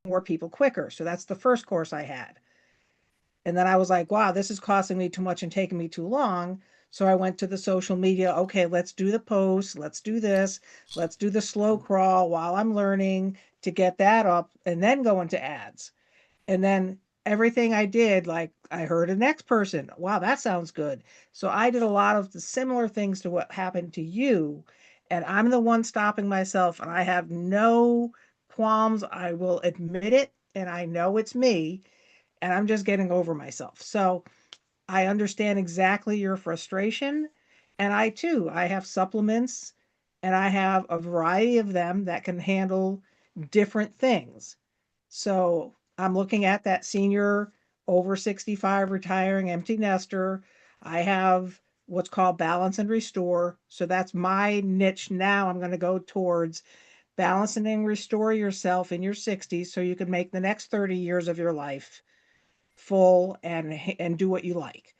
more people quicker. So that's the first course I had. And then I was like, wow, this is costing me too much and taking me too long. So I went to the social media. Okay, let's do the posts. Let's do this. Let's do the slow crawl while I'm learning to get that up and then go into ads. And then everything I did, like I heard a next person, wow, that sounds good. So I did a lot of the similar things to what happened to you. And I'm the one stopping myself, and I have no qualms. I will admit it, and I know it's me, and I'm just getting over myself. So I understand exactly your frustration. And I too, I have supplements and I have a variety of them that can handle different things. So I'm looking at that senior over 65 retiring empty nester. I have what's called balance and restore. So that's my niche now. I'm going to go towards balance and restore yourself in your 60s so you can make the next 30 years of your life full and do what you like.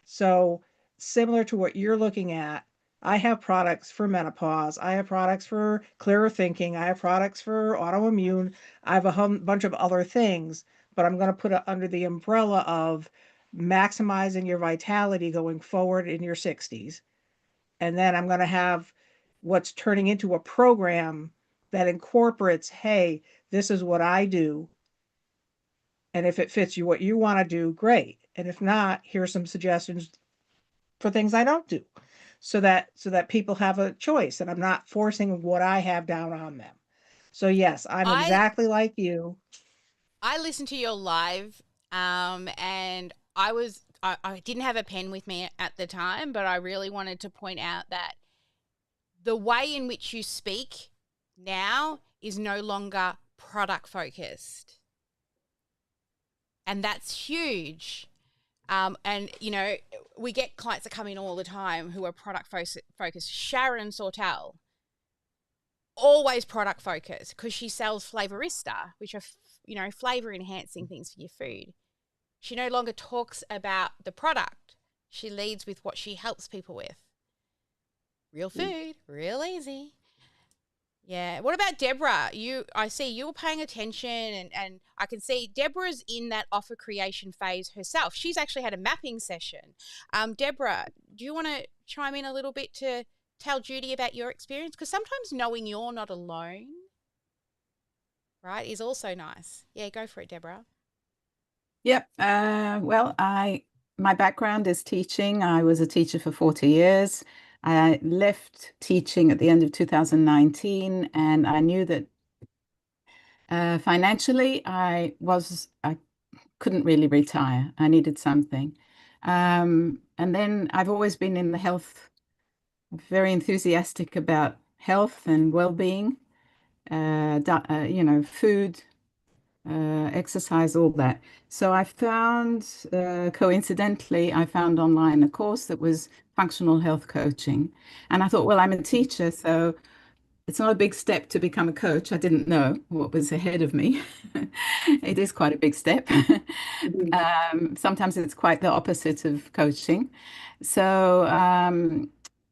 So similar to what you're looking at, I have products for menopause. I have products for clearer thinking. I have products for autoimmune. I have a bunch of other things, but I'm going to put it under the umbrella of maximizing your vitality going forward in your 60s. And then I'm going to have what's turning into a program that incorporates, hey, this is what I do. And if it fits you what you want to do, great. And if not, here's some suggestions for things I don't do. So that people have a choice and I'm not forcing what I have down on them. So yes, I'm I exactly like you. I listened to your live, and I didn't have a pen with me at the time, but I really wanted to point out that the way in which you speak now is no longer product focused, and that's huge. And we get clients that come in all the time who are product focused. Sharon Sortel, always product focused because she sells Flavorista, which are flavor enhancing things for your food. She no longer talks about the product. She leads with what she helps people with. Real food, real easy. Yeah. What about Deborah? I see you were paying attention, and I can see Deborah's in that offer creation phase herself. She's actually had a mapping session. Deborah, do you want to chime in a little bit to tell Judy about your experience? Because sometimes knowing you're not alone, right, is also nice. Yeah, go for it, Deborah. Yep. Well, my background is teaching. I was a teacher for 40 years. I left teaching at the end of 2019, and I knew that financially I couldn't really retire. I needed something. And then I've always been in the health, very enthusiastic about health and well-being, food, exercise, all that. So coincidentally, I found online a course that was functional health coaching. And I thought, well, I'm a teacher, so it's not a big step to become a coach. I didn't know what was ahead of me. It is quite a big step. Sometimes it's quite the opposite of coaching. So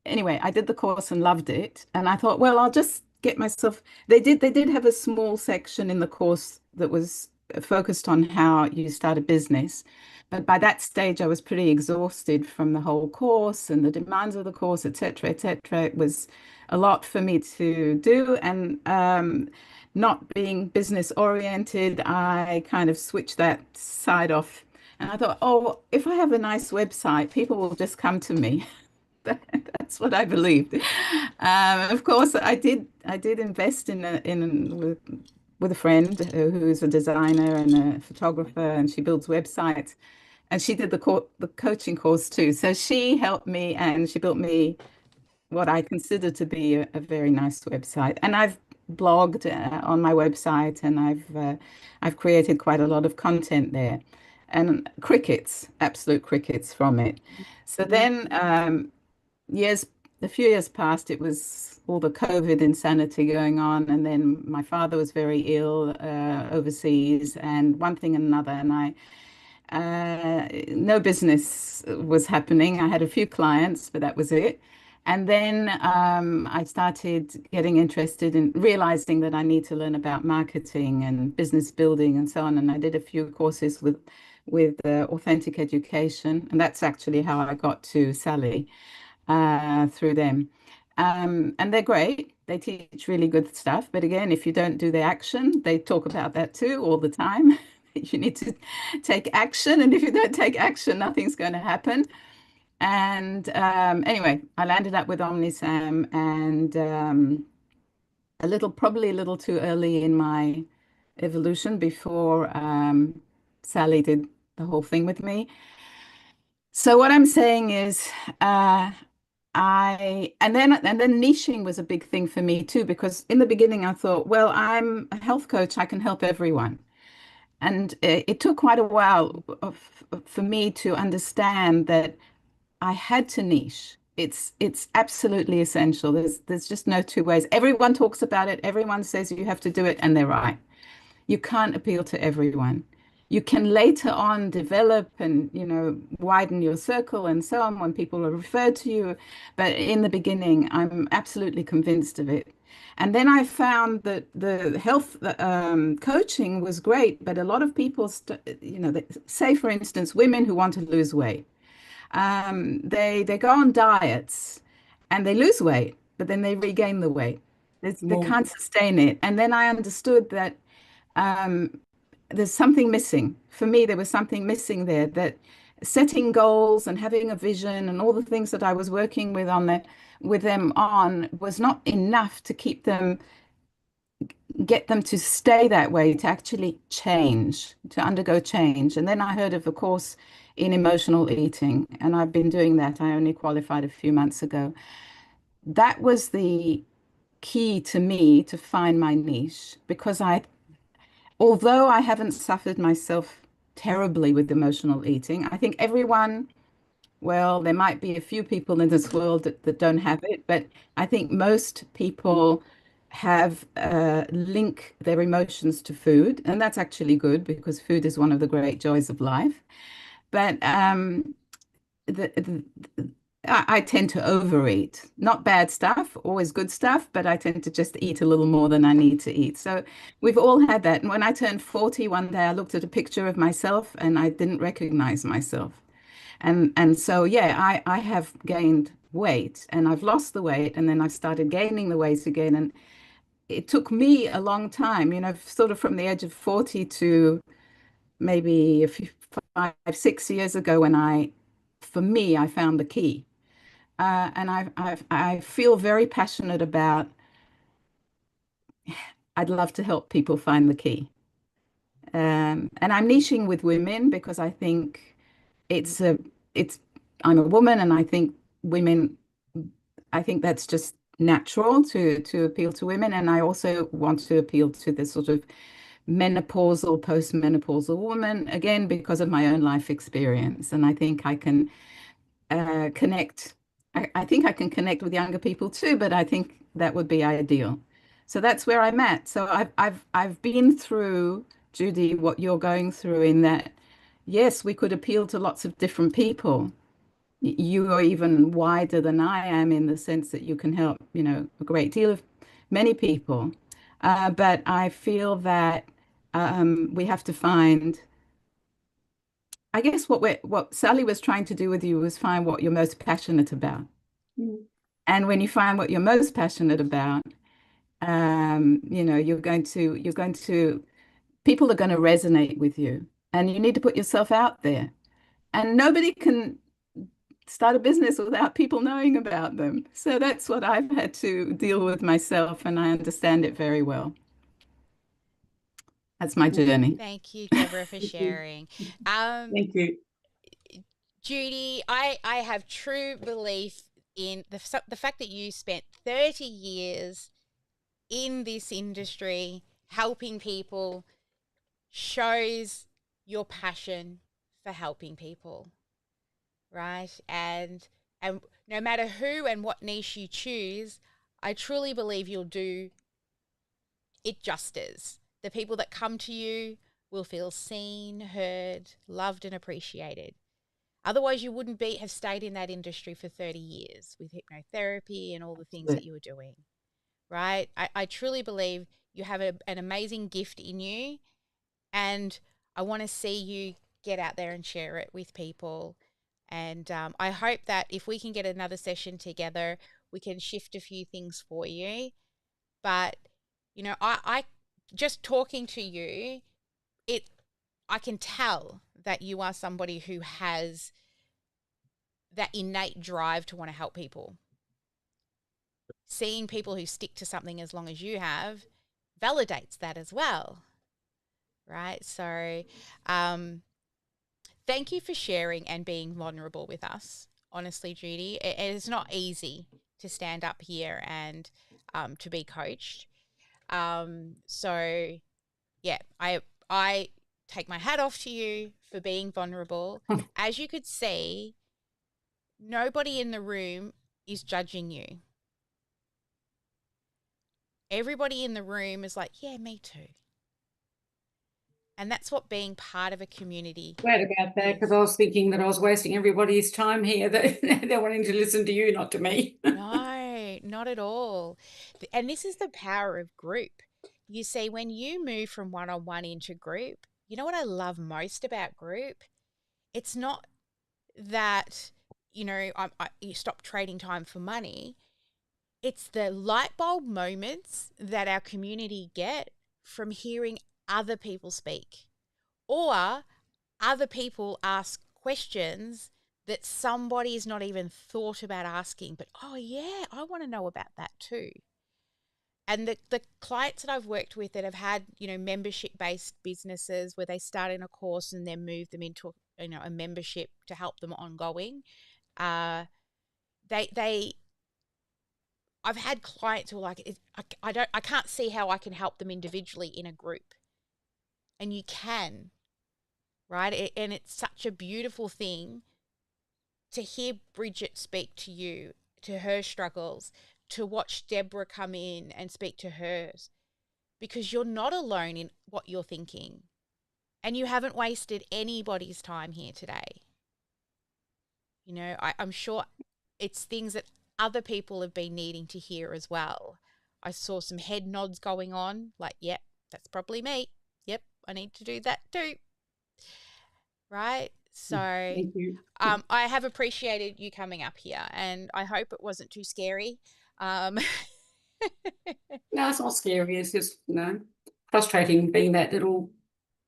anyway, I did the course and loved it. And I thought, well, I'll just get myself. They did have a small section in the course that was focused on how you start a business. But by that stage, I was pretty exhausted from the whole course and the demands of the course, et cetera, et cetera. It was a lot for me to do. And not being business oriented, I kind of switched that side off. And I thought, oh, if I have a nice website, people will just come to me. That's what I believed. Of course, I did invest with a friend who's a designer and a photographer, and she builds websites. And she did the coaching course too. So she helped me, and she built me what I consider to be a very nice website. And I've blogged on my website, and I've created quite a lot of content there, and absolute crickets from it. So then a few years passed. It was all the COVID insanity going on, and then my father was very ill overseas, and one thing and another, and no business was happening. I had a few clients, but that was it. And then I started getting interested in realizing that I need to learn about marketing and business building and so on. And I did a few courses with Authentic Education, and that's actually how I got to Sally through them. And they're great. They teach really good stuff. But again, if you don't do the action, they talk about that too all the time. You need to take action. And if you don't take action, nothing's going to happen. And anyway, I landed up with OmniSam, and probably a little too early in my evolution before Sally did the whole thing with me. So what I'm saying is, and then niching was a big thing for me too, because in the beginning I thought, well, I'm a health coach, I can help everyone. And it took quite a while for me to understand that I had to niche. It's absolutely essential. There's just no two ways. Everyone talks about it. Everyone says you have to do it, and they're right. You can't appeal to everyone. You can later on develop and, widen your circle and so on when people are referred to you. But in the beginning, I'm absolutely convinced of it. And then I found that the health coaching was great, but a lot of people, say, for instance, women who want to lose weight, they go on diets, and they lose weight, but then they regain the weight. They More. can't sustain it. And then I understood that um, there's something missing. For me, there was something missing there, that setting goals and having a vision and all the things that I was working with them on was not enough to get them to stay that way, to actually change, to undergo change. And then I heard of a course in emotional eating, and I've been doing that. I only qualified a few months ago. That was the key to me to find my niche, because although I haven't suffered myself terribly with emotional eating, I think everyone, well, there might be a few people in this world that don't have it, but I think most people have link their emotions to food, and that's actually good because food is one of the great joys of life. But the, the I tend to overeat, not bad stuff, always good stuff, but I tend to just eat a little more than I need to eat. So we've all had that. And when I turned 40 one day, I looked at a picture of myself and I didn't recognize myself. And so yeah, I have gained weight and I've lost the weight and then I've started gaining the weight again. And it took me a long time, sort of from the age of 40 to maybe 5, 6 years ago when for me, I found the key. And I feel very passionate about, I'd love to help people find the key. And I'm niching with women because I think it's a, it's, I'm a woman and I think women, I think that's just natural to appeal to women. And I also want to appeal to the sort of menopausal, postmenopausal woman, again, because of my own life experience. And I think I can connect. I think I can connect with younger people too, but I think that would be ideal. So that's where I'm at. So I've been through, Judy, what you're going through in that, yes, we could appeal to lots of different people. You are even wider than I am in the sense that you can help, a great deal of many people. But I feel that we have to find, I guess what Sally was trying to do with you was find what you're most passionate about. Mm. And when you find what you're most passionate about, people are going to resonate with you, and you need to put yourself out there. And nobody can start a business without people knowing about them. So that's what I've had to deal with myself, and I understand it very well. That's my journey. Thank you, Deborah, for sharing. Thank you. Judy, I have true belief in the fact that you spent 30 years in this industry helping people shows your passion for helping people, right? And no matter who and what niche you choose, I truly believe you'll do it justice. The people that come to you will feel seen, heard, loved, and appreciated. Otherwise, you wouldn't have stayed in that industry for 30 years with hypnotherapy and all the things that you were doing, right? I truly believe you have an amazing gift in you, and I want to see you get out there and share it with people. And I hope that if we can get another session together, we can shift a few things for you. But, I just talking to you, I can tell that you are somebody who has that innate drive to want to help people. Seeing people who stick to something as long as you have validates that as well, right? So thank you for sharing and being vulnerable with us. Honestly, Judy, it is not easy to stand up here and to be coached. So, yeah, I take my hat off to you for being vulnerable. As you could see, nobody in the room is judging you. Everybody in the room is like, yeah, me too. And that's what being part of a community. Glad about that, because I was thinking that I was wasting everybody's time here. They're wanting to listen to you, not to me. No, not at all. And this is the power of group. You see, when you move from one-on-one into group, you know what I love most about group? It's not that you stop trading time for money. It's the light bulb moments that our community get from hearing other people speak, or other people ask questions that somebody's not even thought about asking, but oh yeah, I want to know about that too. And the clients that I've worked with that have had, membership-based businesses where they start in a course and then move them into, a membership to help them ongoing. I've had clients who are like, I can't see how I can help them individually in a group. And you can, right? And it's such a beautiful thing to hear Bridget speak to you, to her struggles, to watch Deborah come in and speak to hers, because you're not alone in what you're thinking, and you haven't wasted anybody's time here today. I'm sure it's things that other people have been needing to hear as well. I saw some head nods going on, like, yep, that's probably me. Yep, I need to do that too. Right? So Thank you. I have appreciated you coming up here, and I hope it wasn't too scary. No, it's not scary. It's just, frustrating being that little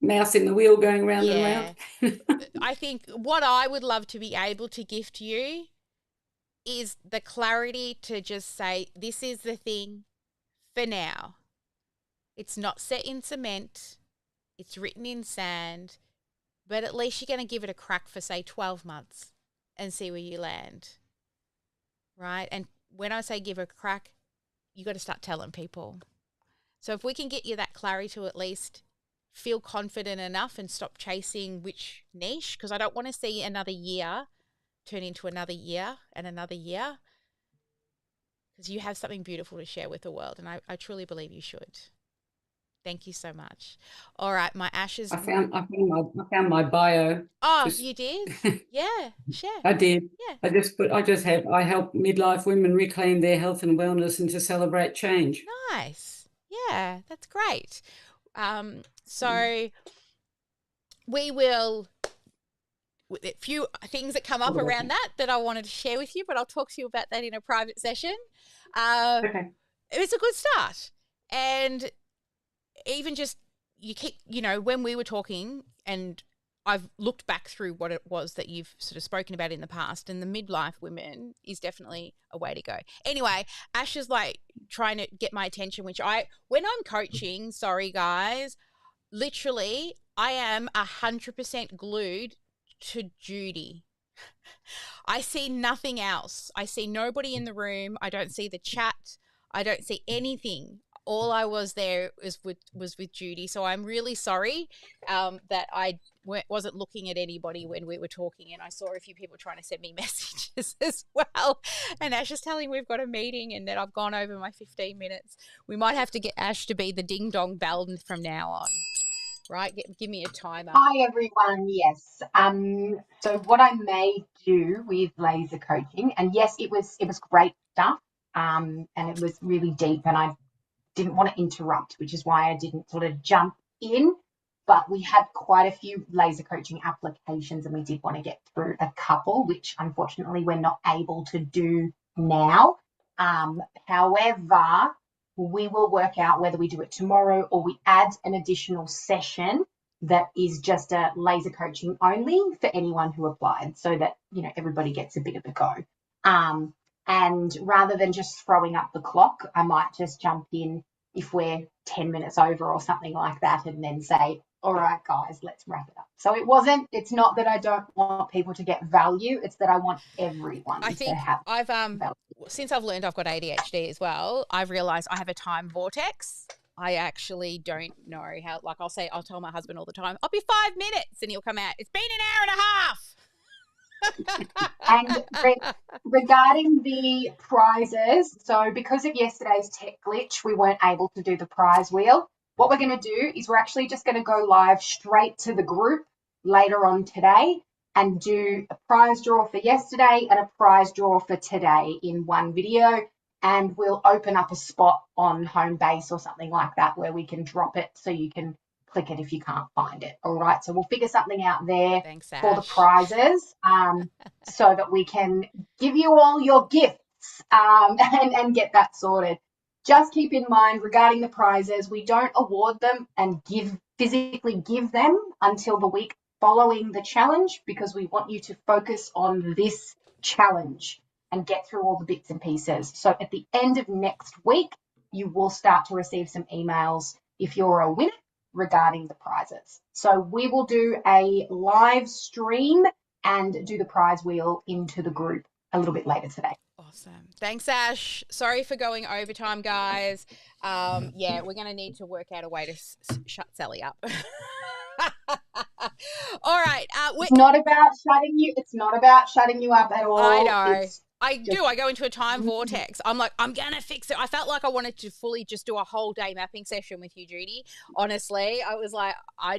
mouse in the wheel going round and round. I think what I would love to be able to gift you is the clarity to just say, this is the thing for now. It's not set in cement. It's written in sand. But at least you're going to give it a crack for, say, 12 months and see where you land, right? And when I say give a crack, you got to start telling people. So if we can get you that clarity to at least feel confident enough and stop chasing which niche, because I don't want to see another year turn into another year and another year, because you have something beautiful to share with the world, and I truly believe you should. Thank you so much. All right, my ashes. I found my bio. Oh, you did? Yeah, sure. I did. Yeah. I help midlife women reclaim their health and wellness and to celebrate change. Nice. Yeah, that's great. So we will, with a few things that come up around that I wanted to share with you, but I'll talk to you about that in a private session. Okay. It's a good start. And even just, you keep, when we were talking, and I've looked back through what it was that you've sort of spoken about in the past, and the midlife women is definitely a way to go. Anyway, Ash is like trying to get my attention, when I'm coaching, sorry guys, literally I am 100% glued to Judy. I see nothing else. I see nobody in the room. I don't see the chat. I don't see anything. All I was there was with Judy. So I'm really sorry that I wasn't looking at anybody when we were talking, and I saw a few people trying to send me messages as well. And Ash is telling we've got a meeting and that I've gone over my 15 minutes. We might have to get Ash to be the ding dong bell from now on. Right? Give me a timer. Hi, everyone. Yes. So what I may do with laser coaching, and yes, it was great stuff. And it was really deep, and I didn't want to interrupt, which is why I didn't sort of jump in. But we had quite a few laser coaching applications, and we did want to get through a couple, which unfortunately we're not able to do now. However, we will work out whether we do it tomorrow or we add an additional session that is just a laser coaching only for anyone who applied, so that, everybody gets a bit of a go. And rather than just throwing up the clock, I might just jump in if we're 10 minutes over or something like that, and then say, all right, guys, let's wrap it up. So it's not that I don't want people to get value. It's that I want everyone to have value. Since I've learned I've got ADHD as well, I've realized I have a time vortex. I actually don't know how, I'll tell my husband all the time, I'll be 5 minutes, and he'll come out, it's been an hour and a half. And regarding the prizes, so because of yesterday's tech glitch, we weren't able to do the prize wheel. What we're going to do is we're actually just going to go live straight to the group later on today and do a prize draw for yesterday and a prize draw for today in one video. And we'll open up a spot on Homebase or something like that where we can drop it, so you can click it if you can't find it. All right, so we'll figure something out there. Thanks, for the Ash. prizes, so that we can give you all your gifts and get that sorted. Just keep in mind regarding the prizes, we don't award them and physically give them until the week following the challenge, because we want you to focus on this challenge and get through all the bits and pieces. So at the end of next week, you will start to receive some emails if you're a winner regarding the prizes. So we will do a live stream and do the prize wheel into the group a little bit later today. Awesome. Thanks, Ash. Sorry for going overtime, guys. Yeah, we're going to need to work out a way to shut Sally up. All right. It's not about shutting you. It's not about shutting you up at all. I know. I go into a time vortex. I'm like, I'm going to fix it. I felt like I wanted to fully just do a whole day mapping session with you, Judy. Honestly, I was like, I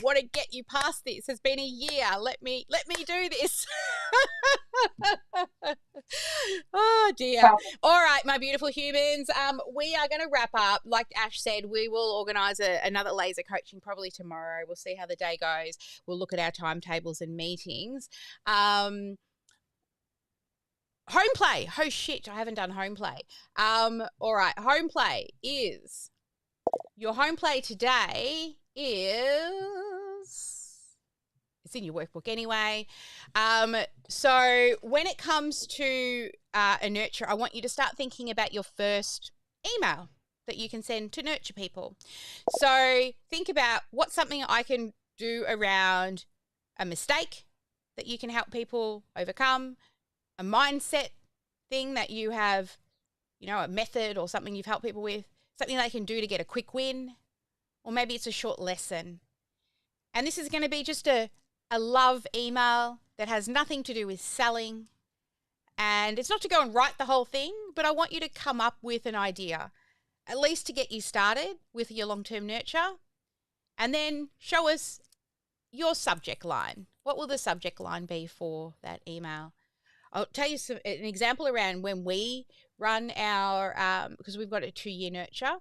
want to get you past this. It's been a year. Let me do this. Oh, dear. All right, my beautiful humans. We are going to wrap up. Like Ash said, we will organise another laser coaching probably tomorrow. We'll see how the day goes. We'll look at our timetables and meetings. Home play. Oh, shit. I haven't done home play. All right. Home play is, your home play today is, it's in your workbook anyway. So when it comes to a nurture, I want you to start thinking about your first email that you can send to nurture people. So think about what's something I can do around a mistake that you can help people overcome, a mindset thing that you have, a method or something you've helped people with, something they can do to get a quick win, or maybe it's a short lesson. And this is going to be just a love email that has nothing to do with selling. And it's not to go and write the whole thing, but I want you to come up with an idea, at least to get you started with your long-term nurture. And then show us your subject line. What will the subject line be for that email? I'll tell you an example around when we run our, because we've got a 2-year nurture.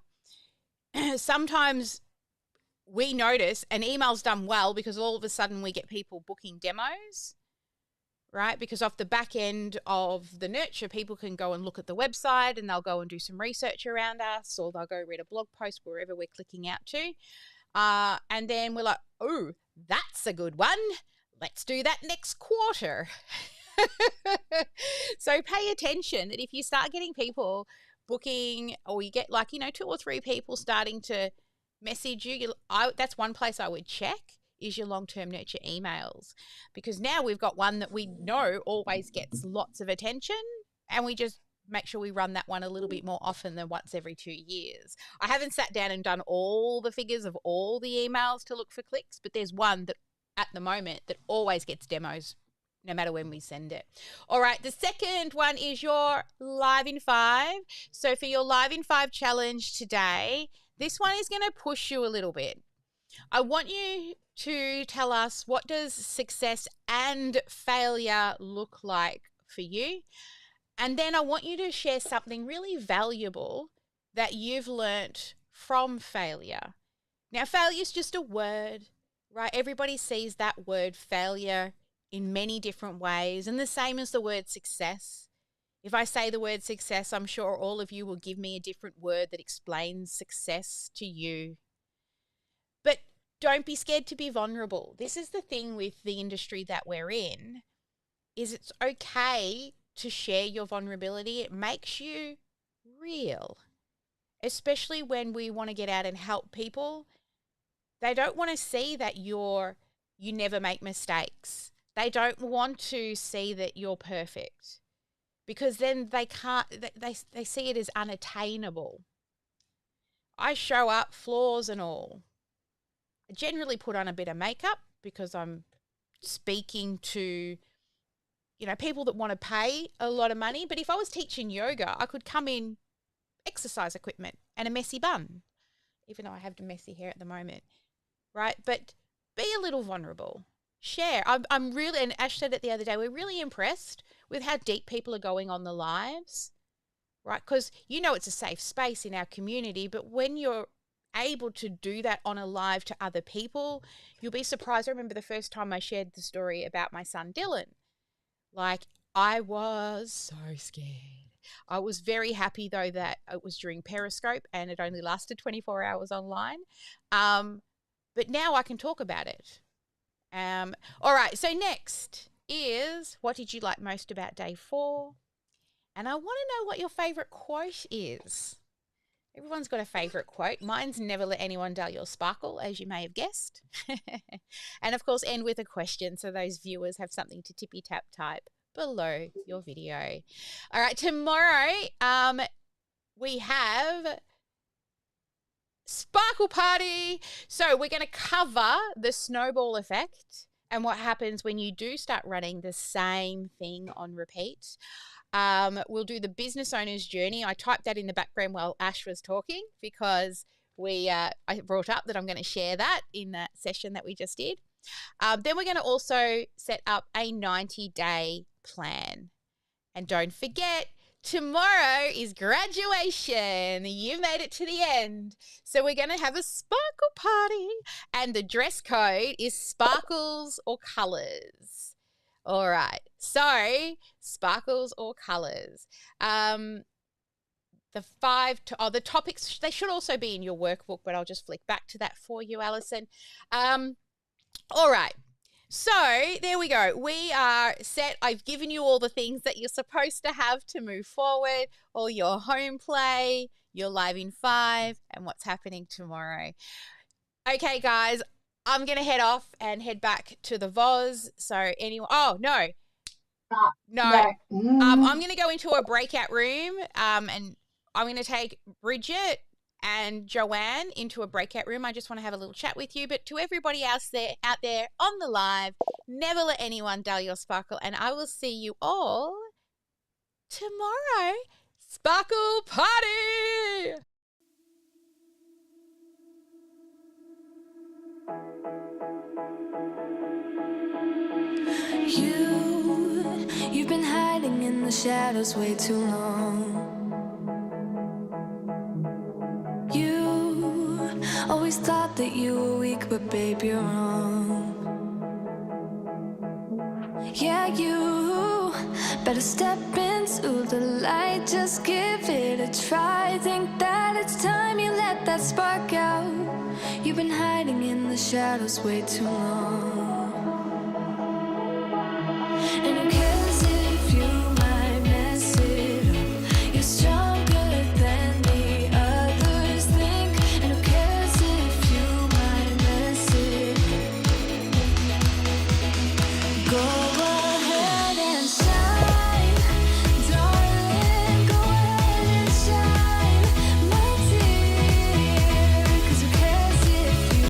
Sometimes we notice an email's done well because all of a sudden we get people booking demos, right? Because off the back end of the nurture, people can go and look at the website and they'll go and do some research around us, or they'll go read a blog post wherever we're clicking out to. And then we're like, oh, that's a good one. Let's do that next quarter. So pay attention that if you start getting people booking, or you get 2 or 3 people starting to message you, that's one place I would check, is your long-term nurture emails, because now we've got one that we know always gets lots of attention, and we just make sure we run that one a little bit more often than once every 2 years. I haven't sat down and done all the figures of all the emails to look for clicks, but there's one that at the moment that always gets demos no matter when we send it. All right, the second one is your Live in 5. So for your Live in 5 challenge today, this one is going to push you a little bit. I want you to tell us, what does success and failure look like for you? And then I want you to share something really valuable that you've learnt from failure. Now, failure is just a word, right? Everybody sees that word failure in many different ways, and the same as the word success. If I say the word success, I'm sure all of you will give me a different word that explains success to you. But don't be scared to be vulnerable. This is the thing with the industry that we're in, is it's okay to share your vulnerability. It makes you real, especially when we want to get out and help people. They don't want to see that you never make mistakes. They don't want to see that you're perfect, because then they see it as unattainable. I show up, flaws and all. I generally put on a bit of makeup because I'm speaking to, people that want to pay a lot of money. But if I was teaching yoga, I could come in exercise equipment and a messy bun, even though I have the messy hair at the moment, right? But be a little vulnerable. Share. I'm really, and Ash said it the other day, we're really impressed with how deep people are going on the lives, right? Because it's a safe space in our community, but when you're able to do that on a live to other people, you'll be surprised. I remember the first time I shared the story about my son Dylan. Like, I was so scared. I was very happy, though, that it was during Periscope and it only lasted 24 hours online. But now I can talk about it. All right, so next is, what did you like most about day 4? And I want to know what your favourite quote is. Everyone's got a favourite quote. Mine's never let anyone dull your sparkle, as you may have guessed. And, of course, end with a question so those viewers have something to tippy-tap type below your video. All right, tomorrow we have Sparkle Party. So we're going to cover the snowball effect and what happens when you do start running the same thing on repeat. We'll do the business owner's journey. I typed that in the background while Ash was talking because I brought up that I'm going to share that in that session that we just did. Then we're going to also set up a 90-day plan. And don't forget, tomorrow is graduation. You've made it to the end. So we're going to have a sparkle party. And the dress code is sparkles or colours. All right. So sparkles or colours. The topics, they should also be in your workbook, but I'll just flick back to that for you, Alison. All right. So there we go. We are set. I've given you all the things that you're supposed to have to move forward, all your home play, your live in 5, and what's happening tomorrow. Okay, guys, I'm going to head off and head back to the VOZ. So anyone, no. I'm going to go into a breakout room and I'm going to take Bridget and Joanne into a breakout room. I just want to have a little chat with you. But to everybody else out there on the live, never let anyone dull your sparkle. And I will see you all tomorrow. Sparkle Party! You've been hiding in the shadows way too long. You always thought that you were weak, but babe, you're wrong. Yeah, you better step into the light, just give it a try. Think that it's time you let that spark out. You've been hiding in the shadows way too long.